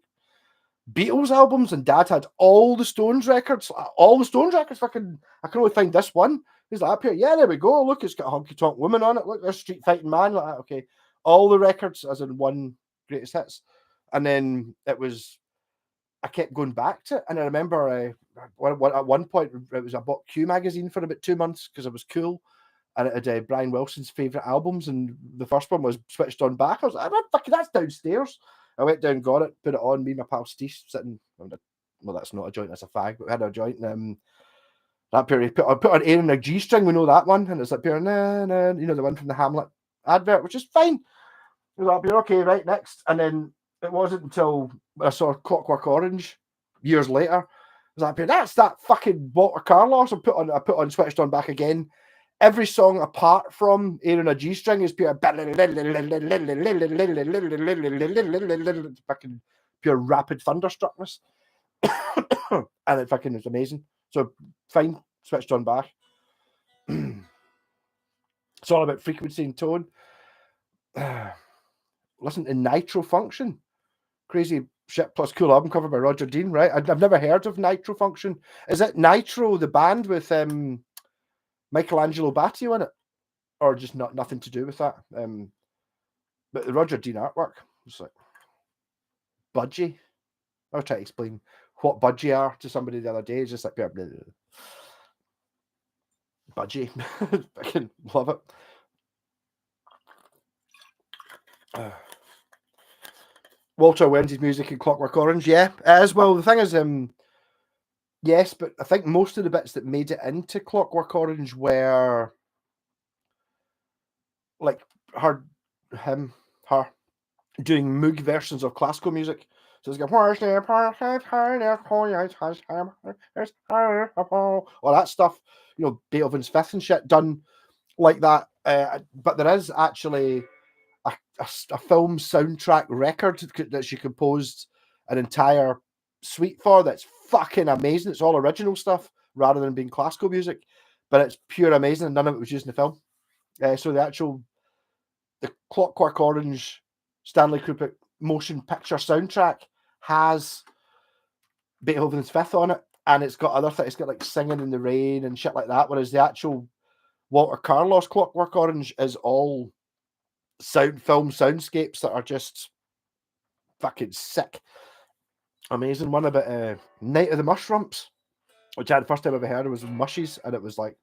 Beatles albums, and Dad had all the Stones records. All the Stones records. Fucking, I can only find this one. He's like, up here, yeah, there we go. Look, it's got a honky tonk woman on it. Look, there's Street Fighting Man. Like that. Okay, all the records as in one greatest hits, and then it was. I kept going back to it, and I remember at one point it was I bought Q magazine for about 2 months because it was cool, and it had Brian Wilson's favorite albums, and the first one was Switched On Back. I was like, fucking, that's downstairs. I went down, got it, put it on. Me and my pal Steve sitting. Well, that's not a joint, that's a fag, but we had a joint. And that period, put on Aaron a G string. We know that one, and it's like, nah, nah, you know, the one from the Hamlet advert, which is fine. We were like, okay, right, next. And then it wasn't until I saw Clockwork Orange years later. I was like, that's that fucking Walter Carlos. I put on Switched On Back again. Every song apart from Aaron a G string is pure fucking pure rapid thunderstruckness. And it fucking is amazing. So fine, Switched On Back. It's all about frequency and tone. Listen to Nitro Function. Crazy shit plus cool album cover by Roger Dean, right? I've never heard of Nitro Function. Is it Nitro, the band with Michelangelo Battio in it? Or just nothing to do with that? But the Roger Dean artwork was like budgie. I was trying to explain what budgie are to somebody the other day. It's just like blah, blah, blah. Budgie. I can love it. Walter Wednesday's music in Clockwork Orange, yeah, as well. The thing is, yes, but I think most of the bits that made it into Clockwork Orange were like her doing Moog versions of classical music. So it's like all that stuff, you know, Beethoven's Fifth and shit done like that. But there is actually a film soundtrack record that she composed an entire suite for that's fucking amazing. It's all original stuff rather than being classical music, but it's pure amazing, and none of it was used in the film. So the Clockwork Orange Stanley Kubrick motion picture soundtrack has Beethoven's Fifth on it, and it's got other things. It's got like Singing in the Rain and shit like that, whereas the actual Walter Carlos Clockwork Orange is all film soundscapes that are just fucking sick. Amazing. One about Night of the Mushrooms, which I had the first time I ever heard it was Mushies, and it was like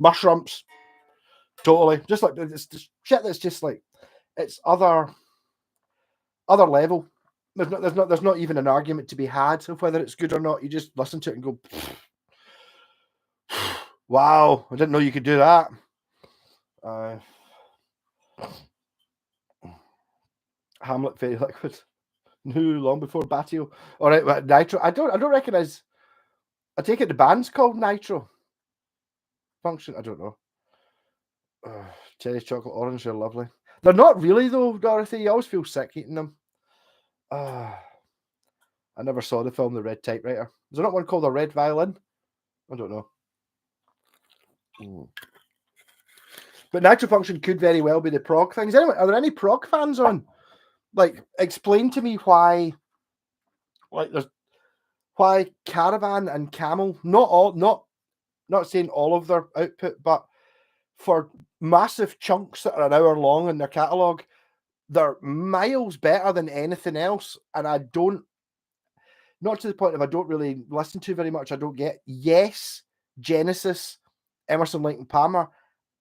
mushrooms. Totally. Just like it's shit that's just like it's other level. There's not even an argument to be had of whether it's good or not. You just listen to it and go, wow, I didn't know you could do that. Hamlet, very liquid. New long before Batio. All right, but Nitro. I don't recognize. I take it the band's called Nitro Function. I don't know. Cherry, chocolate, orange, they're lovely. They're not really though, Dorothy. You always feel sick eating them. I never saw the film The Red Typewriter. Is there not one called The Red Violin? I don't know. But Nitro Function could very well be the prog things. Anyway, are there any prog fans on? Like, explain to me why. Like, there's why Caravan and Camel, not saying all of their output, but for massive chunks that are an hour long in their catalogue, they're miles better than anything else. And I don't, not to the point of I don't really listen to very much. I don't get Yes, Genesis, Emerson, Lake and Palmer.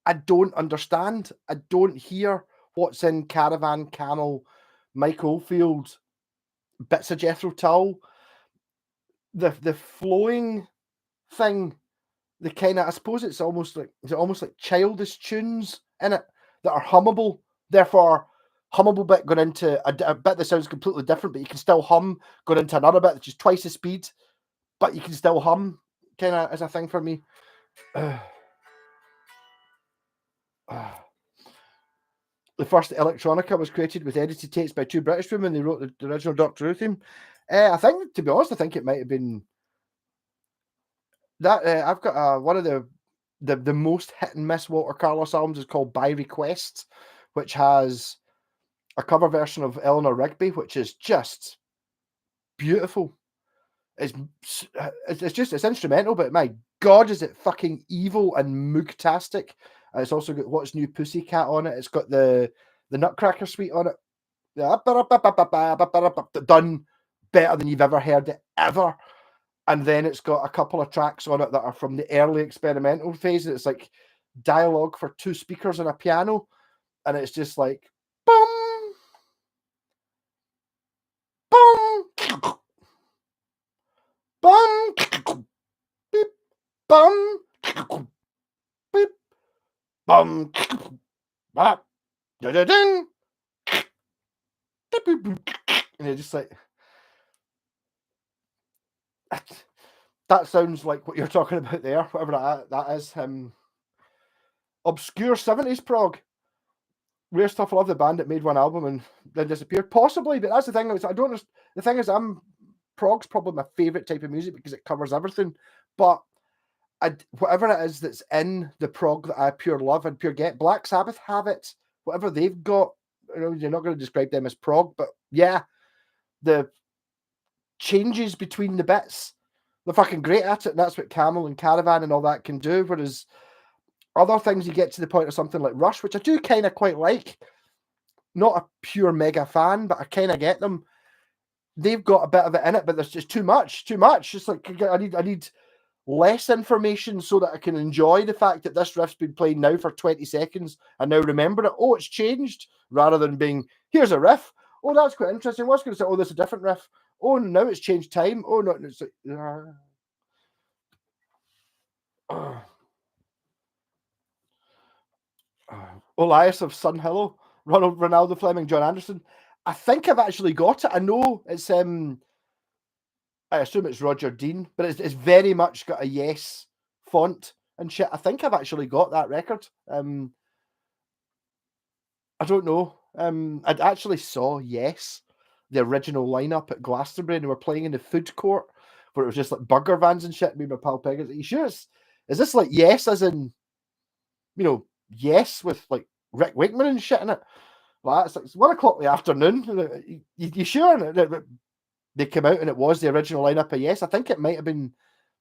I don't understand. I don't hear what's in Caravan, Camel, Mike Oldfield, bits of Jethro Tull. The flowing thing, the kind of, I suppose it's almost like, is it almost like childish tunes in it that are hummable? Therefore, hummable bit going into a bit that sounds completely different, but you can still hum, going into another bit that's just twice the speed, but you can still hum, kind of, is a thing for me. The first electronica was created with edited tapes by two British women. They wrote the original Doctor Who theme. I think, to be honest, I think it might have been that. I've got one of the most hit and miss Walter Carlos albums is called By Request, which has a cover version of Eleanor Rigby, which is just beautiful. It's instrumental, but my God, is it fucking evil and moogtastic. It's also got What's New Pussycat on it. It's got the Nutcracker Suite on it. Done better than you've ever heard it ever. And then it's got a couple of tracks on it that are from the early experimental phase. It's like dialogue for two speakers and a piano. And it's just like, boom, boom, boom, beep, bum, beep, bum, bop, da-da-ding, and you're just like, that sounds like what you're talking about there, whatever that is. Obscure 70s prog. Rare stuff. I love the band that made one album and then disappeared. Possibly, but that's the thing. I don't. The thing is, prog's probably my favorite type of music because it covers everything. But whatever it is that's in the prog that I pure love and pure get, Black Sabbath have it. Whatever they've got, you're not going to describe them as prog, but yeah, the changes between the bits, they're fucking great at it. And that's what Camel and Caravan and all that can do. Whereas other things, you get to the point of something like Rush, which I do kind of quite like. Not a pure mega fan, but I kind of get them. They've got a bit of it in it, but there's just too much. Just like I need less information so that I can enjoy the fact that this riff's been playing now for 20 seconds and now remember it. Oh, it's changed, rather than being, here's a riff. Oh, that's quite interesting. What's going to say? Oh, there's a different riff. Oh, now it's changed time. Oh, no, it's like, Elias of Sun Hillow, Ronaldo Fleming, John Anderson. I think I've actually got it. I know it's I assume it's Roger Dean, but it's very much got a Yes font and shit. I think I've actually got that record. I don't know. I'd actually saw Yes, the original lineup at Glastonbury, and they were playing in the food court where it was just like burger vans and shit. Me and my pal Peg, you sure is this like Yes as in, Yes with like Rick Wakeman and shit in it? Like, it's 1 o'clock in the afternoon. You sure? They came out and it was the original lineup of Yes. I think it might have been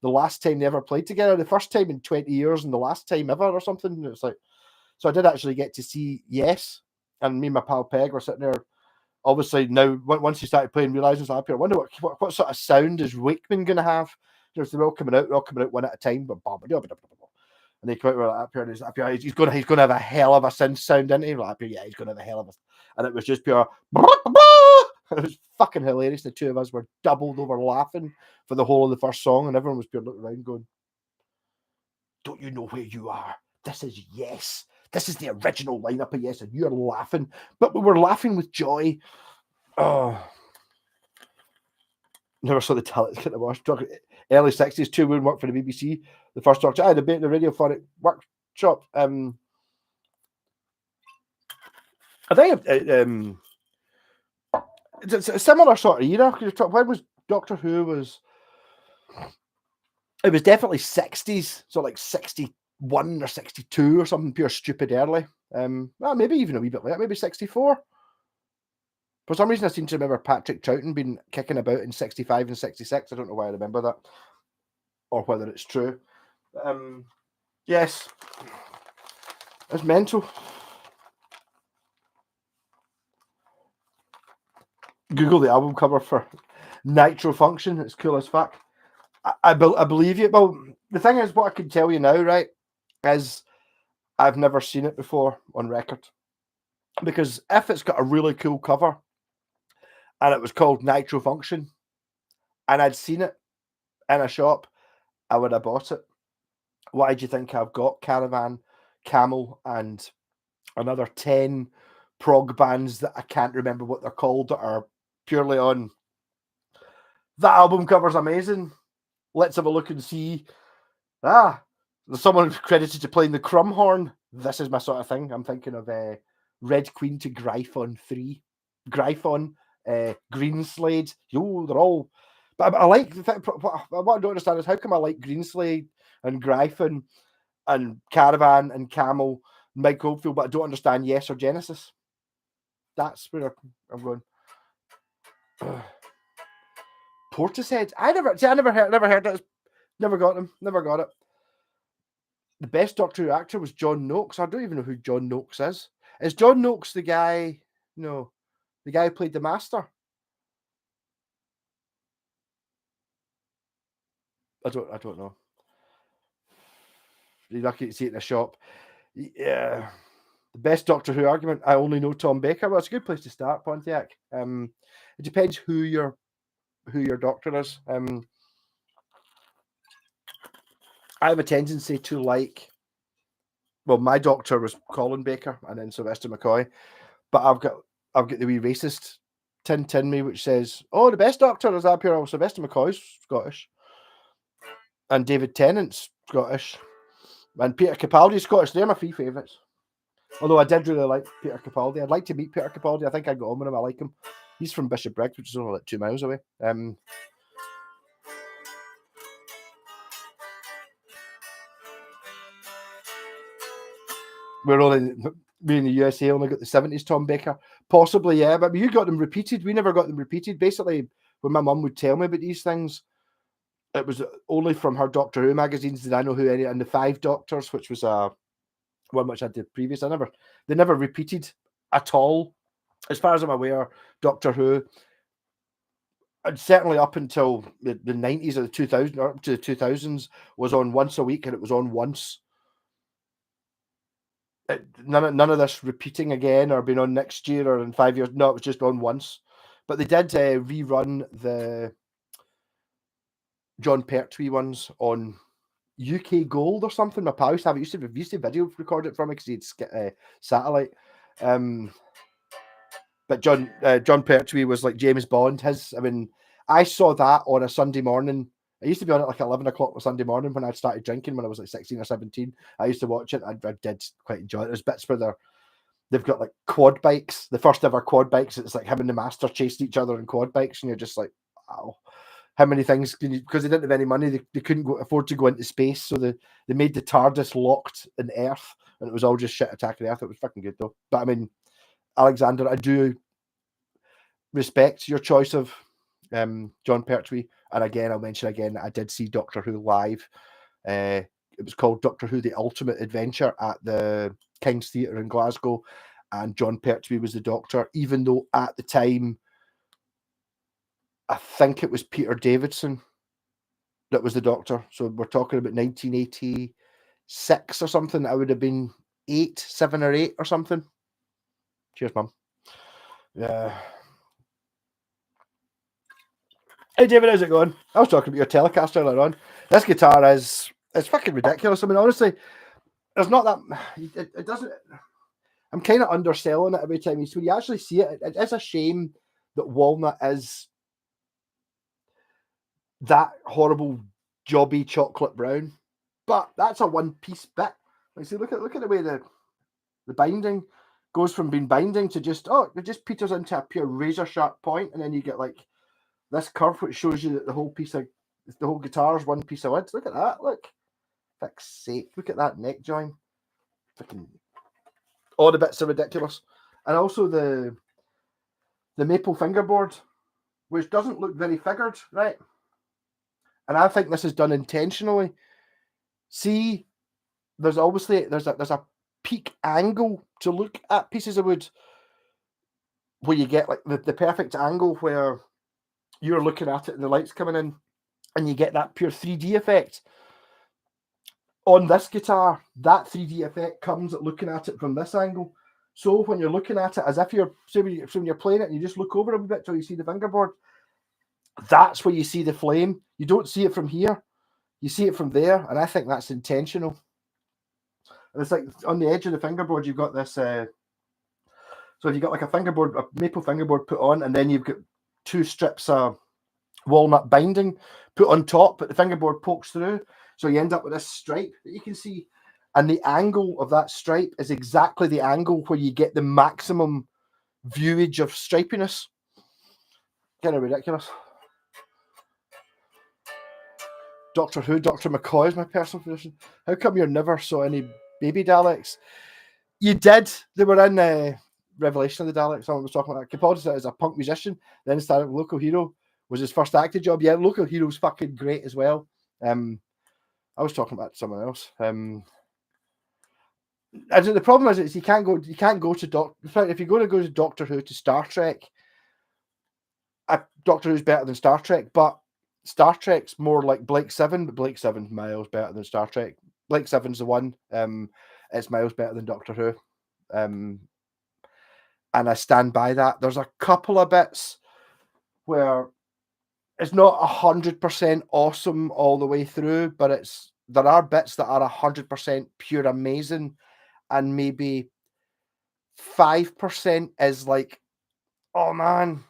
the last time they ever played together, the first time in 20 years and the last time ever or something. It's like, so I did actually get to see Yes, and me and my pal Peg were sitting there. Obviously now, once he started playing, realising I wonder what sort of sound is Wakeman going to have. They're all coming out one at a time, and they come out with up here, and he's going to have a hell of a synth sound, isn't he? Like, yeah, he's going to have a hell of a, and it was just pure. It was fucking hilarious. The two of us were doubled over laughing for the whole of the first song, and everyone was pure looking around going, "Don't you know where you are? This is Yes. this is the original lineup of Yes, and you're laughing, but we were laughing with joy. Oh, never saw the talent get the worst. Early 60s, 2 women worked for the BBC. The first Doctor, I had a bit in the radiophonic workshop. I think it's a similar sort of era. When was Doctor Who? It was definitely 60s, so like 61 or 62 or something pure stupid early. Well, maybe even a wee bit later, maybe 64. For some reason, I seem to remember Patrick Troughton being kicking about in 65 and 66. I don't know why I remember that, or whether it's true. Yes, it's mental. Google the album cover for Nitro Function. It's cool as fuck. I believe you. Well, the thing is, what I can tell you now, right, is I've never seen it before on record. Because if it's got a really cool cover and it was called Nitro Function and I'd seen it in a shop, I would have bought it. Why do you think I've got Caravan, Camel, and another 10 prog bands that I can't remember what they're called that are purely on? That album cover's amazing. Let's have a look and see. There's someone credited to playing the crumhorn. This is my sort of thing. I'm thinking of Red Queen to Gryphon 3. Gryphon, Greenslade. Yo, they're all... But I like... What I don't understand is how come I like Greenslade and Gryphon and Caravan and Camel, Mike Oldfield, but I don't understand Yes or Genesis. That's where I'm going. Portishead. I never heard that. Never got them. Never got it. The best Doctor Who actor was John Noakes. I don't even know who John Noakes is. Is John Noakes the guy? No, the guy who played the Master. I don't know. You're lucky to see it in a shop. Yeah. The best Doctor Who argument. I only know Tom Baker. Well, it's a good place to start, Pontiac. It depends who your doctor is. I have a tendency to like. Well, my doctor was Colin Baker and then Sylvester McCoy, but I've got the wee racist tint in me which says, "Oh, the best doctor is up here." Oh, Sylvester McCoy's Scottish, and David Tennant's Scottish, and Peter Capaldi's Scottish. They're my 3 favourites. Although I did really like Peter Capaldi. I'd like to meet Peter Capaldi. I think I got on with him. I like him. He's from Bishopbriggs, which is only like 2 miles away. We in the USA only got the 70s Tom Baker. Possibly, yeah, but you got them repeated. We never got them repeated. Basically, when my mum would tell me about these things, it was only from her Doctor Who magazines did I know who any, and the 5 Doctors, which was one which I did previous. They never repeated at all. As far as I'm aware, Doctor Who, and certainly up until the 90s or the 2000s, or up to the 2000s, was on once a week, and it was on once. None of this repeating again or being on next year or in 5 years. No, it was just on once. But they did rerun the John Pertwee ones on UK Gold or something. My pal used to have it. Used to video record it from me because he'd satellite. But John Pertwee was like James Bond. I saw that on a Sunday morning. I used to be on it like 11 o'clock on Sunday morning when I started drinking when I was like 16 or 17. I used to watch it. I did quite enjoy it. There's bits where they've got like quad bikes, the first ever quad bikes. It's like him and the Master chased each other in quad bikes, and you're just like, wow, how many things can you? Because they didn't have any money, they couldn't afford to go into space, so they made the TARDIS locked in Earth, and it was all just shit attacking Earth. It was fucking good though. But I mean, Alexander, I do respect your choice of John Pertwee. And again, I'll mention again, I did see Doctor Who live. It was called Doctor Who: The Ultimate Adventure at the King's Theatre in Glasgow, and John Pertwee was the Doctor, even though at the time, I think it was Peter Davidson that was the Doctor. So we're talking about 1986 or something. I would have been 7 or 8 or something. Cheers, Mum. Yeah. Hey David, how's it going? I was talking about your Telecaster earlier on. This guitar it's fucking ridiculous. I mean, honestly, there's not that. It doesn't. I'm kind of underselling it every time you see. When you actually see it, it is a shame that walnut is that horrible jobby chocolate brown. But that's a one-piece bit. Like, see, look at the way the binding goes from being binding to just it just peters into a pure razor sharp point, and then you get like this curve which shows you that the whole guitar is one piece of wood. Look at that. Look, fuck's sake! Look at that neck join. Fucking all the bits are ridiculous, and also the maple fingerboard, which doesn't look very figured, right? And I think this is done intentionally. See, there's a peak angle to look at pieces of wood where you get like the perfect angle where you're looking at it and the light's coming in and you get that pure 3D effect. On this guitar, that 3D effect comes at looking at it from this angle. So when you're looking at it as if when you're playing it and you just look over a bit till you see the fingerboard, that's where you see the flame. You don't see it from here. You see it from there, and I think that's intentional. And it's like on the edge of the fingerboard, you've got this. So if you've got like a maple fingerboard put on, and then you've got two strips of walnut binding put on top, but the fingerboard pokes through. So you end up with this stripe that you can see. And the angle of that stripe is exactly the angle where you get the maximum viewage of stripiness. Kind of ridiculous. Doctor Who, Dr. McCoy is my personal position. How come you never saw any baby Daleks? You did. They were in Revelation of the Daleks. Someone was talking about that. Capaldi said as a punk musician, then started with Local Hero. Was his first acting job. Yeah, Local Hero's fucking great as well. I was talking about someone else. The problem is you can't go to Doctor. If you're going to go to Doctor Who to Star Trek, Doctor Who's better than Star Trek, but Star Trek's more like Blake Seven, but Blake Seven's miles better than Star Trek. Blake Seven's the one. It's miles better than Doctor Who. And I stand by that. There's a couple of bits where it's not 100% awesome all the way through, but there are bits that are 100% pure amazing, and maybe 5% is like, oh man,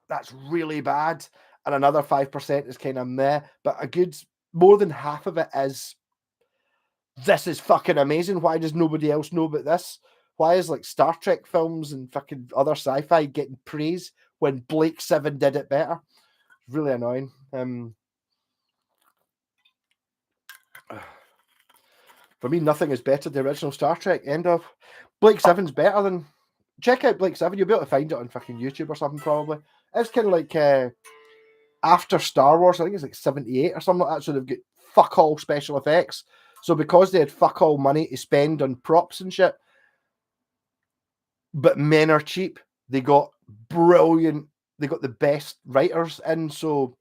that's really bad, and another 5% is kind of meh, but a good more than half of it is, this is fucking amazing. Why does nobody else know about this? Why is like Star Trek films and fucking other sci-fi getting praise when Blake Seven did it better? Really annoying. For me, nothing is better than the original Star Trek. End of. Blake Seven's better than. Check out Blake Seven. You'll be able to find it on fucking YouTube or something, probably. It's kind of like after Star Wars, I think it's like 78 or something like that. So they've got fuck all special effects. So because they had fuck all money to spend on props and shit, but men are cheap, they got brilliant. They got the best writers in. So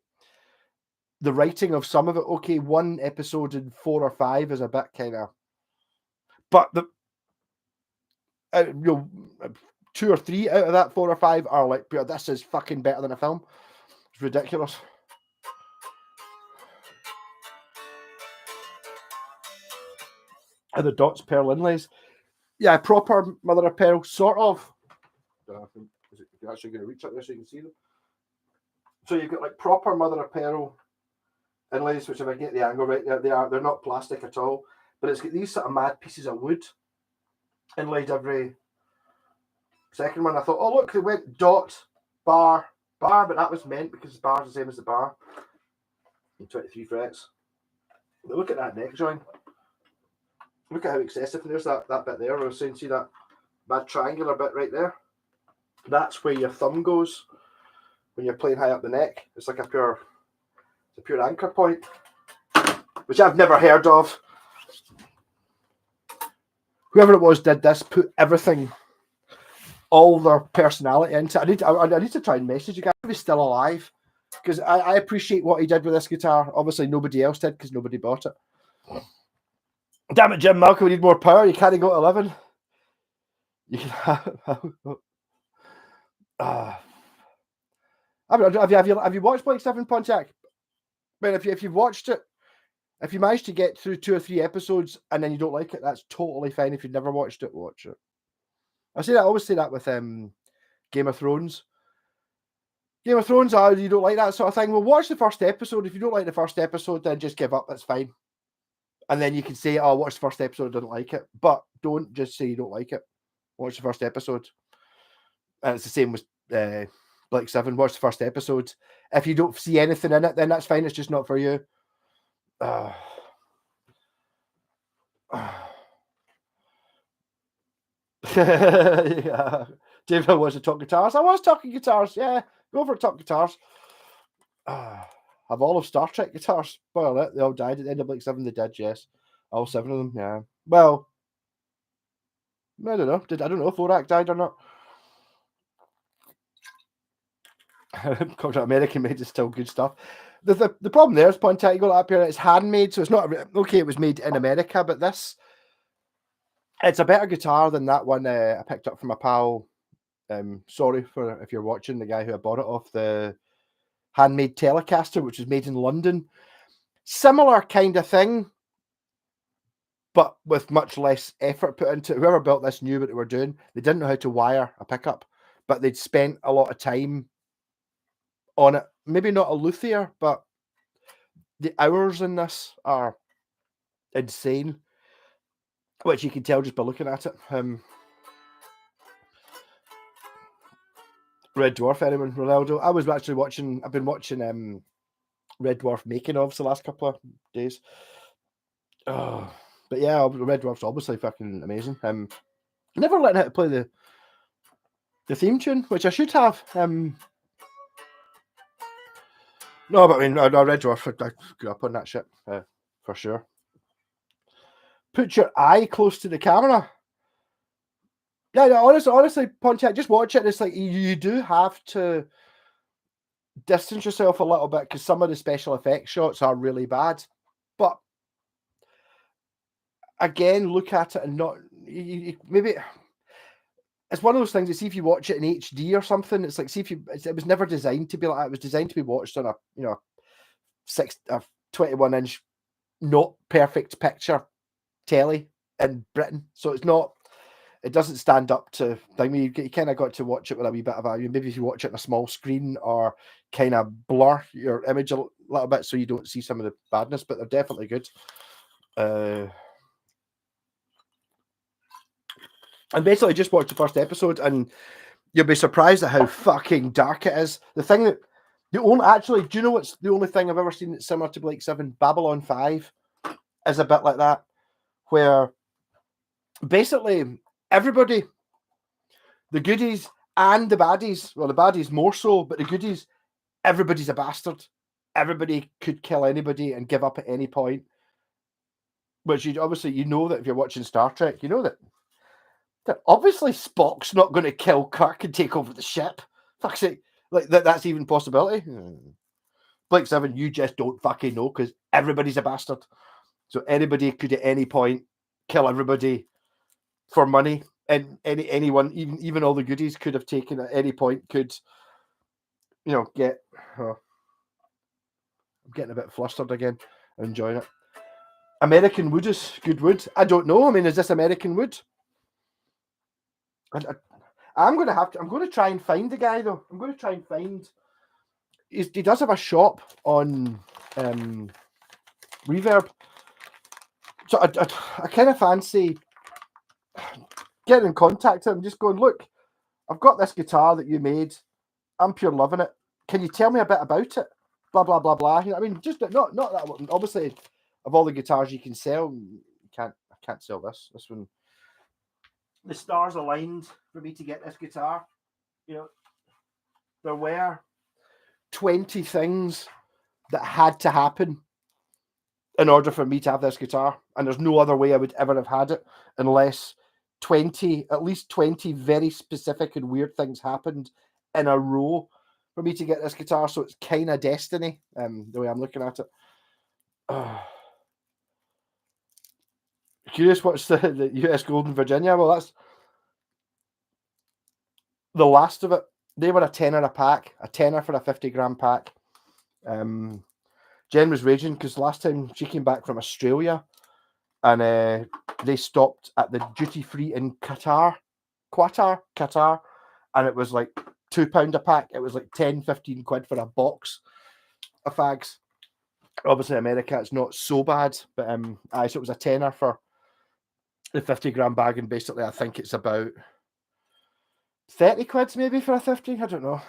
the writing of some of it, okay, one episode in 4 or 5 is a bit kind of, but the 2 or 3 out of that 4 or 5 are like, this is fucking better than a film. It's ridiculous. And the dots pearl inlays, yeah, proper mother of pearl, sort of. Is it actually going to reach up there so you can see them? So you've got like proper mother of pearl inlays, which if I get the angle right, they're not plastic at all, but it's got these sort of mad pieces of wood inlaid every second one. I thought, oh look, they went dot, bar, but that was meant because the bar's the same as the bar. And 23 frets. But look at that neck join. Look at how excessive. There's that bit there. I was saying, see that bad triangular bit right there? That's where your thumb goes when you're playing high up the neck. It's like a pure anchor point, which I've never heard of. Whoever it was did this, put everything, all their personality into it. I need to try and message you guys if he's still alive, because I appreciate what he did with this guitar. Obviously, nobody else did because nobody bought it. Damn it, Jim Malcolm, we need more power. You can't go to 11. You can have you watched Blake Seven Pontiac? I mean, if you've watched it, If you manage to get through 2 or 3 episodes and then you don't like it, that's totally fine. If you've never watched it, watch it. I always say that with Game of Thrones. Game of Thrones, you don't like that sort of thing. Well, watch the first episode. If you don't like the first episode, then just give up. That's fine. And then you can say, "Oh, watch the first episode. I didn't like it." But don't just say you don't like it. Watch the first episode. And it's the same with Blake 7. Watch the first episode. If you don't see anything in it, then that's fine. It's just not for you. Yeah. David wants to talk guitars. I was talking guitars. Yeah, go for it, talk guitars. Have all of Star Trek guitars. Well, they all died at the end of Blake 7. They did, yes. All 7 of them, yeah. Well, I don't know. I don't know if Vorak died or not. American made is still good stuff. The problem there is, point out, you got up here, it's handmade, so it's not okay. It was made in America, but it's a better guitar than that one I picked up from a pal. Sorry for if you're watching, the guy who I bought it off, the handmade Telecaster, which was made in London. Similar kind of thing, but with much less effort put into it. Whoever built this knew what they were doing. They didn't know how to wire a pickup, but they'd spent a lot of time on it. Maybe not a luthier, but the hours in this are insane, which you can tell just by looking at it. Red Dwarf, anyone? Ronaldo. I've been watching Red Dwarf making ofs the last couple of days. But yeah, Red Dwarf's obviously fucking amazing. Never learned how to play the theme tune, which I should have. No, but I mean, Red Dwarf, I grew up on that shit, for sure. Put your eye close to the camera. Yeah, no, honestly, Pontiac, just watch it. It's like you do have to distance yourself a little bit because some of the special effects shots are really bad. But again, look at it and not maybe it's one of those things that, see if you watch it in HD or something, it's like, see if it was never designed to be like that. It was designed to be watched on a 21-inch not perfect picture telly in Britain, so it doesn't stand up to. I mean, you kind of got to watch it with a wee bit of value. Maybe if you watch it on a small screen or kind of blur your image a little bit so you don't see some of the badness, but they're definitely good. And basically just watch the first episode and you'll be surprised at how fucking dark it is. Do you know what's the only thing I've ever seen that's similar to Blake 7? Babylon 5 is a bit like that, where basically everybody, the goodies and the baddies, well, the baddies more so, but the goodies, everybody's a bastard. Everybody could kill anybody and give up at any point. Which you know that if you're watching Star Trek, you know that obviously Spock's not going to kill Kirk and take over the ship. Fuck's sake, like that's even a possibility. Blake 7, you just don't fucking know because everybody's a bastard. So anybody could at any point kill everybody for money, and anyone, even all the goodies, could have taken at any point. Could get? I'm getting a bit flustered again. I'm enjoying it. American wood is good wood. I don't know. I mean, is this American wood? I'm going to try and find the guy though. I'm going to try and find. He does have a shop on Reverb. So I kind of fancy getting in contact with him, just going, look, I've got this guitar that you made. I'm pure loving it. Can you tell me a bit about it? Blah blah blah blah. I mean, just not that one. Obviously, of all the guitars you can sell, I can't sell this. This one, the stars aligned for me to get this guitar. There were 20 things that had to happen in order for me to have this guitar, and there's no other way I would ever have had it unless at least 20 very specific and weird things happened in a row for me to get this guitar. So it's kind of destiny, the way I'm looking at it. Curious what's the US Golden Virginia? Well, that's the last of it. They were a tenner a pack, a tenner for a 50 gram pack. Jen was raging because last time she came back from Australia and they stopped at the duty-free in Qatar, and it was like £2 a pack. It was like 10-15 quid for a box of fags. Obviously, America, it's not so bad, but so it was a tenner for the 50-gram bag, and basically, I think it's about 30 quid maybe for a 50. I don't know.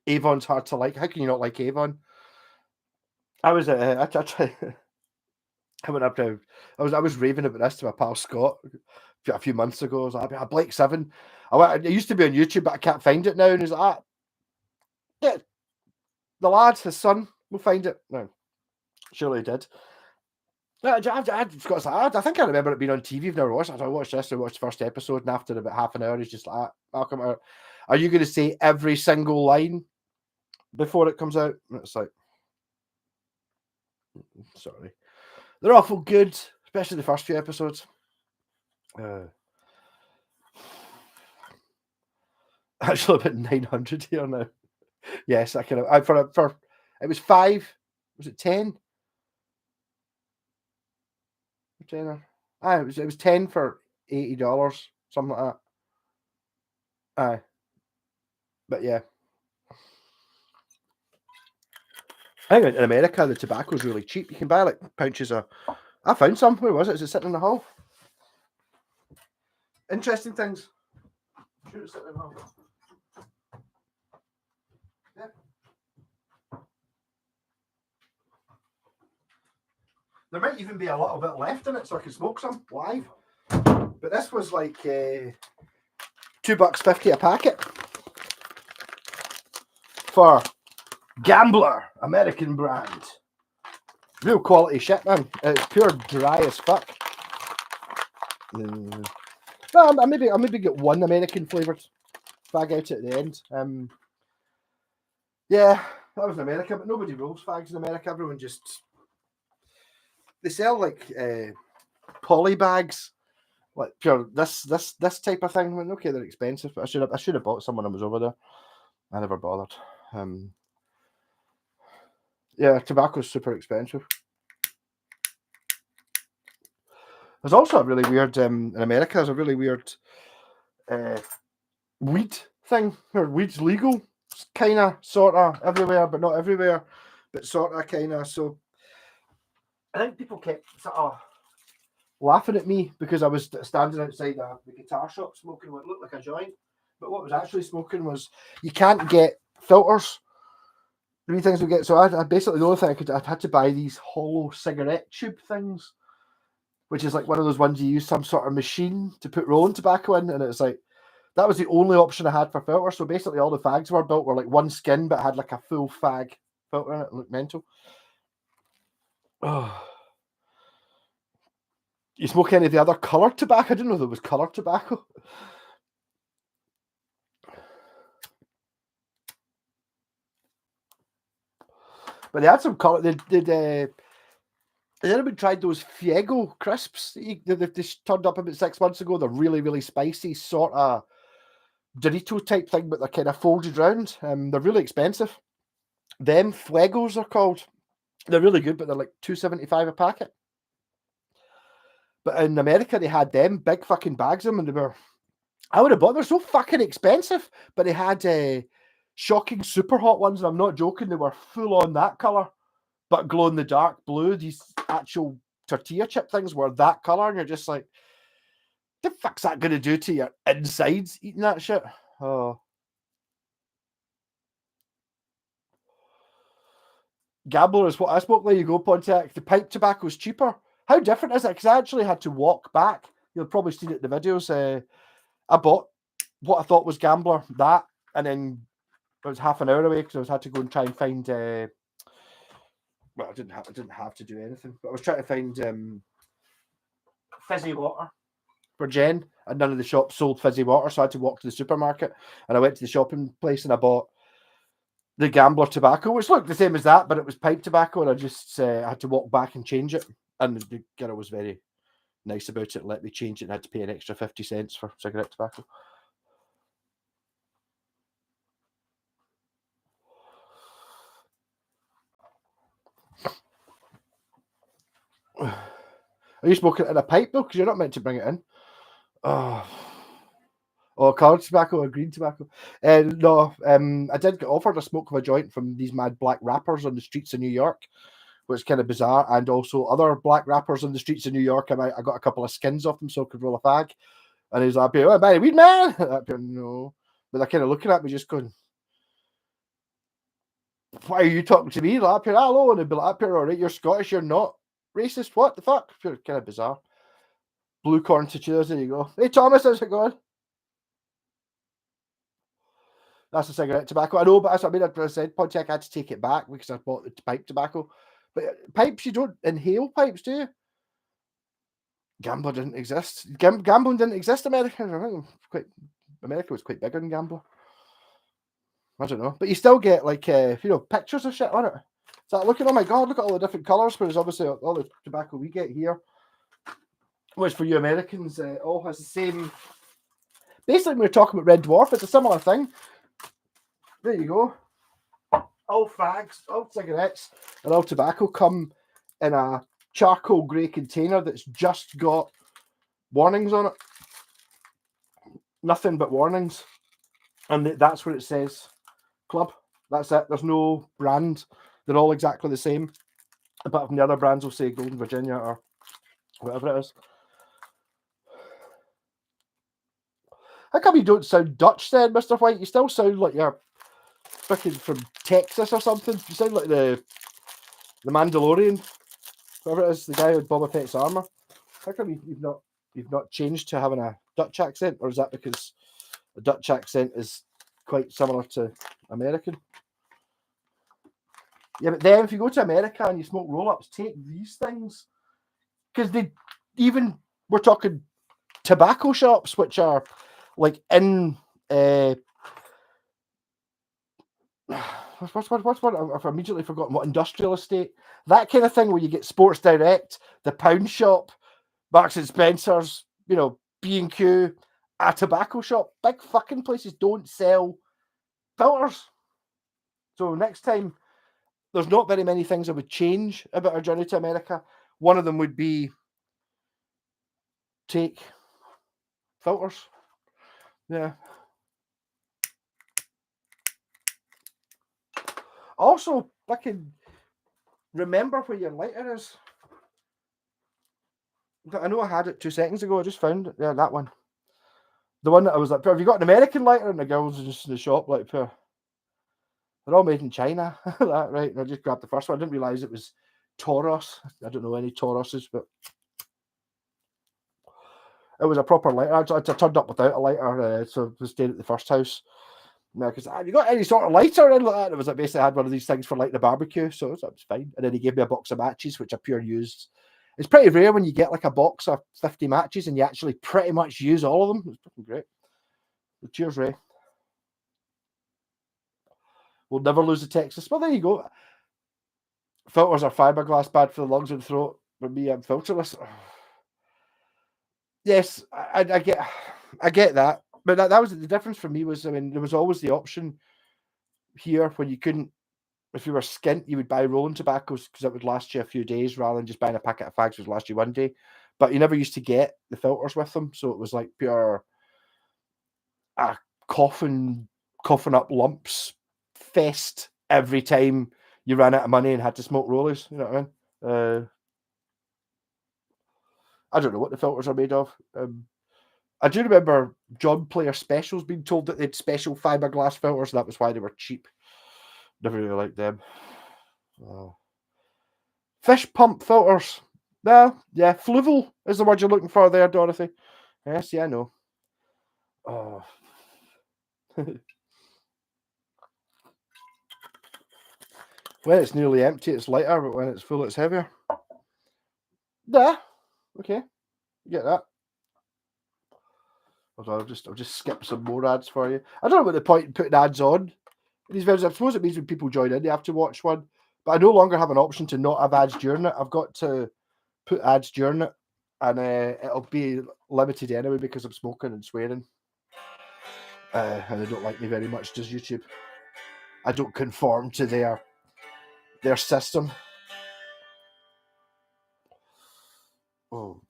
Avon's hard to like. How can you not like Avon? I was I went up to I was raving about this to my pal Scott a few months ago. I was like, a Blake 7. It used to be on YouTube, but I can't find it now. And he's like, yeah, the lad, his son, will find it. No, surely he did. I think I remember it being on TV. I've never watched it. I watched this. I watched the first episode, and after about half an hour, he's just like, Malcolm, are you going to say every single line before it comes out? And it's like, sorry. They're awful good, especially the first few episodes. Actually, about 900 here now. Yes, I can. For it was 5. Was it 10? 10. It was 10 for $80, something like that. But yeah, I think in America the tobacco is really cheap. You can buy like pouches of. I found some. Where was it? Is it sitting in the hall? Interesting things. Sure, it's sitting in the hall. Yeah. There might even be a little bit left in it, so I can smoke some live. But this was like $2.50 a packet for Gambler, American brand. Real quality shit, man. It's pure dry as fuck. Well, I'll maybe get one American flavoured fag out at the end. Yeah, that was in America, but nobody rolls fags in America. Everyone just they sell like poly bags, like pure this type of thing. I mean, okay, they're expensive, but I should have bought some when I was over there. I never bothered. Yeah, tobacco's super expensive. There's also a really weird in America. There's a really weird weed thing, or weed's legal, kind of, sort of, everywhere, but not everywhere, but sort of, kind of. So I think people kept sort of laughing at me because I was standing outside the guitar shop smoking what looked like a joint, but what was actually smoking was you can't get filters. Three things we get. So I basically the only thing I had to buy these hollow cigarette tube things, which is like one of those ones you use some sort of machine to put rolling tobacco in, and it's like that was the only option I had for filter. So basically, all the fags were built were like one skin, but had like a full fag filter in it. It looked mental. Oh. You smoke any of the other coloured tobacco? I didn't know there was coloured tobacco. But they had some colour. Has anybody tried those Fuego crisps? They turned up about 6 months ago. They're really, really spicy, sort of Dorito type thing, but they're kind of folded round. They're really expensive. Them Fuegos are called. They're really good, but they're like $2.75 a packet. But in America, they had them big fucking bags of them, and they were. I would have bought. They're so fucking expensive, but they had shocking super hot ones, and I'm not joking. They were full on that color, but glow in the dark blue. These actual tortilla chip things were that color, and you're just like, the fuck's that going to do to your insides eating that shit? Oh. Gambler is what I smoke. There you go, Pontiac. The pipe tobacco is cheaper. How different is it? Because I actually had to walk back. You'll probably seen it in the videos. I bought what I thought was Gambler, that, and then it was half an hour away because I had to go and try and find. Well, I didn't have to do anything, but I was trying to find fizzy water for Jen, and none of the shops sold fizzy water, so I had to walk to the supermarket, and I went to the shopping place and I bought the Gambler tobacco, which looked the same as that, but it was pipe tobacco, and I just had to walk back and change it, and the girl was very nice about it, let me change it, and I had to pay an extra 50 cents for cigarette tobacco. Are you smoking it in a pipe though? Because you're not meant to bring it in. Oh. Or coloured tobacco or green tobacco. No, I did get offered a smoke of a joint from these mad black rappers on the streets of New York, which is kind of bizarre, and also other black rappers on the streets of New York. I got a couple of skins off them so I could roll a fag. And he was like, "Oh, man, weed man!" I'd be like, no. But they're kind of looking at me just going, "Why are you talking to me?" Like, hello, and they'd be like, all right, you're Scottish, you're not racist. What the fuck? Kind of bizarre. Blue corn to cheers, there you go. Hey, Thomas, how's it going? That's the cigarette tobacco. I know, but as I said, Podtech, I had to take it back because I bought the pipe tobacco. But pipes, you don't inhale pipes, do you? Gambler didn't exist. Gambling didn't exist in America. I think America was quite big on gambler. I don't know. But you still get, like, pictures of shit on it. It's like, looking, oh my God, look at all the different colours, whereas obviously all the tobacco we get here, which for you Americans, all has the same. Basically, when we're talking about Red Dwarf, it's a similar thing. There you go. All fags, all cigarettes, and all tobacco come in a charcoal grey container that's just got warnings on it. Nothing but warnings. And that's what it says. Club. That's it. There's no brand. They're all exactly the same. Apart from the other brands will say Golden Virginia or whatever it is. How come you don't sound Dutch then, Mr. White? You still sound like you're freaking from Texas or something. You sound like the Mandalorian, whatever it is, the guy with Boba Fett's armor. How come you've not changed to having a Dutch accent, or is that because a Dutch accent is quite similar to American? Yeah, but then if you go to America and you smoke roll-ups, take these things, because we're talking tobacco shops, which are like in what's what I've immediately forgotten what industrial estate, that kind of thing, where you get Sports Direct, the Pound Shop, Marks and Spencer's, B&Q, a tobacco shop. Big fucking places don't sell filters. So next time, there's not very many things I would change about our journey to America. One of them would be take filters. Yeah. Also, fucking remember where your lighter is. I know I had it 2 seconds ago. I just found it. Yeah, that one. The one that I was like, have you got an American lighter? And the girls just in the shop, like, they're all made in China. That, right? And I just grabbed the first one. I didn't realise it was Taurus. I don't know any Tauruses, but it was a proper lighter. I turned up without a lighter, so I was staying at the first house. No, because have you got any sort of lighter in like that? It was like basically I had one of these things for lighting the barbecue, so it was fine. And then he gave me a box of matches, which are pure used. It's pretty rare when you get like a box of 50 matches and you actually pretty much use all of them. It's fucking great. So cheers, Ray. We'll never lose the Texas. Well, there you go. Filters are fiberglass, bad for the lungs and throat. For me, I'm filterless. Yes, I get that. But that was the difference for me was, there was always the option here when you couldn't, if you were skint, you would buy rolling tobaccos because it would last you a few days rather than just buying a packet of fags which would last you one day. But you never used to get the filters with them, so it was like pure coughing up lumps fest every time you ran out of money and had to smoke rollers. You know what I mean? I don't know what the filters are made of. I do remember John Player Specials being told that they had special fiberglass filters, and that was why they were cheap. Never really liked them. Oh. Fish pump filters. No, yeah, fluval is the word you're looking for there, Dorothy. Yes, yeah, I know. Oh. When it's nearly empty, it's lighter, but when it's full, it's heavier. Yeah. Okay. You get that. I'll just skip some more ads for you. I don't know what the point in putting ads on these videos. I suppose it means when people join in, they have to watch one. But I no longer have an option to not have ads during it. I've got to put ads during it, and it'll be limited anyway because I'm smoking and swearing. And they don't like me very much, does YouTube? I don't conform to their system. Oh.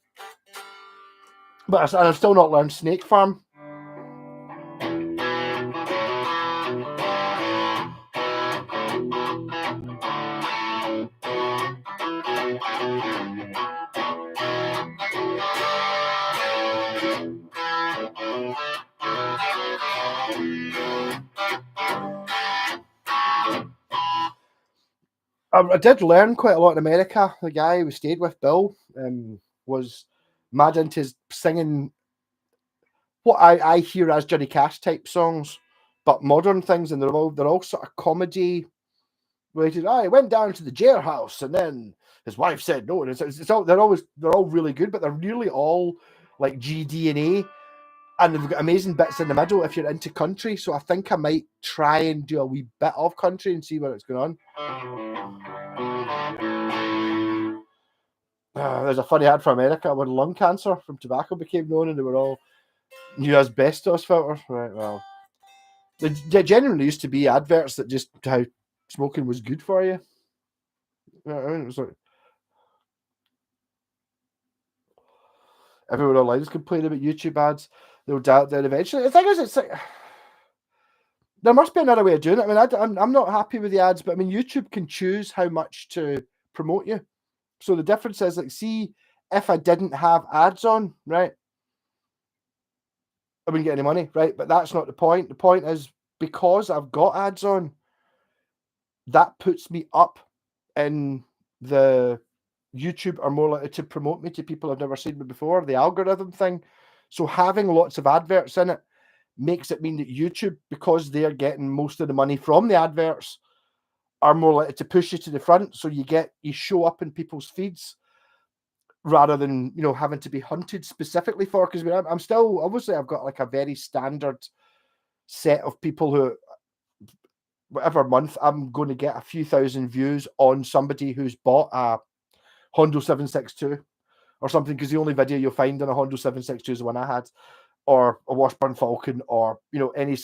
But I've still not learned Snake Farm. I did learn quite a lot in America. The guy we stayed with, Bill, was mad into singing what I hear as Johnny Cash type songs, but modern things, and they're all sort of comedy related. I went down to the jailhouse, and then his wife said no. And it's all they're all really good, but they're really all like GD and A, and they've got amazing bits in the middle if you're into country. So I think I might try and do a wee bit of country and see where it's going on. There's a funny ad for America when lung cancer from tobacco became known, and they were all new asbestos filters. Right, well, there genuinely used to be adverts that just how smoking was good for you. You know what I mean? It was like everyone online is complaining about YouTube ads. They'll doubt that eventually. The thing is, it's like there must be another way of doing it. I mean, I'm not happy with the ads, but I mean, YouTube can choose how much to promote you. So the difference is, like, see, if I didn't have ads on, right, I wouldn't get any money, right? But that's not the point. The point is, because I've got ads on, that puts me up in the YouTube are more likely to promote me to people I've never seen me before, the algorithm thing. So having lots of adverts in it makes it mean that YouTube, because they're getting most of the money from the adverts, are more likely to push you to the front. So you show up in people's feeds rather than, having to be hunted specifically for, because I'm still, obviously I've got like a very standard set of people who, whatever month, I'm going to get a few thousand views on somebody who's bought a Hondo 762 or something, because the only video you'll find on a Hondo 762 is the one I had, or a Washburn Falcon, or any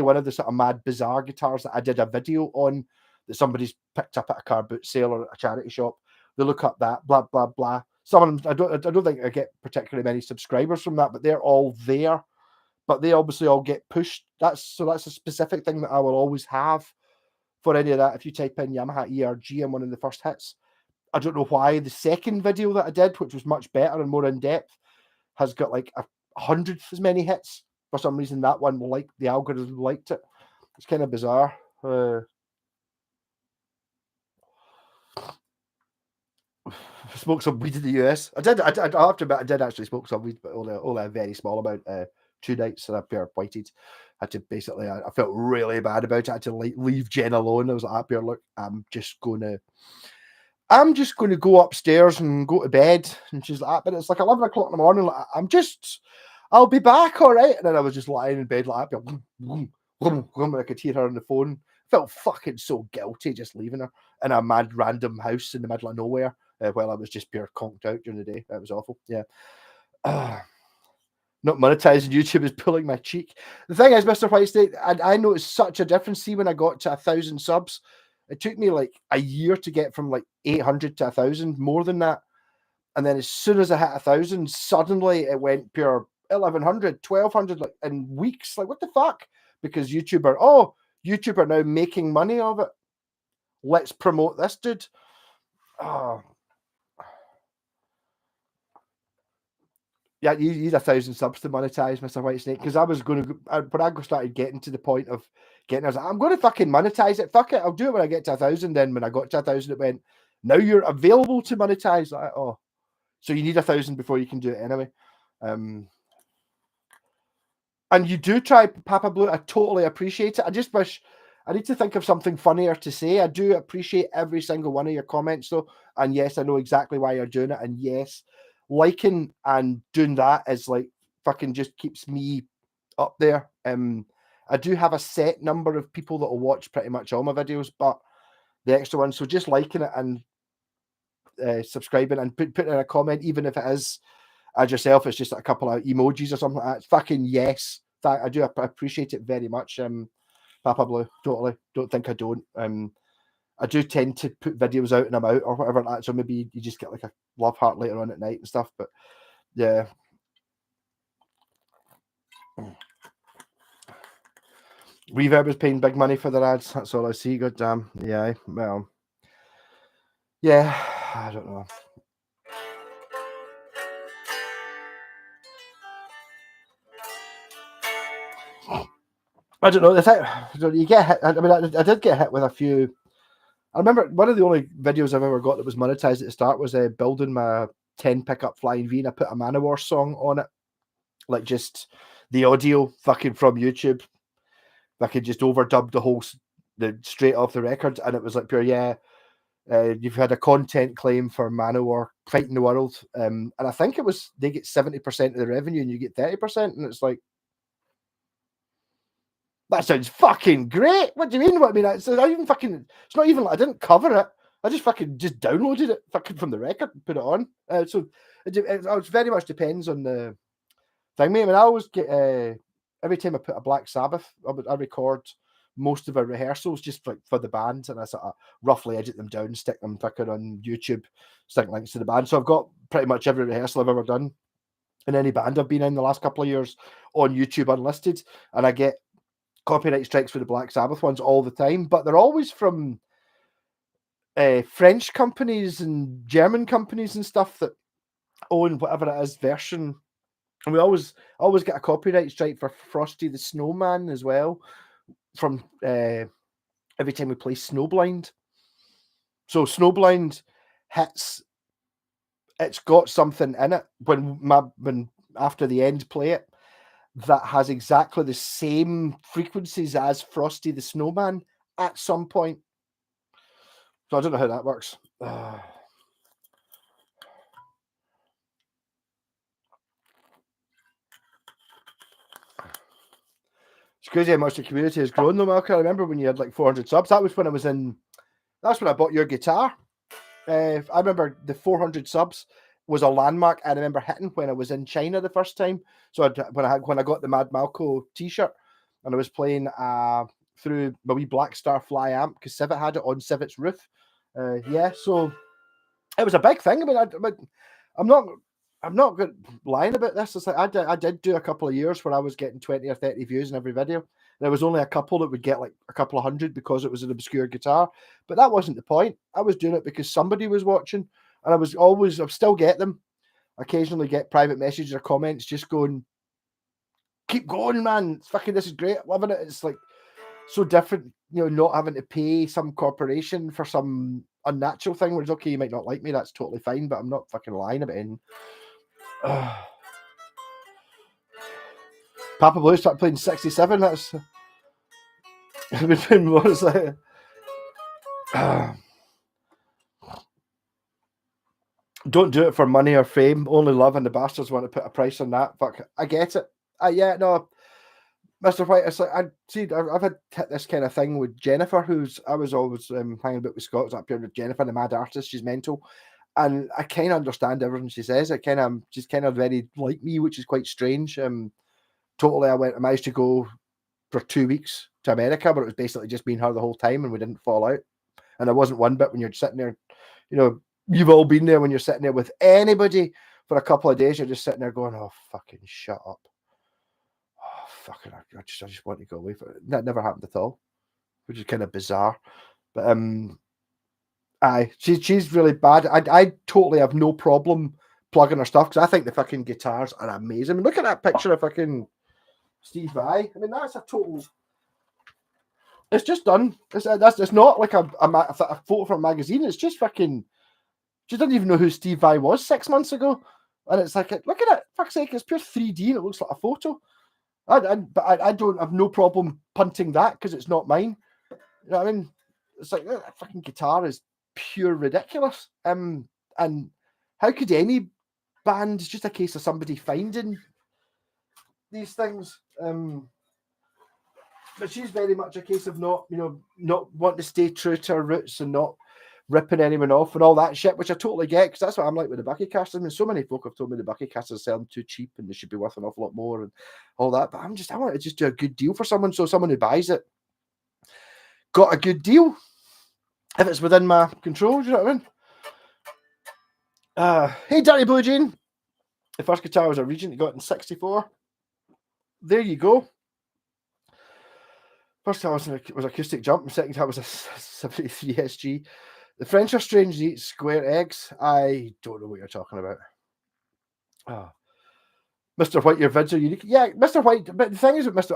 one of the sort of mad bizarre guitars that I did a video on that somebody's picked up at a car boot sale or a charity shop. They look up that, blah blah blah. Some of them, I don't think I get particularly many subscribers from that, but they're all there. But they obviously all get pushed. That's a specific thing that I will always have for any of that. If you type in Yamaha ERG, I'm one of the first hits. I don't know why the second video that I did, which was much better and more in depth, has got like 100 as many hits. For some reason, that one the algorithm liked it. It's kind of bizarre. Smoke some weed in the US. I have to admit, I did actually smoke some weed, but only a very small amount. 2 nights and a pair of whited. I had to basically, I felt really bad about it. I had to leave Jen alone. I was like, Pierre, look, I'm just gonna go upstairs and go to bed. And she's like, but it's like 11 o'clock in the morning. Like, I'll be back, all right. And then I was just lying in bed like that. I could hear her on the phone. Felt fucking so guilty just leaving her in a mad random house in the middle of nowhere while I was just pure conked out during the day. That was awful. Yeah. Not monetizing YouTube is pulling my cheek. The thing is, Mr. Whitesnake, I noticed such a difference. See, when I got to 1,000 subs, it took me like a year to get from like 800 to 1,000, more than that. And then as soon as I hit 1,000, suddenly it went pure 1,100, 1,200, like in weeks. Like, what the fuck? Because YouTube are now making money of it. Let's promote this dude. Oh. Yeah, you need 1,000 subs to monetize, Mr. Whitesnake, because I was going to, when I started getting to the point of getting, I was like, I'm going to fucking monetize it. Fuck it, I'll do it when I get to 1,000. Then when I got to 1,000, it went, now you're available to monetize. Like, oh, so you need 1,000 before you can do it anyway. And you do try, Papa Blue. I totally appreciate it. I just wish I need to think of something funnier to say. I do appreciate every single one of your comments, though. And yes, I know exactly why you're doing it. And yes, liking and doing that is like fucking just keeps me up there. I do have a set number of people that will watch pretty much all my videos, but the extra ones, so just liking it and subscribing and putting in a comment, even if it is as yourself, it's just a couple of emojis or something like that. It's fucking yes. I do appreciate it very much. Papa Blue, totally. Don't think I don't. I do tend to put videos out and I'm out or whatever like that, so maybe you just get like a love heart later on at night and stuff. But yeah. Reverb is paying big money for their ads. That's all I see. God damn. Yeah. Well. Yeah. I don't know. I don't know. The thing, you get hit. I mean, I did get hit with a few. I remember one of the only videos I've ever got that was monetized at the start was building my 10 pickup flying V, and I put a Manowar song on it, like just the audio fucking from YouTube. I could just overdub the straight off the record, and it was like pure you've had a content claim for Manowar fighting the world, and I think it was they get 70% of the revenue and you get 30%, and it's like, that sounds fucking great. What do you mean? What I mean, it's not even fucking. It's not even like I didn't cover it. I just fucking just downloaded it fucking from the record and put it on. So it very much depends on the thing, mate. I mean, I always get every time I put a Black Sabbath, I record most of our rehearsals just like for the band, and I sort of roughly edit them down, stick them fucking on YouTube, stick links to the band. So I've got pretty much every rehearsal I've ever done in any band I've been in the last couple of years on YouTube unlisted, and I get copyright strikes for the Black Sabbath ones all the time, but they're always from French companies and German companies and stuff that own whatever it is version. And we always get a copyright strike for Frosty the Snowman as well from every time we play Snowblind. So Snowblind hits, it's got something in it when after the end play it that has exactly the same frequencies as Frosty the Snowman at some point. So I don't know how that works. It's crazy how much the community has grown though, Malcolm. I remember when you had like 400 subs. That's when I bought your guitar. I remember the 400 subs was a landmark I remember hitting when I was in China the first time. So when I got the Mad Malco t-shirt and I was playing through my wee Black Star Fly amp because Civet had it on Civit's roof. So it was a big thing. I mean, I'm not good lying about this. It's like I did do a couple of years where I was getting 20 or 30 views in every video. There was only a couple that would get like a couple of hundred because it was an obscure guitar. But that wasn't the point. I was doing it because somebody was watching, and I still get them. Occasionally get private messages or comments just going, keep going, man. This is great. Loving it. It's like so different, not having to pay some corporation for some unnatural thing where it's okay, you might not like me, that's totally fine, but I'm not fucking lying about it. Papa Blue started playing 67. That's what is that? Don't do it for money or fame. Only love, and the bastards want to put a price on that. Fuck, I get it. No, Mr. White. It's like I've had this kind of thing with Jennifer, I was always hanging about with Scots up here with Jennifer, the mad artist. She's mental, and I kind of understand everything she says. She's kind of very like me, which is quite strange. Totally, I managed to go for 2 weeks to America, but it was basically just being her the whole time, and we didn't fall out. And I wasn't one bit when you're sitting there, you've all been there when you're sitting there with anybody for a couple of days. You're just sitting there going, "Oh, fucking shut up! Oh, fucking, I just want to go away from it." That never happened at all, which is kind of bizarre. But she's really bad. I totally have no problem plugging her stuff because I think the fucking guitars are amazing. I mean, look at that picture of fucking Steve Vai. I mean, that's a total. It's just done. It's not like a photo from a magazine. It's just fucking. She didn't even know who Steve Vai was 6 months ago, and it's like, look at it. Fuck's sake, it's pure 3D and it looks like a photo. But I don't have no problem punting that because it's not mine. You know what I mean? It's like that fucking guitar is pure ridiculous. And how could any band? It's just a case of somebody finding these things. But she's very much a case of not wanting to stay true to her roots and not ripping anyone off and all that shit, which I totally get because that's what I'm like with the Bucky casters. I mean, so many folk have told me the Bucky casters sell them too cheap and they should be worth an awful lot more and all that. But I want to just do a good deal for someone, so someone who buys it got a good deal. if it's within my control. Do you know what I mean? Hey, Dirty Blue Jean. The first guitar was a Regent. You got in '64. There you go. First guitar was acoustic jump. The second guitar was a 73 SG. The French are strange to eat square eggs. I don't know what you're talking about. Oh. Mr. White, your vids are unique. Yeah, Mr. White. But the thing is with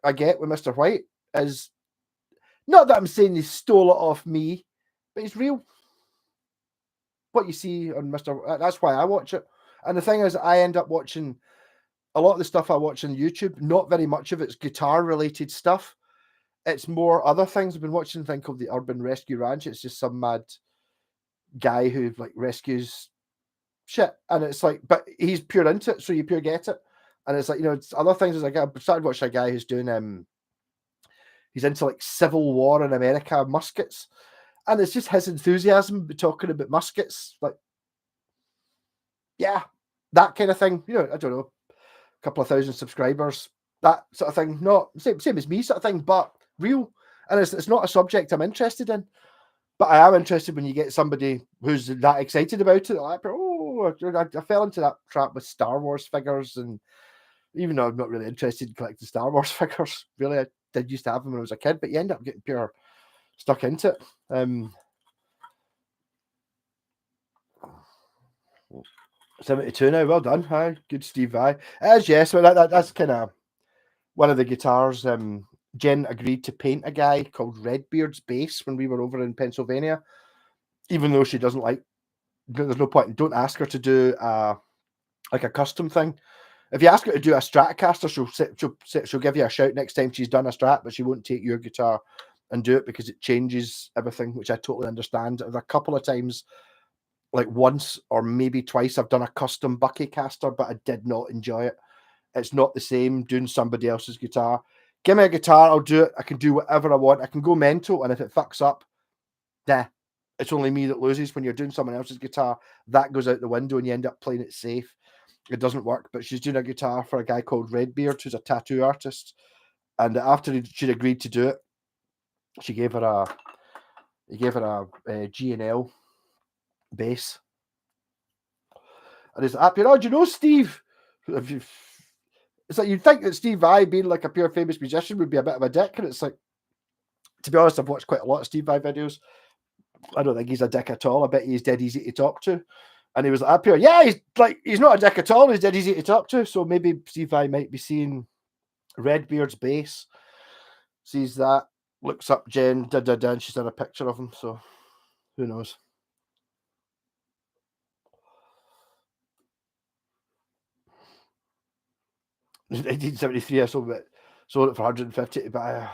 I get with Mr. White is not that I'm saying he stole it off me, but it's real. What you see on Mr. That's why I watch it. And the thing is, I end up watching a lot of the stuff I watch on YouTube. Not very much of it's guitar related stuff. It's more other things. I've been watching a thing called the Urban Rescue Ranch. It's just some mad guy who like rescues shit, and it's like, but he's pure into it, so you pure get it. And it's like, you know, it's other things. Is like I started watching a guy who's doing he's into like Civil War in America muskets, and it's just his enthusiasm talking about muskets, like yeah, that kind of thing. You know, I don't know, a couple of thousand subscribers, that sort of thing. Not same as me, sort of thing, but real. And it's not a subject I'm interested in. But I am interested when you get somebody who's that excited about it. Like, oh, I fell into that trap with Star Wars figures, and even though I'm not really interested in collecting Star Wars figures, really, I did used to have them when I was a kid, but you end up getting pure stuck into it. 72 now, well done. Hi, good Steve Vai. As yes, well, that's kind of one of the guitars. Jen agreed to paint a guy called Redbeard's bass when we were over in Pennsylvania, even though she doesn't like. There's no point. Don't ask her to do like a custom thing. If you ask her to do a Stratocaster, she'll give you a shout next time she's done a Strat, but she won't take your guitar and do it because it changes everything, which I totally understand. A couple of times, like once or maybe twice, I've done a custom Buckycaster, but I did not enjoy it. It's not the same doing somebody else's guitar. Give me a guitar, I'll do it. I can do whatever I want. I can go mental, and if it fucks up, it's only me that loses. When you're doing someone else's guitar, that goes out the window and you end up playing it safe. It doesn't work. But she's doing a guitar for a guy called Redbeard, who's a tattoo artist. And after she'd agreed to do it, he gave her a G&L bass. And he's happy. Oh, do you know Steve? It's like you'd think that Steve Vai, being like a pure famous musician, would be a bit of a dick. And it's like, to be honest, I've watched quite a lot of Steve Vai videos. I don't think he's a dick at all. I bet he's dead easy to talk to. And he was like, up here, yeah, he's not a dick at all. He's dead easy to talk to. So maybe Steve Vai might be seeing Redbeard's bass, sees that, looks up Jen, and she's done a picture of him. So who knows? In 1973, I sold it for 150. But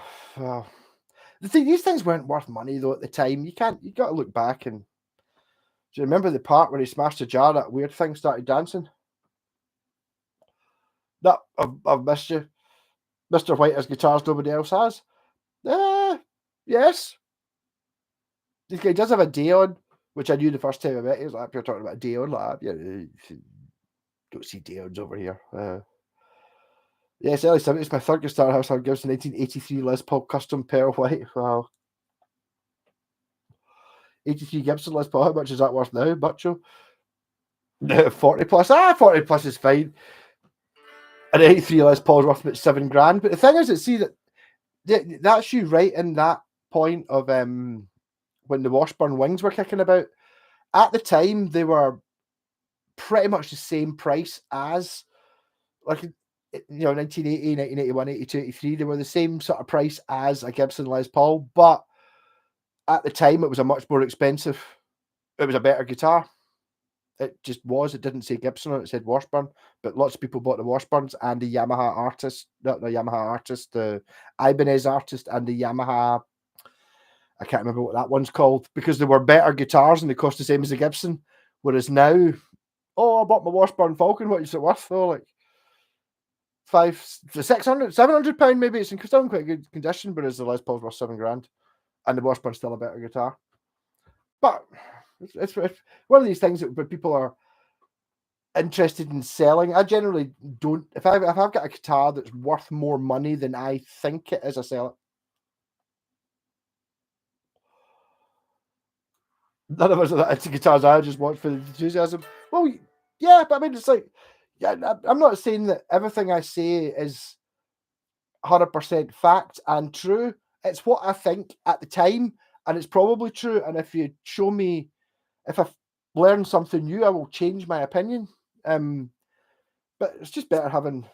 these things weren't worth money though at the time. You got to look back and. Do you remember the part where he smashed a jar? That weird thing started dancing. That I've missed you. Mr. White has guitars nobody else has. Yes. This guy does have a Dion, which I knew the first time I met. He was like, "You're talking about a Dion, like, yeah, don't see Dions over here." Yes, early 70s. My third guitar house had gives 1983 Les Paul custom pearl white. Wow. 83 Gibson Les Paul. How much is that worth now, Butcho? 40 plus. 40 plus is fine. An 83 Les Paul's worth about $7,000. But the thing is, see that's you right in that point of when the Washburn wings were kicking about. At the time, they were pretty much the same price as, like, 1980, 1981, 82, 83. They were the same sort of price as a Gibson Les Paul, but at the time, it was a much more expensive. It was a better guitar. It just was. It didn't say Gibson on it. It said Washburn, but lots of people bought the Washburns and the Yamaha artist, not the Yamaha artist, the Ibanez artist and the Yamaha. I can't remember what that one's called, because they were better guitars and they cost the same as the Gibson. Whereas now, I bought my Washburn Falcon. What is it worth? Like £600, £700 maybe. It's still in quite good condition, but as the Les Paul's worth $7,000, and the Washburn's still a better guitar. But it's one of these things that where people are interested in selling. I generally don't. If I've got a guitar that's worth more money than I think it is, I sell it. None of us are that into guitars. I just watch for the enthusiasm. Well, yeah, but I mean, it's like, yeah, I'm not saying that everything I say is 100% fact and true. It's what I think at the time, and it's probably true. And if you show me, if I've learned something new, I will change my opinion. But it's just better having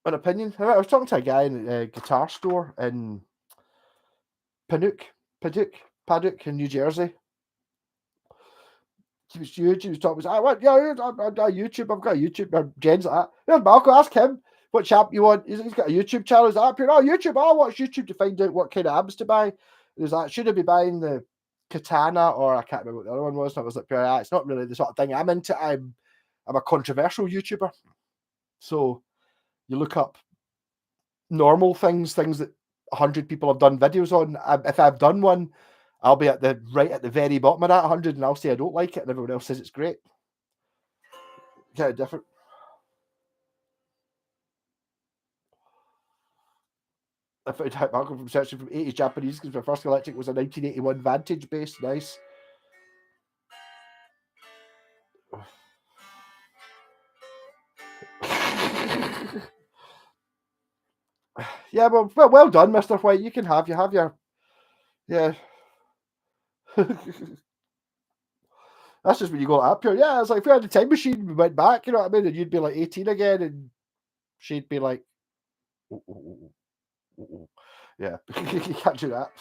an opinion. I was talking to a guy in a guitar store in Paddock in New Jersey. He was huge. He was talking. I went, yeah, I've got a YouTube. I've got a YouTube. Or Jen's like that. Here's Malcolm. Ask him what chap you want. He's got a YouTube channel. He's like, oh, YouTube. I'll watch YouTube to find out what kind of abs to buy. He's like, should I be buying the Katana or I can't remember what the other one was. And I was like, yeah, it's not really the sort of thing I'm into. I'm a controversial YouTuber. So you look up normal things that 100 people have done videos on. If I've done one, I'll be at the very bottom of that 100, and I'll say I don't like it, and everyone else says it's great. Kind of different. I found out Malcolm from searching from 80s Japanese because my first electric was a 1981 Vantage bass. Nice. Yeah, well done, Mr. White. You have your yeah. That's just when you go up here. Yeah, it's like if we had a time machine, we went back. You know what I mean? And you'd be like 18 again, and she'd be like, oh, oh, oh. Yeah, you can't do that.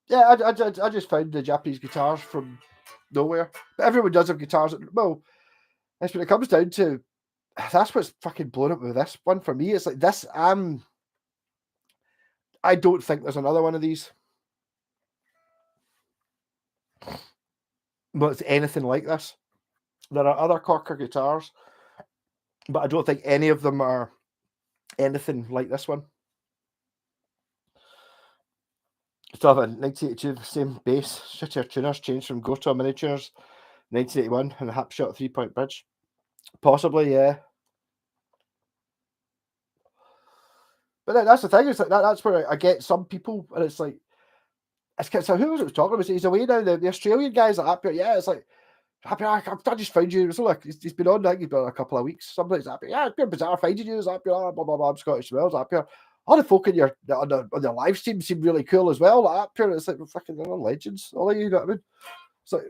Yeah, I just found the Japanese guitars from nowhere. But everyone does have guitars. Well, that's when it comes down to. That's what's fucking blown up with this one for me. It's like this. I don't think there's another one of these. But it's anything like this. There are other Corker guitars, but I don't think any of them are anything like this one. Still have a 1982 same bass. Shittier tuners changed from Goto mini tuners. 1981 and a Hapshot 3-point bridge. Possibly, yeah. But that's the thing. Is like that's where I get some people, and it's like, so who was it talking about? He's away now. The Australian guys are up here. Yeah, it's like, I just found you. So like, he's been on. I think he's been on a couple of weeks. Somebody's up here. Yeah, it's been bizarre finding you. It's up here. Blah blah blah. I'm Scottish Wells up here. All the folk on the live stream seem really cool as well. Like, up here, it's like fucking legends. All of you know what I mean? So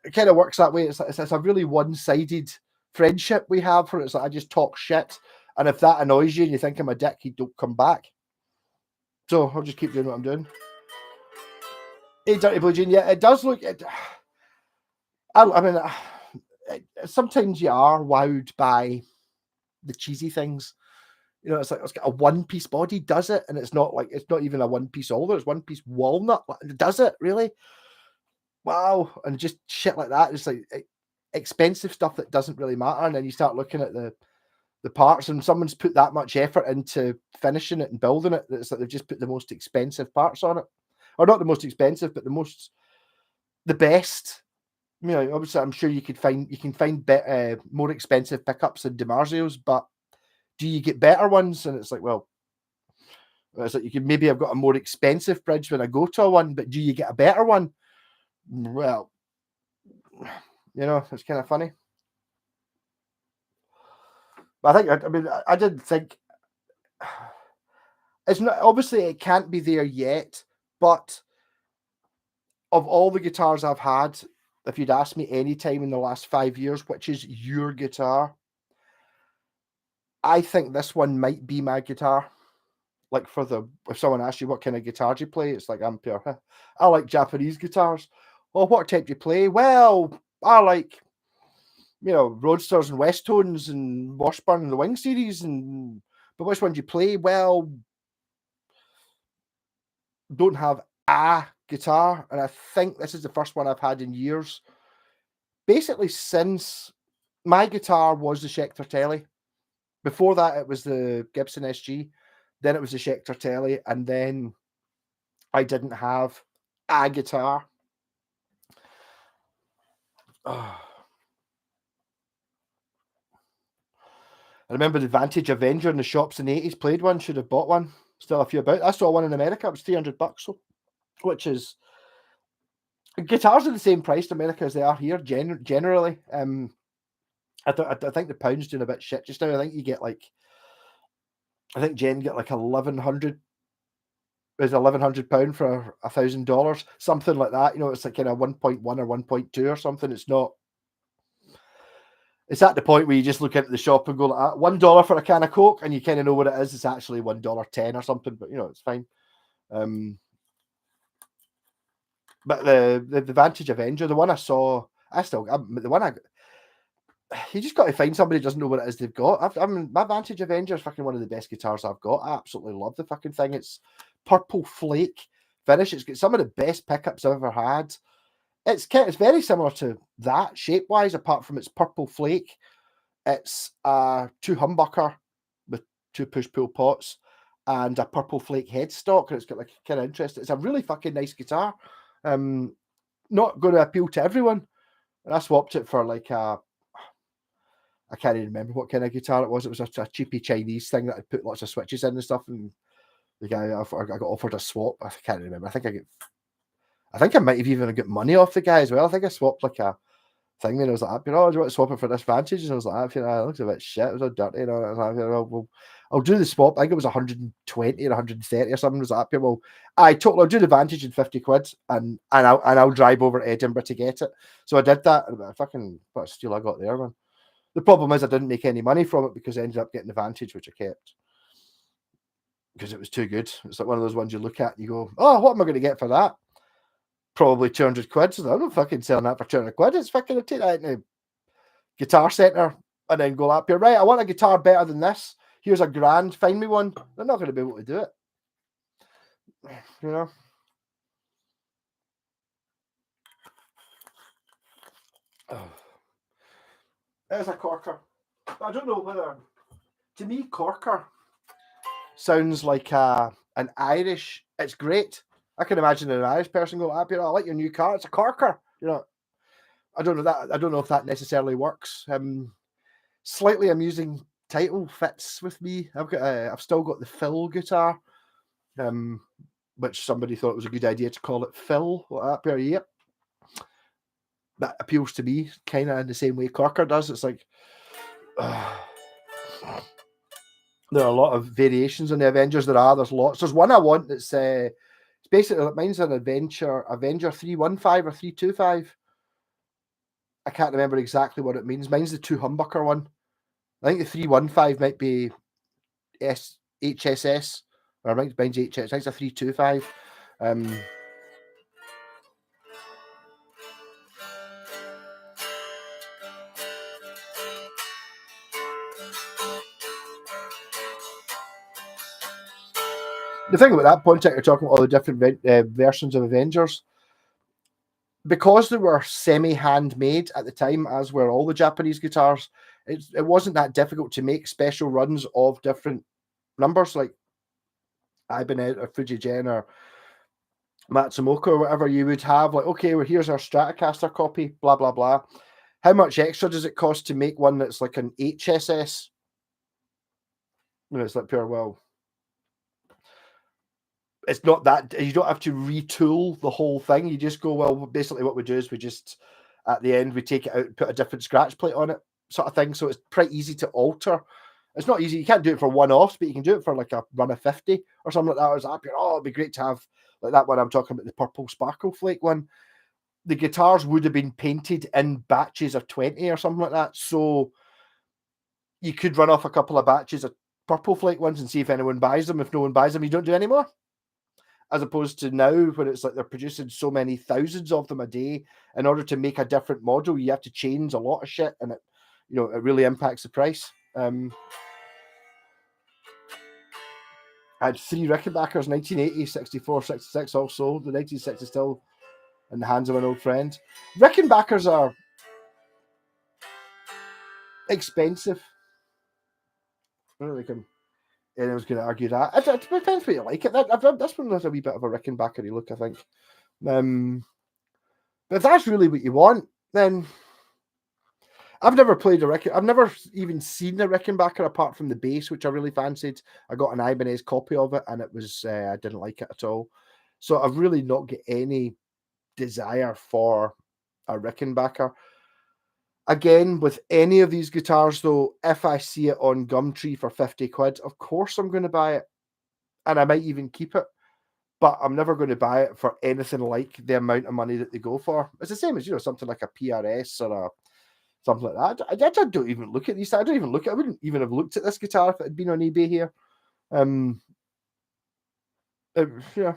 it kind of works that way. It's a really one-sided friendship we have. For it's like I just talk shit, and if that annoys you and you think I'm a dick, you don't come back. So I'll just keep doing what I'm doing. Hey, Dirty Blue Jean, yeah, it does look. I mean, sometimes you are wowed by the cheesy things. You know, it's like it's got a one-piece body, does it? And it's not even a one-piece alder, it's one-piece walnut. Does it really? Wow. And just shit like that. It's like expensive stuff that doesn't really matter. And then you start looking at the parts, and someone's put that much effort into finishing it and building it. It's like they've just put the most expensive parts on it. Or not the most expensive, but the best. You know, obviously, I'm sure you can find more expensive pickups than DiMarzios, but do you get better ones? And it's like, well, it's like you can maybe have got a more expensive bridge when I go to one, but do you get a better one? Well, you know, it's kind of funny. But I mean, I did think it's not obviously it can't be there yet, but of all the guitars I've had, if you'd asked me any time in the last 5 years, which is your guitar, I think this one might be my guitar. Like if someone asks you what kind of guitar do you play, it's like Amplifier. I like Japanese guitars. Oh, what type do you play? Well, I like, you know, Roadsters and Westtones and Washburn and the Wing series. But which one do you play? Well, don't have a guitar, and I think this is the first one I've had in years. Basically, since my guitar was the Schecter Telly. Before that, it was the Gibson SG. Then it was the Schecter Telly, and then I didn't have a guitar. Oh. I remember the Vantage Avenger in the shops in the 80s. Played one, should have bought one. still a few about. I saw one in America. It was $300, so, which is, guitars are the same price in America as they are here generally. I think the pound's doing a bit shit just now. I think you get like, I think Jen get like £1,100. Is £1,100 for $1,000, something like that. You know, it's like kind of 1.1 or 1.2 or something. It's not. It's at the point where you just look into the shop and go like $1 for a can of Coke, and you kind of know what it is. It's actually $1.10 or something, but you know, it's fine. But the Vantage Avenger, the one I saw, the one you just got to find somebody who doesn't know what it is they've got. My Vantage Avenger is fucking one of the best guitars I've got. I absolutely love the fucking thing. It's purple flake finish. It's got some of the best pickups I've ever had. It's very similar to that shape-wise, apart from its purple flake. It's a 2 humbucker with 2 push-pull pots and a purple flake headstock, and it's got like kind of interest. It's a really fucking nice guitar. Not going to appeal to everyone. And I swapped it for like I can't even remember what kind of guitar it was. It was a cheapy Chinese thing that I put lots of switches in and stuff. And the guy, I got offered a swap. I can't remember. I think I might have even got money off the guy as well. I think I swapped like a thing, and I was like, you know, do you want to swap it for this Vantage? And I was like, you know, it looks a bit shit. It was all dirty. You know, I was like, you know, well, I'll do the swap. I think it was 120 or 130 or something. I was like, well, I'll do the Vantage in 50 quid, and I'll drive over to Edinburgh to get it. So I did that. And fucking what a steal I got there, man. The problem is I didn't make any money from it because I ended up getting the Vantage, which I kept because it was too good. It's like one of those ones you look at and you go, oh, what am I going to get for that? Probably 200 quid. So I'm not fucking selling that for 200 quid. It's fucking, I'll take that in a Guitar Centre and then go up here. Right, I want a guitar better than this. Here's $1,000. Find me one. They're not going to be able to do it. You know? Oh. There's a corker. I don't know whether, to me, corker sounds like an Irish. It's great. I can imagine an Irish person going, "I like your new car. It's a corker." You know, I don't know that. I don't know if that necessarily works. Slightly amusing title fits with me. I've still got the Phil guitar, which somebody thought it was a good idea to call it Phil. Up here, yep. That appeals to me kind of in the same way Corker does. It's like there are a lot of variations on the Avengers. There's lots. There's one I want that's it's basically, mine's an Avenger 315 or 325. I can't remember exactly what it means. Mine's the 2 humbucker one. I think the 315 might be HSS, or mine's HS. I think it's a 325. The thing about that point, you're talking about all the different versions of Avengers, because they were semi-handmade at the time, as were all the Japanese guitars. It wasn't that difficult to make special runs of different numbers, like Ibanez or Fujigen or Matsumoto or whatever. You would have like, okay, well, here's our Stratocaster copy, blah blah blah. How much extra does it cost to make one that's like an HSS? It's like pure, well, it's not that, you don't have to retool the whole thing. You just go, well, basically what we do is we just, at the end, we take it out and put a different scratch plate on it, sort of thing. So it's pretty easy to alter. It's not easy. You can't do it for one-offs, but you can do it for like a run of 50 or something like that. I was happy. Oh, it'd be great to have like that one I'm talking about, the purple sparkle flake one. The guitars would have been painted in batches of 20 or something like that. So you could run off a couple of batches of purple flake ones and see if anyone buys them. If no one buys them, you don't do any more. As opposed to now, when it's like they're producing so many thousands of them a day, in order to make a different model, you have to change a lot of shit, and it really impacts the price. I had 3 Rickenbackers, 1980, 64, 66, all sold. The 1960 still in the hands of an old friend. Rickenbackers are expensive. I don't think anyone's going to argue that. It depends what you like it. This one has a wee bit of a Rickenbackery look, I think. But if that's really what you want, then I've never played a Ricken. I've never even seen a Rickenbacker apart from the bass, which I really fancied. I got an Ibanez copy of it, and it was I didn't like it at all. So I've really not got any desire for a Rickenbacker. Again, with any of these guitars, though, if I see it on Gumtree for 50 quid, of course I'm going to buy it, and I might even keep it. But I'm never going to buy it for anything like the amount of money that they go for. It's the same as, something like a PRS or something like that. I don't even look at these. I wouldn't even have looked at this guitar if it had been on eBay here. Yeah.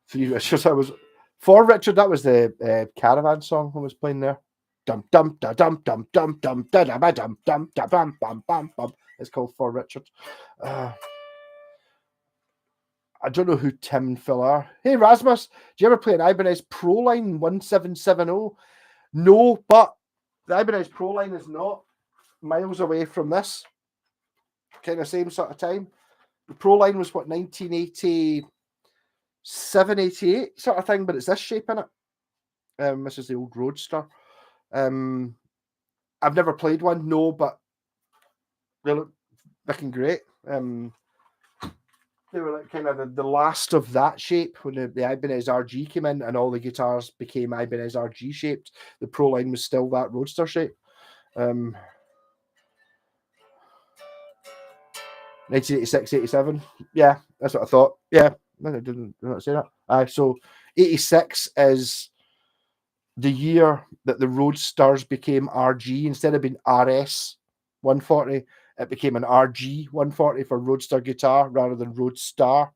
Three Richards. For Richard. That was the Caravan song I was playing there. Dum dum da dum dum dum dum da da ba dum dum da bum bum bum bum. It's called For Richard. I don't know who Tim and Phil are. Hey Rasmus, do you ever play an Ibanez Proline 1770? No, but the Ibanez Proline is not miles away from this. Kind of same sort of time. The Proline was what, 1987, 88 sort of thing, but it's this shape in it. This is the old Roadster. I've never played one, no, but they look looking great. They were like kind of the last of that shape when the Ibanez RG came in and all the guitars became Ibanez RG shaped. The Proline was still that Roadster shape. 1986, 87. Yeah, that's what I thought. Yeah, I didn't say that. So 86 is the year that the Roadsters became RG. Instead of being RS 140, it became an RG 140 for Roadster guitar rather than Roadstar.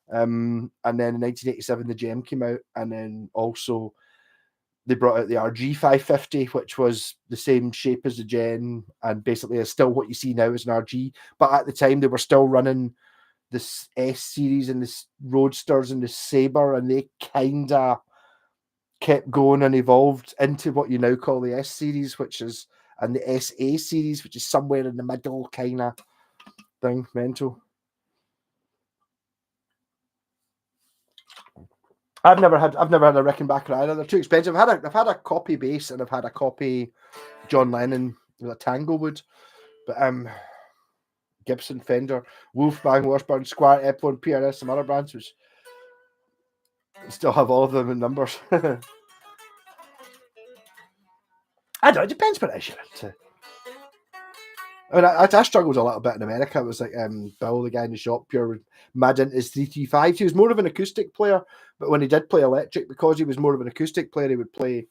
And then in 1987, the Gem came out, and then also they brought out the RG 550, which was the same shape as the Gem, and basically is still what you see now as an RG. But at the time, they were still running this S series and this Roadsters and the Sabre, and they kind of kept going and evolved into what you now call the S series, and the SA series, which is somewhere in the middle kind of thing. Mental. I've never had a Rickenbacker either. They're too expensive. I've had a copy bass and I've had a copy John Lennon with a Tanglewood, but Gibson, Fender, Wolfgang, Washburn, Squire, Epon, PRS, some other brands which still have all of them in numbers. I don't know. It depends what it is you're into. I mean, I struggled a little bit in America. It was like Bill, the guy in the shop, pure mad into his 335. He was more of an acoustic player, but when he did play electric, because he was more of an acoustic player, he would play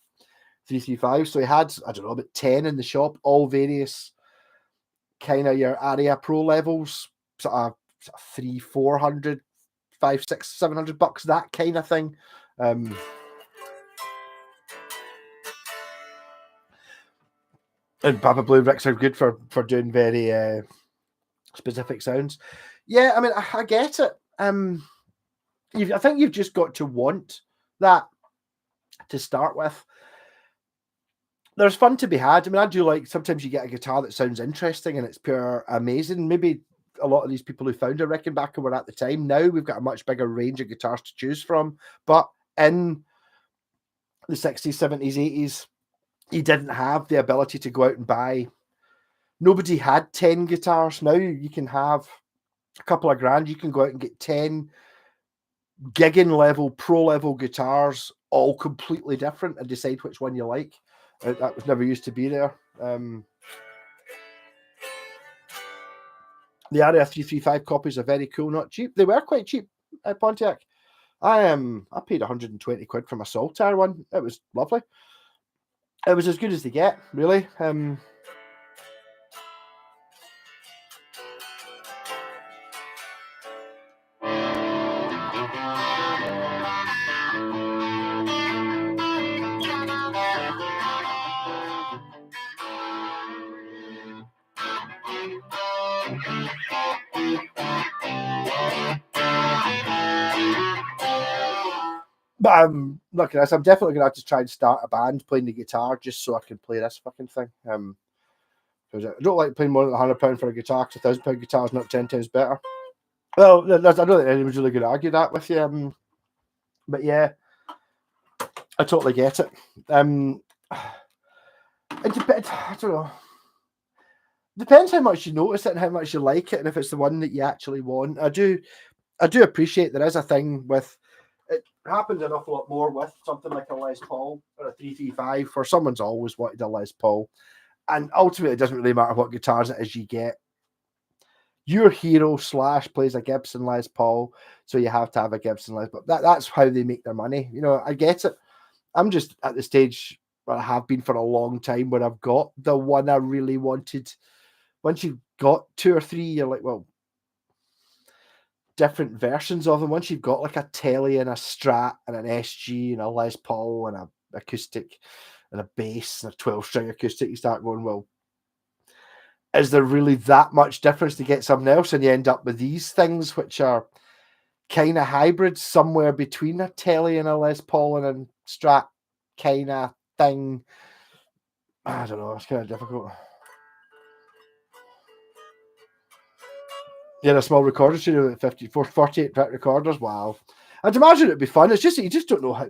335. So he had, I don't know, about 10 in the shop, all various kind of your area pro levels, sort of 300, 400, 500, 600, 700 bucks, that kind of thing. And Baba Blue Ricks are good for doing very specific sounds. Yeah, I mean, I get it. I think you've just got to want that to start with. There's fun to be had. I mean, I do like sometimes you get a guitar that sounds interesting and it's pure amazing. Maybe a lot of these people who found a Rickenbacker were at the time. Now we've got a much bigger range of guitars to choose from. But in the 60s, 70s, 80s, you didn't have the ability to go out and buy. Nobody had 10 guitars. Now you can have a couple of grand. You can go out and get 10 gigging level, pro level guitars, all completely different, and decide which one you like. That was never used to be there. The Area 335 copies are very cool, not cheap. They were quite cheap at Pontiac. I paid 120 quid for my Saltaire one. It was lovely. It was as good as they get, really. But I'm looking at this. I'm definitely going to have to try and start a band playing the guitar just so I can play this fucking thing. Because I don't like paying more than £100 for a guitar because £1,000 guitar is not 10 times better. Well, I don't think anyone's really going to argue that with you. But yeah, I totally get it. It depends. I don't know. Depends how much you notice it and how much you like it, and if it's the one that you actually want. I do appreciate there is a thing with it. Happens an awful lot more with something like a Les Paul or a 335, where someone's always wanted a Les Paul, and ultimately it doesn't really matter what guitars it is you get. Your hero / plays a Gibson Les Paul, so you have to have a Gibson Les Paul. That's how they make their money. I get it. I'm just at the stage where I have been for a long time, where I've got the one I really wanted. Once you've got 2 or 3, you're like, well, different versions of them. Once you've got like a Telly and a Strat and an SG and a Les Paul and a acoustic and a bass and a 12-string acoustic, you start going, well, is there really that much difference to get something else? And you end up with these things which are kind of hybrids, somewhere between a Telly and a Les Paul and a Strat kind of thing. I don't know. It's kind of difficult. Yeah, a small recorder studio with 48-track recorders. Wow. I'd imagine it'd be fun. It's just that you just don't know how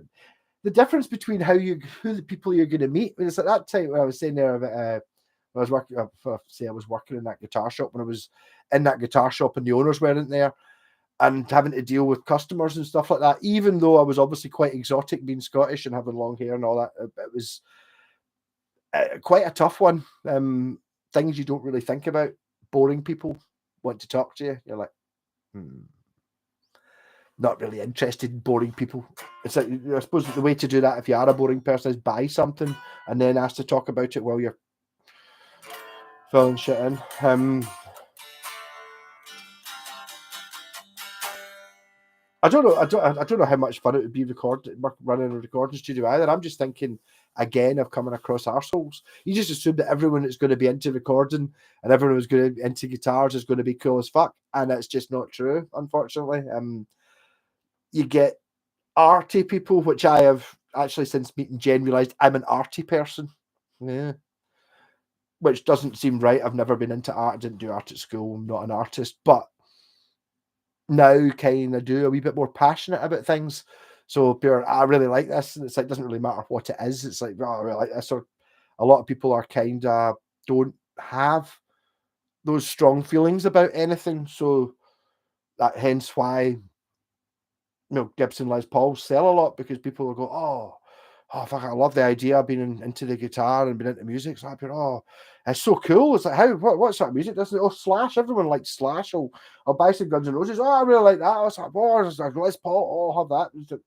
the difference between who the people you're going to meet. I mean, it's at that time when I was saying there about when I was working. I was working in that guitar shop, when I was in that guitar shop and the owners weren't there, and having to deal with customers and stuff like that. Even though I was obviously quite exotic, being Scottish and having long hair and all that, it was quite a tough one. Things you don't really think about. Boring people want to talk to you. You're like, not really interested in boring people. It's like, I suppose the way to do that, if you are a boring person, is buy something and then ask to talk about it while you're filling shit in. I don't know. I don't know how much fun it would be running a recording studio either. I'm just thinking again of coming across arseholes. You just assume that everyone that's going to be into recording and everyone who's going to be into guitars is going to be cool as fuck, and that's just not true, unfortunately. You get arty people, which I have actually since meeting Jen realised I'm an arty person. Yeah. Which doesn't seem right. I've never been into art. I didn't do art at school. I'm not an artist, but now kind of do a wee bit more passionate about things. So I really like this, and it's like, it doesn't really matter what it is. It's like, oh, I really like this. Or a lot of people are kind of don't have those strong feelings about anything. So that hence why Gibson Les Pauls sell a lot, because people will go, oh, fuck, I love the idea of being into the guitar and being into music. So I'd be, oh, it's so cool. It's like, what sort of music does it? Oh, Slash. Everyone likes Slash. I'll buy some Guns N' Roses. Oh, I really like that. I was like, oh, there's a Les Paul. Oh, I'll have that.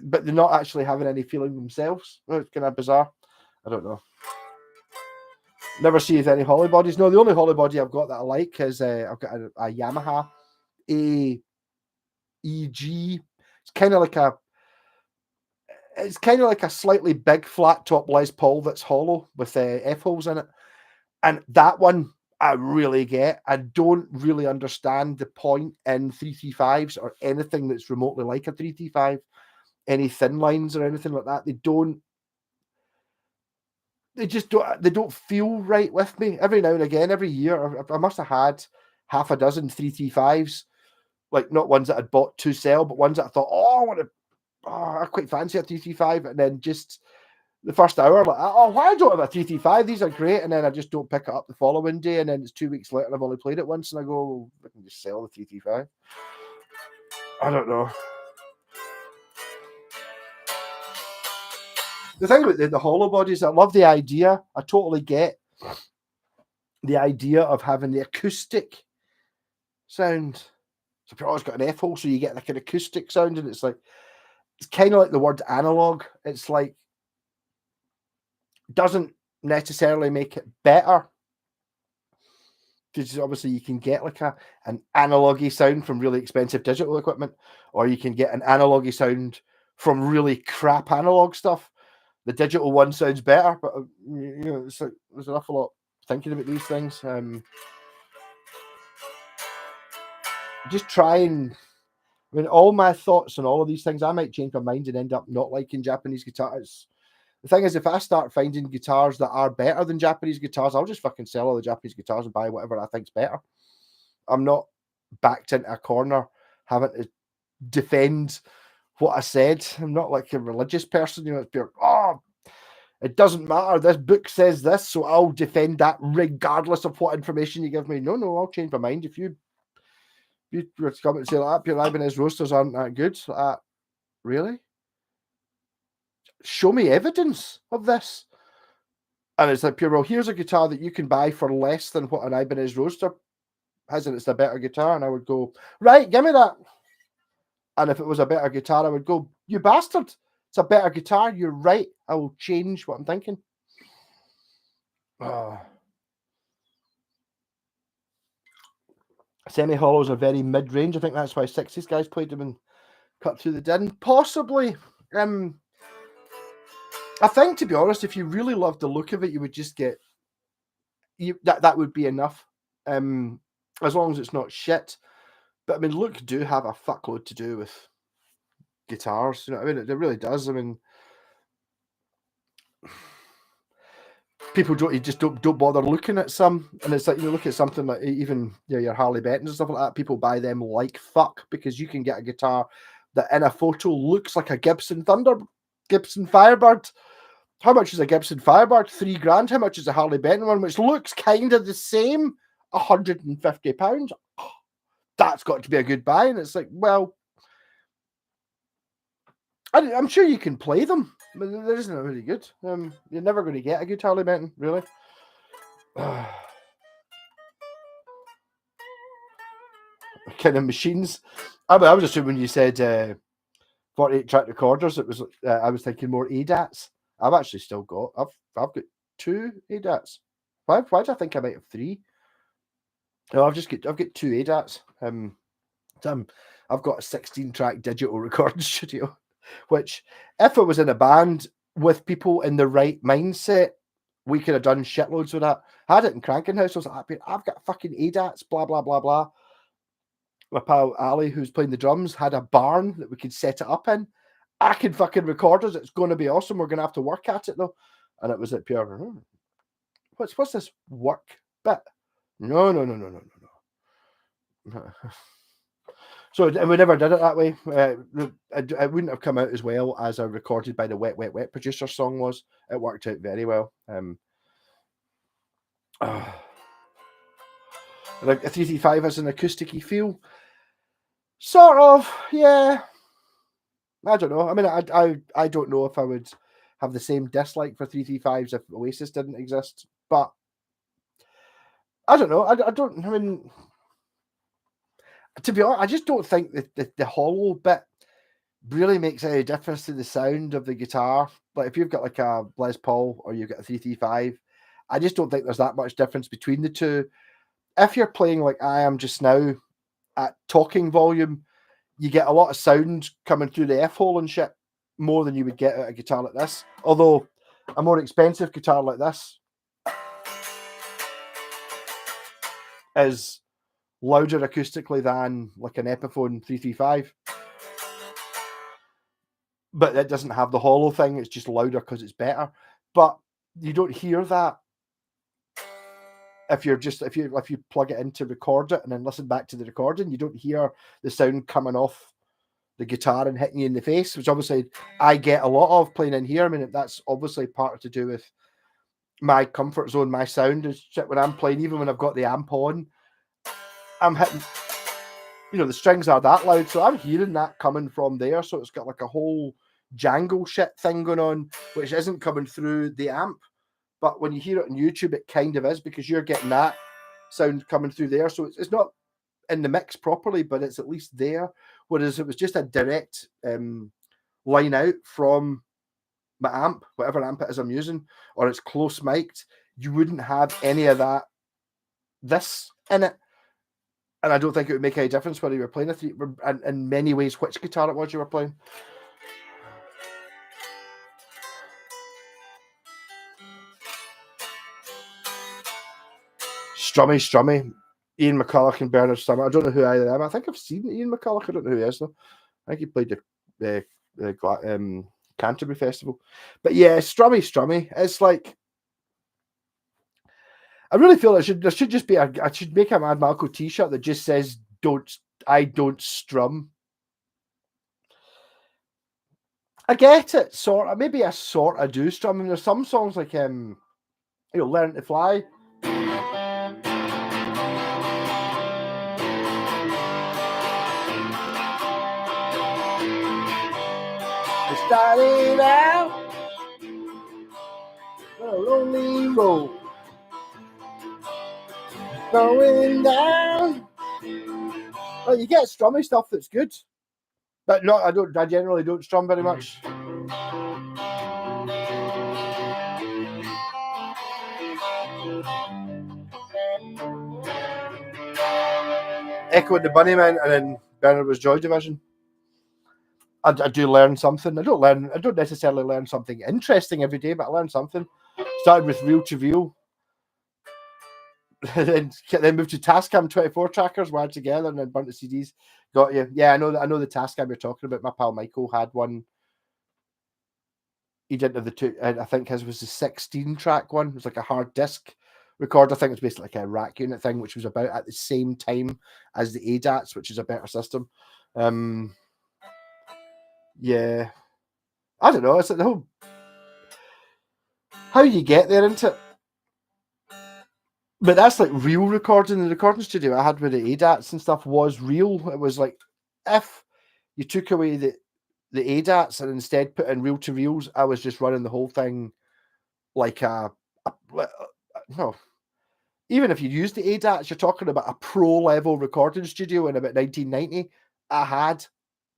But they're not actually having any feeling themselves. It's kind of bizarre. I don't know. Never see if any Holly bodies. No, the only Holly body I've got that I like is I've got a Yamaha AEG. It's kind of like a slightly big flat top Les Paul that's hollow with F holes in it, and that one I really get. I don't really understand the point in 335s or anything that's remotely like a 335, any thin lines or anything like that. They don't feel right with me. Every now and again, every year, I must have had half a dozen 335s, like not ones that I'd bought to sell, but ones that I thought, I quite fancy a 335, and then just the first hour, like, oh, why don't I have a 335? These are great, and then I just don't pick it up the following day, and then it's 2 weeks later, and I've only played it once, and I go, I can just sell the 335. I don't know. The thing about the hollow bodies, I love the idea. I totally get the idea of having the acoustic sound. So you've always got an F hole, so you get like an acoustic sound, and it's kind of like the word analog. It's like, doesn't necessarily make it better, because obviously you can get like an analogy sound from really expensive digital equipment, or you can get an analogy sound from really crap analog stuff. The digital one sounds better, but it's like, there's an awful lot thinking about these things. Just try and, I mean, all my thoughts on all of these things, I might change my mind and end up not liking Japanese guitars. The thing is, if I start finding guitars that are better than Japanese guitars, I'll just fucking sell all the Japanese guitars and buy whatever I think's better. I'm not backed into a corner, having to defend what I said. I'm not like a religious person, you know. It's be like, oh, it doesn't matter. This book says this, so I'll defend that regardless of what information you give me. No, I'll change my mind if you were to come and say like, your Ibanez roasters aren't that good. Really? Show me evidence of this. And it's like, well, here's a guitar that you can buy for less than what an Ibanez roaster has, and it's a better guitar. And I would go, right, give me that. And if it was a better guitar, I would go, you bastard. It's a better guitar. You're right. I will change what I'm thinking. Semi-hollows are very mid-range. I think that's why 60s guys played them and cut through the din. Possibly. I think, to be honest, if you really loved the look of it, you would just get that would be enough. As long as it's not shit. But I mean, look do have a fuckload to do with guitars. You know what I mean? It really does. I mean, people don't bother looking at some, and it's like, you look at something like even your Harley Benton and stuff like that. People buy them like fuck because you can get a guitar that in a photo looks like a Gibson Firebird. How much is a Gibson Firebird? $3,000. How much is a Harley Benton one, which looks kind of the same? £150. That's got to be a good buy. And it's like, well, I'm sure you can play them, but there isn't a really good. You're never going to get a good Harley Benton, really. Kind of machines. I was assuming when you said 48 track recorders, it was. I was thinking more ADATs. I've actually still got. I've got 2 ADATs. Why do I think I might have 3? No, I've got 2 ADATs. I've got a 16 track digital recording studio, which if I was in a band with people in the right mindset, we could have done shitloads with that. I had it in Cranking House. I was like, I've got fucking ADATs, blah, blah, blah, blah. My pal Ali, who's playing the drums, had a barn that we could set it up in. I can fucking record us. It's going to be awesome. We're going to have to work at it, though. And it was at pure, what's this work bit? No. So we never did it that way. It wouldn't have come out as well as a recorded by the Wet Wet Wet producer song was. It worked out very well. Like a 335 has an acoustic-y feel. Sort of, yeah. I don't know. I mean, I don't know if I would have the same dislike for 335s if Oasis didn't exist, but I don't know. I mean, to be honest, I just don't think that the hollow bit really makes any difference to the sound of the guitar. Like if you've got like a Les Paul or you've got a 335, I just don't think there's that much difference between the two. If you're playing like I am just now at talking volume, you get a lot of sound coming through the F hole and shit more than you would get out of a guitar like this. Although a more expensive guitar like this is louder acoustically than like an Epiphone 335. But it doesn't have the hollow thing. It's just louder because it's better. But you don't hear that if you plug it in to record it and then listen back to the recording. You don't hear the sound coming off the guitar and hitting you in the face, which obviously I get a lot of playing in here. I mean, that's obviously part to do with my comfort zone. My sound is shit when I'm playing, even when I've got the amp on. I'm hitting, the strings are that loud, so I'm hearing that coming from there. So it's got like a whole jangle shit thing going on, which isn't coming through the amp. But when you hear it on YouTube, it kind of is because you're getting that sound coming through there. So it's not in the mix properly, but it's at least there. Whereas it was just a direct line out from my amp, whatever amp it is I'm using, or it's close mic'd, you wouldn't have any of that in it. And I don't think it would make any difference whether you were playing and in many ways which guitar it was you were playing. Strummy. Ian McCulloch and Bernard Summer. I don't know who either am. I think I've seen Ian McCulloch. I don't know who he is though. I think he played the Canterbury Festival. But yeah, Strummy. It's like, I really feel there should just be I should make a Mad Malco t-shirt that just says don't strum. I get it, sort of. Maybe I sort of do strum. I mean, there's some songs like Learn to Fly. I started out on a lonely road, going down. Well, you get strummy stuff that's good, but no, I generally don't strum very much. Echo and the Bunnymen, and then Bernard was Joy Division. I do learn something. I don't necessarily learn something interesting every day, but I learn something. Started with Reel to Reel, then moved to Tascam 24 trackers, wired together, and then burnt the CDs. Got you. Yeah, I know the Tascam you're talking about. My pal Michael had one. He didn't have the two. I think his was the 16 track one. It was like a hard disk recorder. I think it was basically like a rack unit thing, which was about at the same time as the ADATs, which is a better system. Yeah, I don't know. It's like the whole how you get there, isn't it? But that's like real recording. The recording studio I had with the ADATs and stuff was real. It was like if you took away the ADATs and instead put in reel to reels, I was just running the whole thing like no. Even if you use the ADATs, you're talking about a pro level recording studio in about 1990. I had,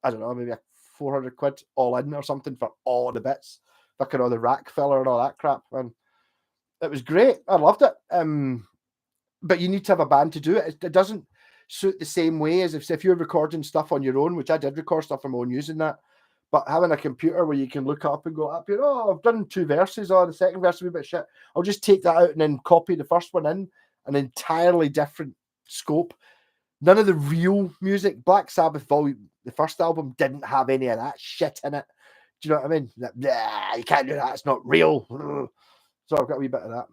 I don't know, maybe a 400 quid all in or something for all the bits, fucking all the rack filler and all that crap. And it was great. I loved it. But you need to have a band to do it. It doesn't suit the same way as if you're recording stuff on your own, which I did record stuff on my own using that. But having a computer where you can look up and go up here, I've done 2 verses, the second verse will be a bit shit. I'll just take that out and then copy the first one in, an entirely different scope. None of the real music. Black Sabbath volume, the first album, didn't have any of that shit in it. Do you know what I mean? Nah, you can't do that. It's not real. So I've got a wee bit of that.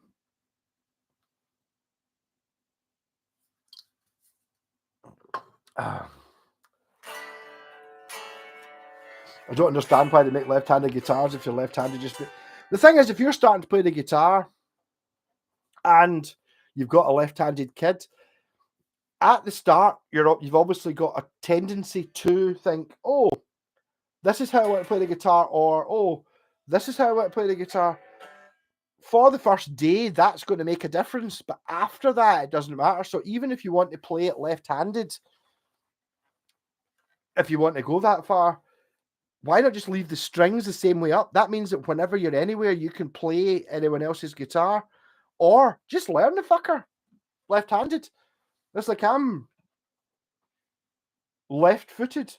I don't understand why they make left-handed guitars if you're left-handed. The thing is, if you're starting to play the guitar and you've got a left-handed kid, at the start, you've obviously got a tendency to think, oh, this is how I want to play the guitar, or oh, this is how I want to play the guitar. For the first day, that's going to make a difference, but after that, it doesn't matter. So even if you want to play it left-handed, if you want to go that far, why not just leave the strings the same way up? That means that whenever you're anywhere, you can play anyone else's guitar, or just learn the fucker left-handed. It's like I'm left-footed.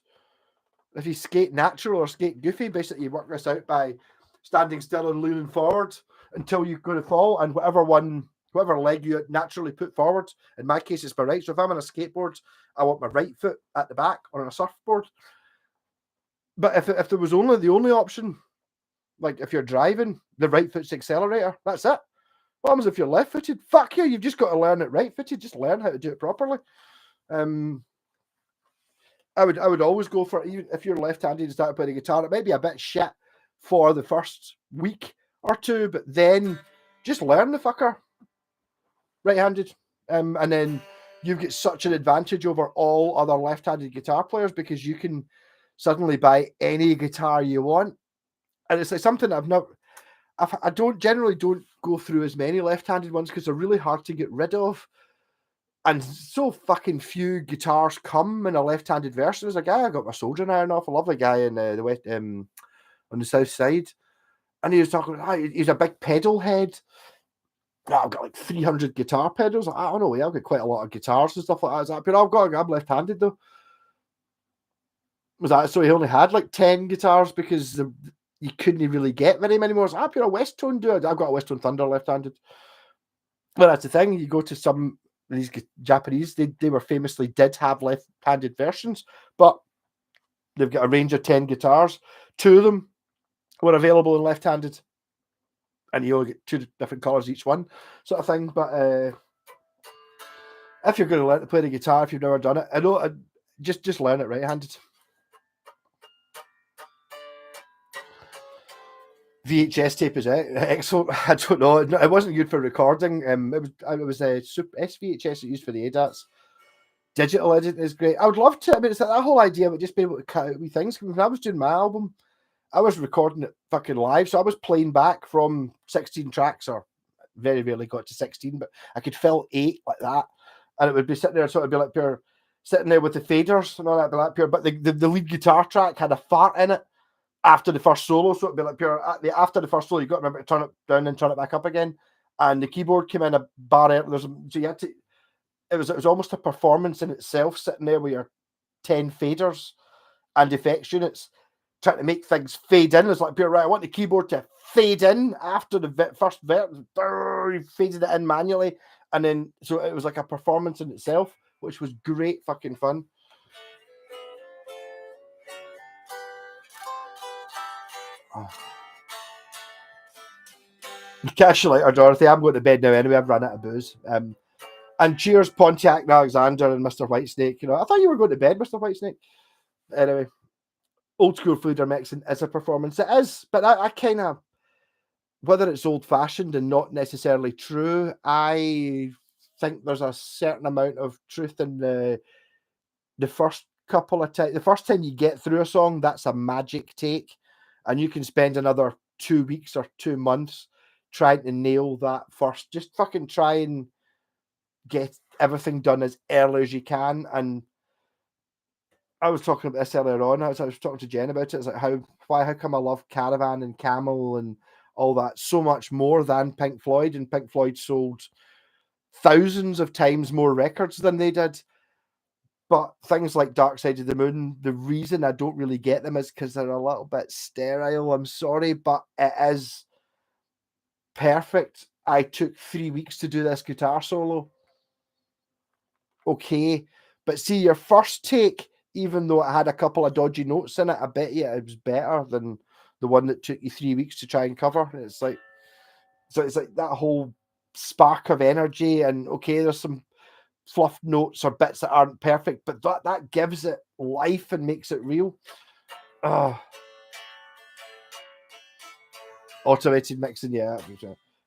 If you skate natural or skate goofy, basically you work this out by standing still and leaning forward until you're going to fall, and whatever leg you naturally put forward. In my case, it's my right. So if I'm on a skateboard, I want my right foot at the back, or on a surfboard. But if there was the only option, like if you're driving, the right foot's the accelerator. That's it. What happens if you're left-footed? Fuck you. You've just got to learn it right-footed. Just learn how to do it properly. I would always go for, even if you're left-handed and start playing the guitar, it might be a bit shit for the first week or two, but then just learn the fucker right-handed, and then you get such an advantage over all other left-handed guitar players because you can suddenly buy any guitar you want, and it's like something I generally don't go through as many left-handed ones because they're really hard to get rid of. And so fucking few guitars come in a left-handed version. There's a guy I got my soldering iron off. A lovely guy in the west, on the south side, and he was talking. He's a big pedal head. I've got like 300 guitar pedals. I don't know. I've got quite a lot of guitars and stuff like that. But I'm left-handed though. Was that so? He only had like 10 guitars because you couldn't really get very many more. So you're a West Tone dude. I've got a West Tone Thunder left-handed. Well, that's the thing. You go to some. These Japanese, they were famously did have left-handed versions, but they've got a range of 10 guitars. 2 of them were available in left-handed, and you only get 2 different colors each one, sort of thing. But If you're going to learn to play the guitar, if you've never done it, I know, just learn it right-handed. VHS tape is excellent. I don't know. It wasn't good for recording. It was a SVHS used for the ADATs. Digital editing is great. I would love to. I mean, it's like that whole idea of just being able to cut out wee things. When I was doing my album, I was recording it fucking live, so I was playing back from 16 tracks, or very rarely got to 16, but I could fill 8 like that, and it would be sitting there, sort of be like pure sitting there with the faders and all that, be like pure. But the lead guitar track had a fart in it after the first solo, so it'd be like pure. After the first solo, you got to remember to turn it down and turn it back up again, and the keyboard came in a bar out. So you had to. It was almost a performance in itself, sitting there with your 10 faders and effects units, trying to make things fade in. It's like, right, I want the keyboard to fade in after the first verse. You faded it in manually. And then, so it was like a performance in itself, which was great fucking fun. Oh. Casually, or Dorothy, I'm going to bed now anyway. I've run out of booze. And cheers, Pontiac and Alexander and Mr. Whitesnake. You know, I thought you were going to bed, Mr. Whitesnake. Anyway, old school food or mixing is a performance. It is, but I kind of, whether it's old fashioned and not necessarily true, I think there's a certain amount of truth in the first couple of times. The first time you get through a song, that's a magic take, and you can spend another 2 weeks or 2 months trying to nail that first. Just fucking try and get everything done as early as you can. And I was talking about this earlier on. I was talking to Jen about it. It's like how come I love Caravan and Camel and all that so much more than Pink Floyd, and Pink Floyd sold thousands of times more records than they did. But things like Dark Side of the Moon, the reason I don't really get them is because they're a little bit sterile. I'm sorry, but it is perfect. I took 3 weeks to do this guitar solo. Okay, but see, your first take, even though it had a couple of dodgy notes in it, I bet you it was better than the one that took you 3 weeks to try and cover. It's like, so it's like that whole spark of energy, and okay, there's some fluff notes or bits that aren't perfect, but that gives it life and makes it real. Automated mixing, yeah.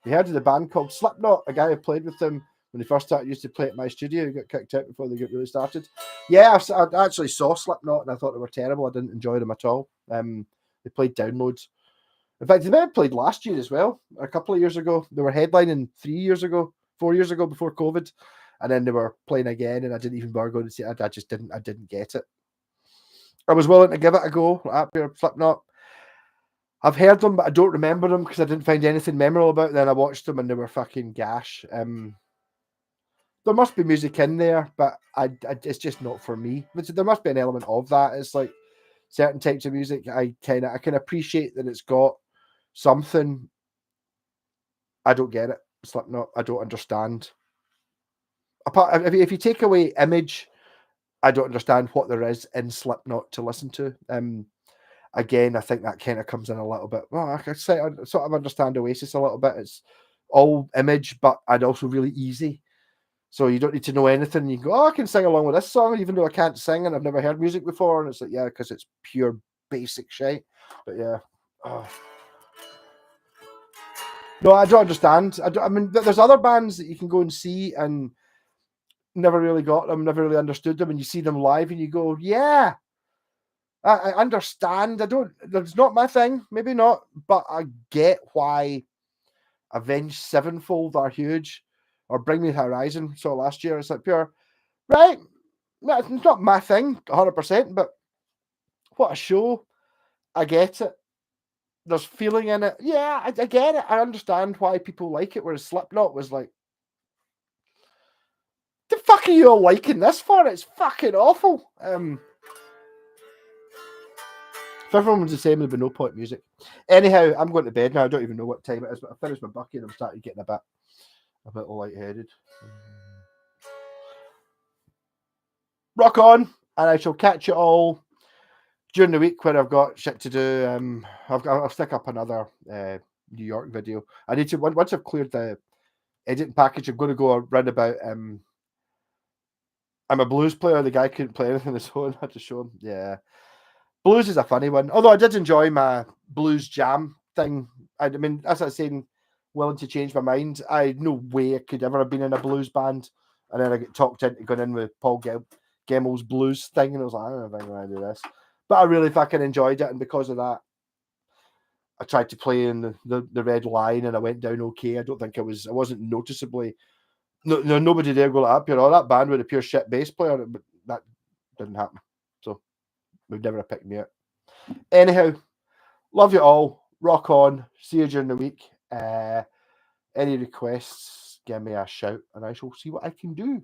We heard of the band called Slipknot, a guy who played with them when they first started, used to play at my studio. He got kicked out before they got really started. Yeah, I actually saw Slipknot and I thought they were terrible. I didn't enjoy them at all. They played downloads. In fact, they may have played last year as well, a couple of years ago. They were headlining 4 years ago before COVID, and then they were playing again, and I didn't even bother going to see it. I didn't get it. I was willing to give it a go. Up here, Slipknot. I've heard them, but I don't remember them because I didn't find anything memorable about them. Then I watched them and they were fucking gash. There must be music in there, but it's just not for me. But there must be an element of that. It's like certain types of music, I can appreciate that it's got something. I don't get it. Slipknot, I don't understand. Apart, if you take away image, I don't understand what there is in Slipknot to listen to. Again, I think that kind of comes in a little bit. Well, I could say I sort of understand Oasis a little bit. It's all image, but I'd also really easy. So you don't need to know anything. You can go, oh, I can sing along with this song, even though I can't sing and I've never heard music before. And it's like, yeah, because it's pure basic shit. But yeah. Oh. No, I don't understand. I mean, there's other bands that you can go and see and never really got them, never really understood them. And you see them live and you go, yeah, I understand. It's not my thing. Maybe not. But I get why Avenged Sevenfold are huge. Or Bring Me the Horizon. So last year, it's like pure, right? It's not my thing, 100%, but what a show. I get it. There's feeling in it. Yeah, I get it. I understand why people like it, whereas Slipknot was like, the fuck are you all liking this for? It's fucking awful. If everyone was the same, there'd be no point music. Anyhow, I'm going to bed now. I don't even know what time it is, but I finished my bucket and I'm starting getting a bit lightheaded. Rock on, and I shall catch you all during the week when I've got shit to do. I'll stick up another New York video. I need to once I've cleared the editing package. I'm going to go around about I'm a blues player. The guy couldn't play anything on his own. I had to show him. Yeah. Blues is a funny one. Although I did enjoy my blues jam thing. I mean, as I was saying, willing to change my mind. I no way I could ever have been in a blues band. And then I get talked into going in with Paul Gemmel's blues thing. And I was like, I don't know if I'm going to do this. But I really fucking enjoyed it. And because of that, I tried to play in the Red Line and I went down okay. I don't think I wasn't noticeably. Nobody there go like, you're all that band with a pure shit bass player. But that didn't happen. So would never have picked me up. Anyhow, love you all. Rock on. See you during the week. Any requests, give me a shout and I shall see what I can do.